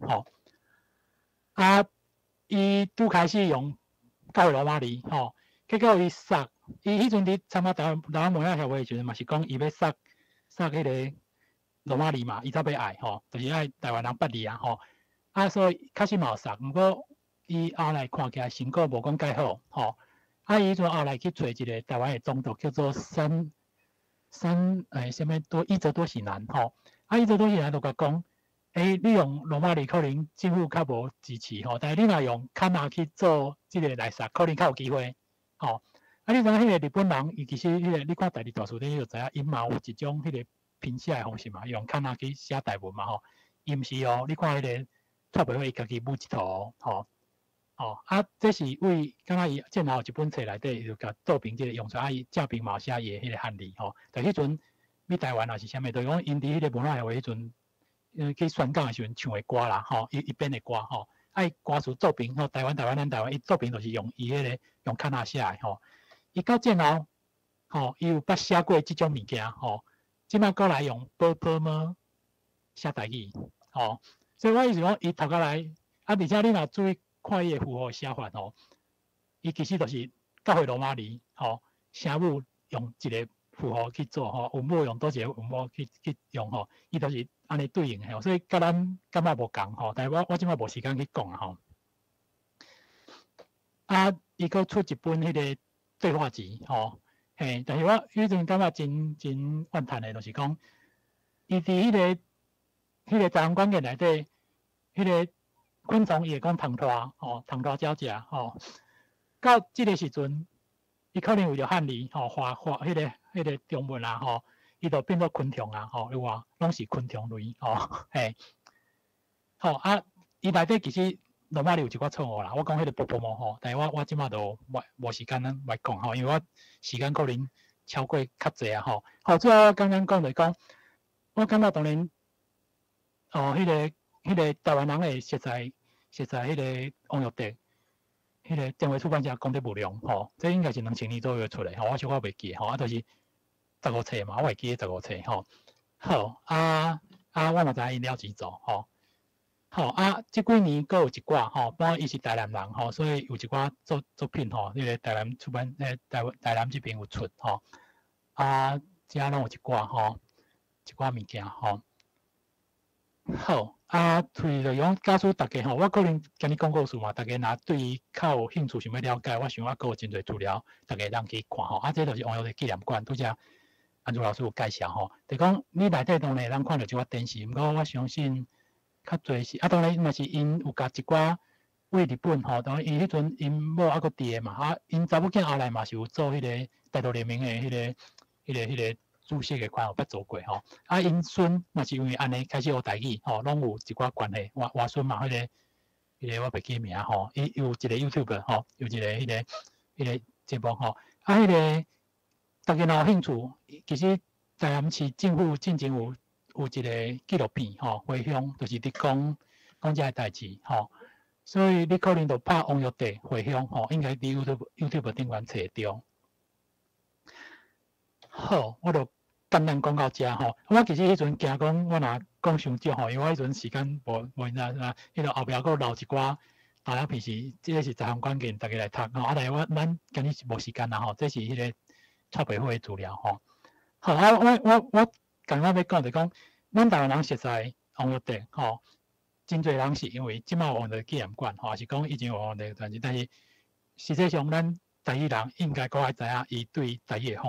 S1: 伊拄开始用教罗马字结果伊杀，伊迄阵伫参加台湾文化协会的时阵嘛是讲伊要杀迄个罗马字嘛，伊才要爱就是爱台湾人捌字所以确实嘛有杀，不过伊后来看起来成果无讲介好伊迄阵后来去找一个台湾的总督叫做什么多伊泽多喜男伊泽多喜男就甲讲你用罗马字可能政府较无支持但是你若用卡纳去做即个来杀，可能较有机会你知影迄个日本人，伊其实迄个你看大字大书，你就知影，伊嘛有一种迄个拼写的方式嘛，用卡纳去写台文嘛伊毋是你看迄个蔡培慧伊家己舞一套这是为敢若伊战后一本册内底就甲作品即个用出伊正评嘛写伊的迄个汉字但迄阵美台湾也是啥物，就是讲因伫迄个文化协会迄阵去宣讲的时阵唱的歌啦伊编的歌伊歌词作品台湾咱台湾伊作品就是用伊迄个用卡纳写的伊到战后伊有捌写过即种物件即摆过来用波么写台语所以我意思讲，伊读下来，而且你若注意看伊的符号写法吼，伊其实就是教会罗马尼声母用一个符号去做韵母用多一个韵母去用伊都是安尼对应的所以甲咱感觉无共但是我即摆无时间去讲伊佫出一本迄个对话集但是我迄阵感觉真怨叹的，就是讲伊伫迄个自然关键内底，迄个昆虫伊会讲虫拖虫拖鸟食到即个时阵，伊可能为着汉字画迄个中文伊就变做昆虫有无？拢是昆虫类伊内底其实罗马里有一寡错误啦。我讲迄个波波毛但是我即马都无时间来讲因为我时间可能超过较济最后我刚刚讲就是讲，我感觉当然迄个台湾人的实在迄个王玉德，迄个电话出版社功德无量这应该是2000年左右出来我小可袂记就是15册嘛，我会记15册好我嘛知伊了几组即几年佫有一寡本来伊是台南人所以有一寡作品迄个台南出版台南这边有出遮拢有一寡物件好除了用假使大家我可能今日讲故事嘛，大家若对伊较有兴趣想要了解，我想佫有真侪资料，大家通去看这就是王玉的纪念馆，拄则安祖老师有介绍就讲你内底当然咱看到即寡电视，毋过我相信较侪是当然嘛是因有甲一寡为日本当然因迄阵因某还佫伫诶嘛因查某囝后来嘛是有做迄个大道联名诶迄个注释嘅款有捌做过因孙嘛是因为安尼开始学台语拢有一寡关系。外孙嘛，迄个我袂记名伊有一个 YouTube 有一个迄个节目迄个大家若有兴趣，其实台南市政府进前有一个纪录片回乡，就是伫讲遮个代志所以你可能就拍王玉德回乡应该伫 YouTube 顶面找到。好，我就简单讲到遮我其实迄阵惊讲我若讲伤少因为我迄阵时间无迄个后壁佫留一寡大家平时即个是十项关键，大家来读但是咱今日是无时间啦这是迄个筹备会资料好我刚刚要讲就讲，咱台湾人实在王玉德真侪人是因为即卖王玉德纪念馆是讲以前有王玉德传奇，但是实际上咱台语人应该佫爱知影伊对台语的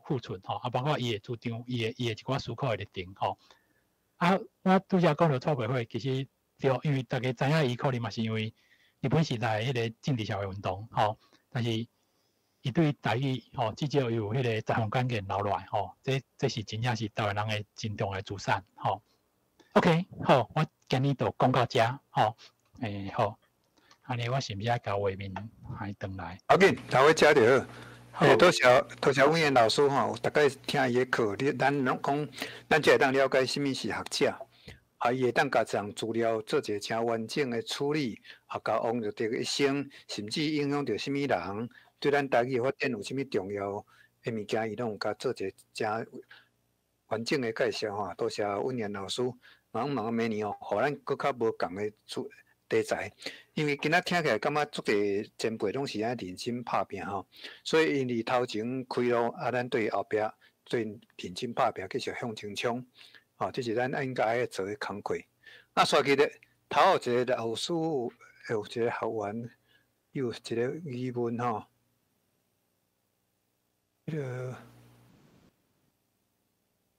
S1: 付出包括伊的主张，伊的一寡思考的立场我拄则讲到筹备会，其实对，因为大家知影伊可能嘛是因为日本时代迄个政治社会运动但是伊对台语至少有迄个十项关键留落来这是真正是台湾人的真重要的资产OK 好，我今日就讲到遮好，安尼我是毋是爱甲画面还转来？
S2: 好紧，头尾遮就好。多谢阮燕老师有大概听伊的课，咱讲，咱才会当了解什么是学者，伊会当甲这项资料做一个真完整的处理，甲王玉德一生，甚至影响到什么人，对咱台语发展有什么重要的物件，伊拢有甲做一个真完整的介绍多谢阮燕老师，忙明年互咱搁较无共的题材，因为今仔听起来感觉足侪前辈拢是安认真拍拼所以因伫头前开路咱对后壁最认真拍拼，继续向前冲这是咱应该爱做的工课。刷起咧，头有一个老师，有一个学员，有一个疑问迄个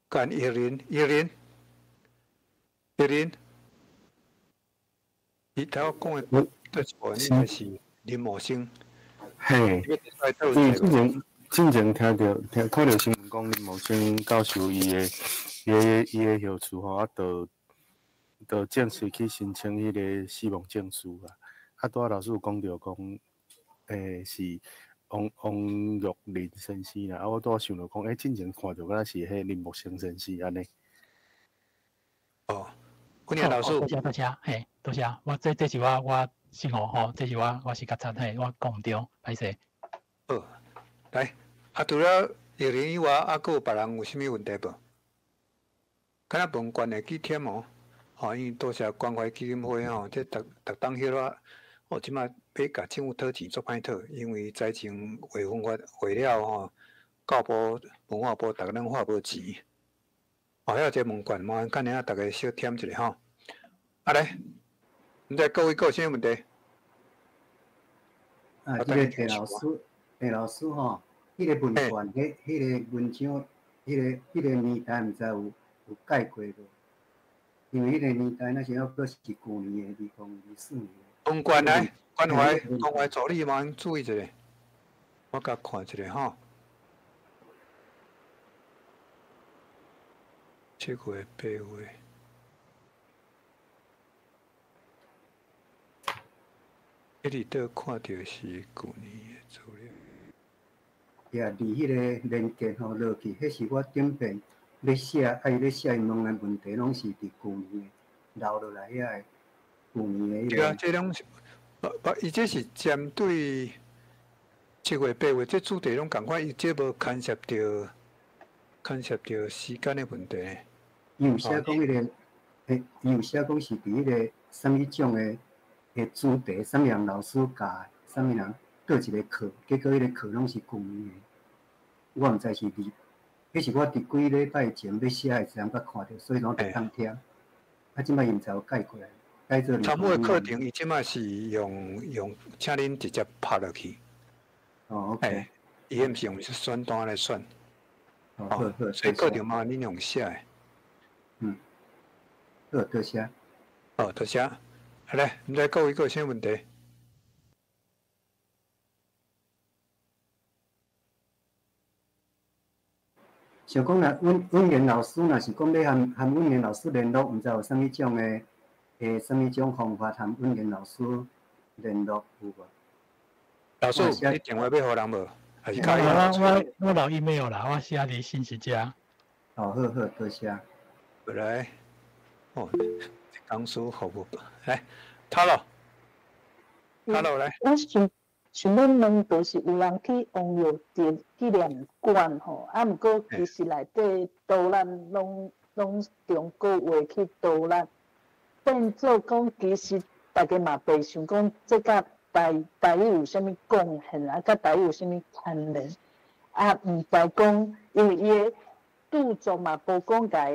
S2: 干叶林，伊头讲的对错应该是林某生。
S4: 嘿，进前听到新闻讲林某生教授伊的后处就正式去申请迄个死亡证书啦。拄仔老师有讲到讲，是王玉林先生啦。我拄仔想到讲，进前看到敢是迄林某生先生安尼。
S2: 阮燕老师，
S1: 多谢，多谢。这是我信号这是我是较差我讲毋对，歹势。
S2: 好，来，除了叶林以外，佫有别人有啥物问题无？敢若问关的去添因为多谢关怀基金会吼，这逐当迄落，即马要甲政府讨钱做歹讨，因为灾情未分发会了吼，教部、文化部逐个拢发无钱。还有一个问卷，麻烦今日大家小添一下吼。来，毋知各位有啥问题？
S5: 这个陈老师吼，迄个问卷，迄个文章，迄个年代，毋知有改过无？因为迄个年代那时候阁是旧年的2024年。
S2: 问卷来，关怀助理麻烦注意一下，我甲看一下吼。7月、8月。迄里倒看到是旧年的资料。
S5: 也离迄个连结吼落去，迄是我顶边咧写，咧写因两个问题，拢是伫旧年留落来遐个旧年的。
S2: 对啊，这拢是，伊这是针对7月、8月，这主题拢共款，伊这无牵涉到时间的问题。
S5: 伊有写讲迄个，伊有写讲是伫迄个什么种的主题，什么人老师教，什么人倒一个课，结果迄个课拢是旧年的。我毋知是伫，迄是我伫几礼拜前要写的时阵，捌看到，所以拢特当听。即摆伊毋知有改过来，改做。
S2: 参与的课程，伊即摆是用，请恁直接拍落去。
S5: OK。
S2: 伊毋是用选单来选。
S5: 好，
S2: 所以课程嘛，恁用写的。
S5: 好，多谢。
S2: 多谢。来，毋知各位有啥问题？
S5: 想讲若温言老师，若是讲要和温言老师联络，毋知有啥物种的啥物种方法和温言老师联络有无？
S2: 老师，你电话要互人无？还是卡
S1: 我留 email 啦，我写伫信息遮。
S5: 好，多谢。
S2: 来，讲师服务来。Hello，来。
S6: 我想要问，就是有人去王耀节纪念馆吼，毋过其实内底导览拢中国话去导览，变做讲其实大家嘛袂想讲这甲台语有啥物贡献啊，甲台语有啥物牵连毋知讲，因为伊个著作嘛无讲家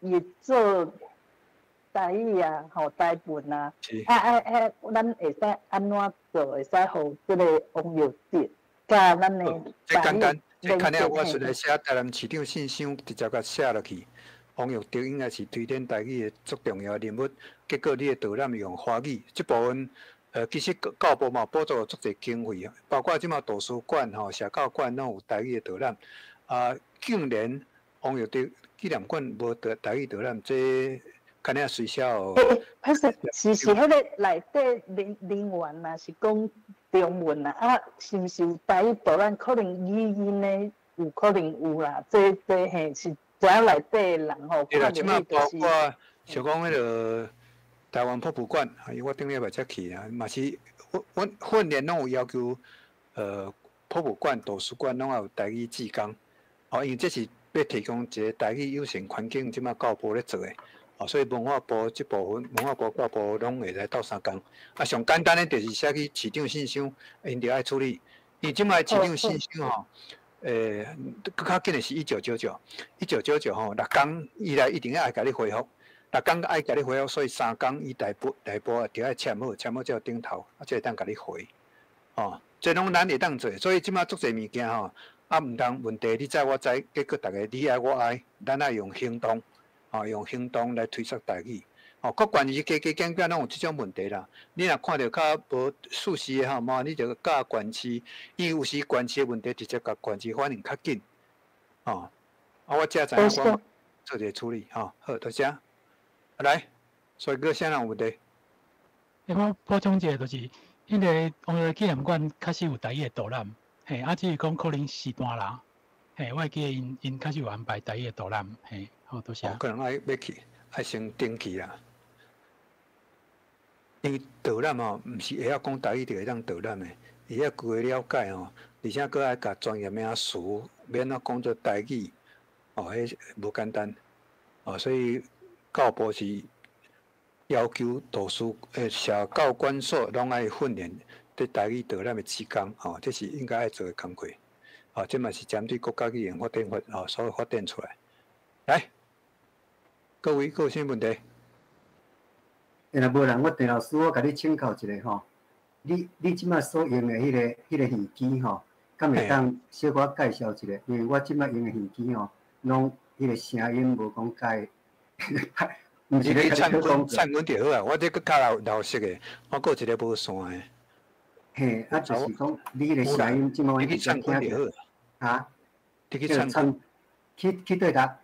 S6: 伊做。台语啊，台文啊，咱会使安怎做？会使互即个王耀节，甲咱的
S2: 这简单，这看了我顺来写台南市长信箱，直接甲写落去。王耀节应该是推展台语的足重要人物，结果你的导览用华语，这部分其实教部嘛补助足侪经费啊，包括即马图书馆社教馆拢有台语的导览。竟然王耀节纪念馆无台语导览，这。看你水小，
S6: 是迄个内底人员啊，是讲中文啊，是毋是有台语导览？可能语音的有可能有啦，这嘿是只要内底的人吼。
S2: 对啦，即马包括像讲迄个台湾博物馆，因为我顶礼拜才去啊，嘛是阮训练拢有要求，博物馆、图书馆拢有台语志工，因为这是要提供一个台语友善环境，即马教部咧做诶。所以文化部这部分，文化部、教部拢会来斗相共。上简单的就是写去市长信箱，因着爱处理。因为即摆市长信箱吼，更较紧的是1999吼，6天以来一定要爱甲你回复，6天爱甲你回复，所以3天伊大部着爱签好才有顶头，才会当甲你回。这拢咱会当做，所以即摆足侪物件吼，毋通问题你知我知，结果大家你爱我爱，咱爱用行动。用行动来推出台语，各县市加减减拢有即种问题啦。你若看到较无熟悉的嘛，你就教县市，伊有时县市的问题直接甲县市反映较紧。我遮知影我做者处理，好，多谢。来，所以个啥人有问题？
S1: 我补充一下，就是迄个王耀纪念馆确实有台语的导览，只是讲可能时段啦，我会记得因确实有安排台语的导览，好，多谢。
S2: 可能要去，爱先登记啦。因为导览毋是会晓讲台语就会当导览的，伊要规了解而且佫爱甲专业名词，免讲做台语，迄无简单。所以教部是要求导师社教管所拢爱训练对台语导览的职工，这是应该爱做的工作。这嘛是针对国家语言发展法所发展出来。来，各位有啥问题？
S5: 若无人，我陈老师，我甲你请教一下吼。你即马所用的迄个耳机吼，敢会当小可介绍一下？因为我即马用的耳机吼，拢迄个声音无讲介。毋是咧
S2: 唱阮就好啊！我这个较老式的，我有一个无线的。
S5: 嘿，就是讲你的声音即马我
S2: 去唱阮就好
S5: 啊。
S2: 你去唱
S5: 去对答。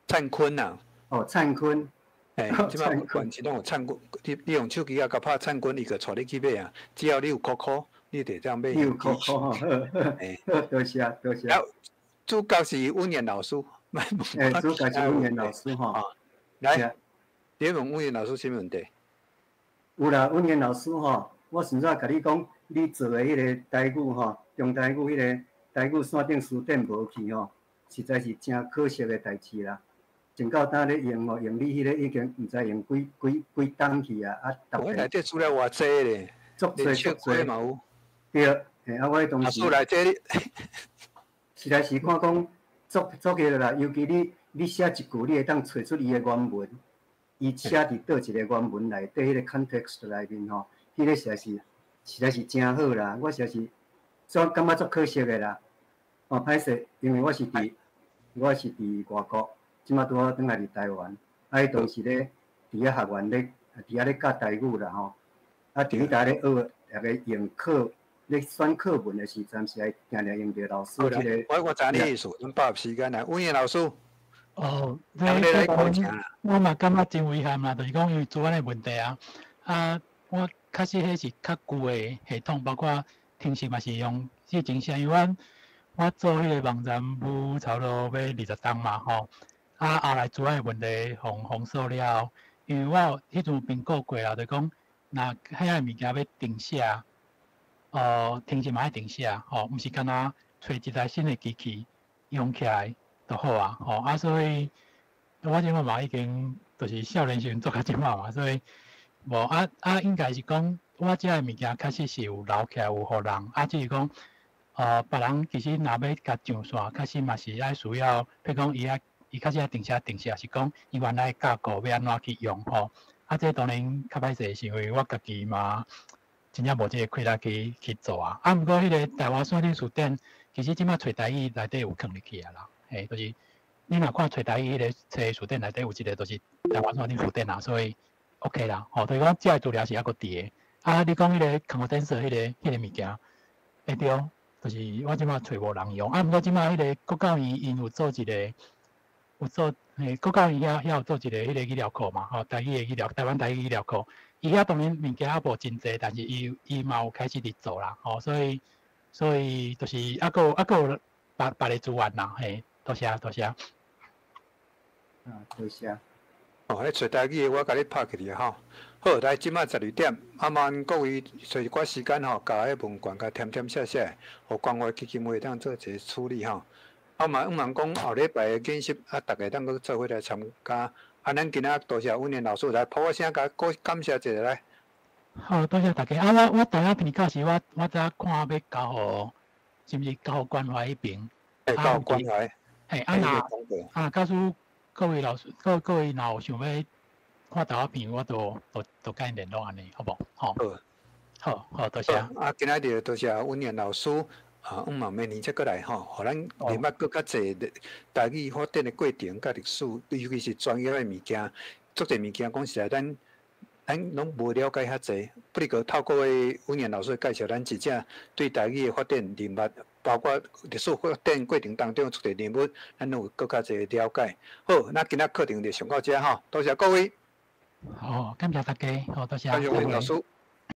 S2: 灿坤啊。
S5: 哦，灿坤。
S2: 即摆管是拢有灿坤，你用手机啊，甲拍灿坤，伊个带你去买啊。只要你有扣，你就这样买。
S5: 有扣吼，多谢。
S2: 主角是温言老师，
S5: 主角是温言老师吼。
S2: 来，你问温言老师啥问题？
S5: 有啦，温言老师吼，我顺早甲你讲，你做的迄个台语吼，中台语迄个台语线顶书店无去吼，实在是真可惜的代志啦。前到呾咧用哦，用你迄个已经毋知用几档去啊！
S2: 我内底资料偌济咧，
S5: 足侪
S2: 嘛有。
S5: 对，我迄当时。
S2: 内底你，
S5: 实在是看讲足个啦，尤其你写一句，你会当找出伊的原文，伊写伫倒一个原文内底迄个 context 内面吼，迄个实在是真好啦！我实在是感觉足可惜的啦。歹势，因为我是伫外国。即马拄好转来伫台湾，迄当时咧伫遐学院咧，伫遐咧教台语啦吼。伫遐咧学，大家用课咧选课文的时阵，是爱定定用着老师即个。
S2: 我知你意思，咱把握时间来。温言老师。
S1: 哦，我嘛感觉真遗憾啦，就是讲因为主管的问题啊。我确实迄是较旧的系统，包括听时嘛是用之前因为我做迄个网站有差不多要20档嘛吼。后来主要的问题封锁了，因为我迄阵评估过啦，就讲若遐个物件要定写，停时嘛爱定写，毋是干那找一台新的机器用起来就好啊，所以我即马嘛已经就是少年时阵做到即马嘛，所以无应该是讲我遮个物件确实是有留起来有互人，只是讲别人其实若要甲上线，确实嘛是爱需要，比如讲伊确实定写是讲伊原来架构要安怎去用吼，这当然较歹势，是因为我家己嘛真正无即个气力去做啊。毋过迄个台湾线顶书店，其实即马找台语内底有放入去啊啦，就是你若看找台语迄个册书店内底有一个，就是台湾线顶书店啊，所以 OK 啦。就是讲这个资料是抑阁伫的。你讲迄个 condenser 迄个物件，会对，就是我即马找无人用。毋过即马迄个国教院因有做一个。有做国教院遐有做一个迄个医疗课嘛，台语的医疗，台湾台语医疗课，伊遐当然物件还无真济，但是伊嘛有开始伫做啦，所以就是抑阁有别的资源啦，多谢。
S5: 多谢。
S2: 咧找台语的我甲你拍起哩吼。好，来即马12点，麻烦各位找一寡时间吼，甲迄问卷甲填写，互关怀基金会当做一个处理吼。嘛，讲后礼拜的演习，大家当去做伙来参加。咱今仔多谢温言老师来抱我声，感谢一下来。
S1: 好，多谢大家。我第一篇教时，我只看要交互，是毋是交互关怀迄边？
S2: 交关怀。
S1: 假使各位老师，各位若有想要看第一篇，我都甲因联络安尼，好无？好，多谢。
S2: 今仔日多谢温言老师。嘛，明年再过来吼，互咱连捌搁较济台语发展的过程甲历史，尤其是专业的物件，足侪物件讲实在，咱拢无了解较济。不过透过温言老师介绍，咱真正对台语的发展连捌，包括历史发展过程当中足侪人物，咱有搁较济了解。好，那今仔课程就上到这吼，多谢各位。
S1: 好，感谢大家，好，多谢。
S2: 感谢温老师。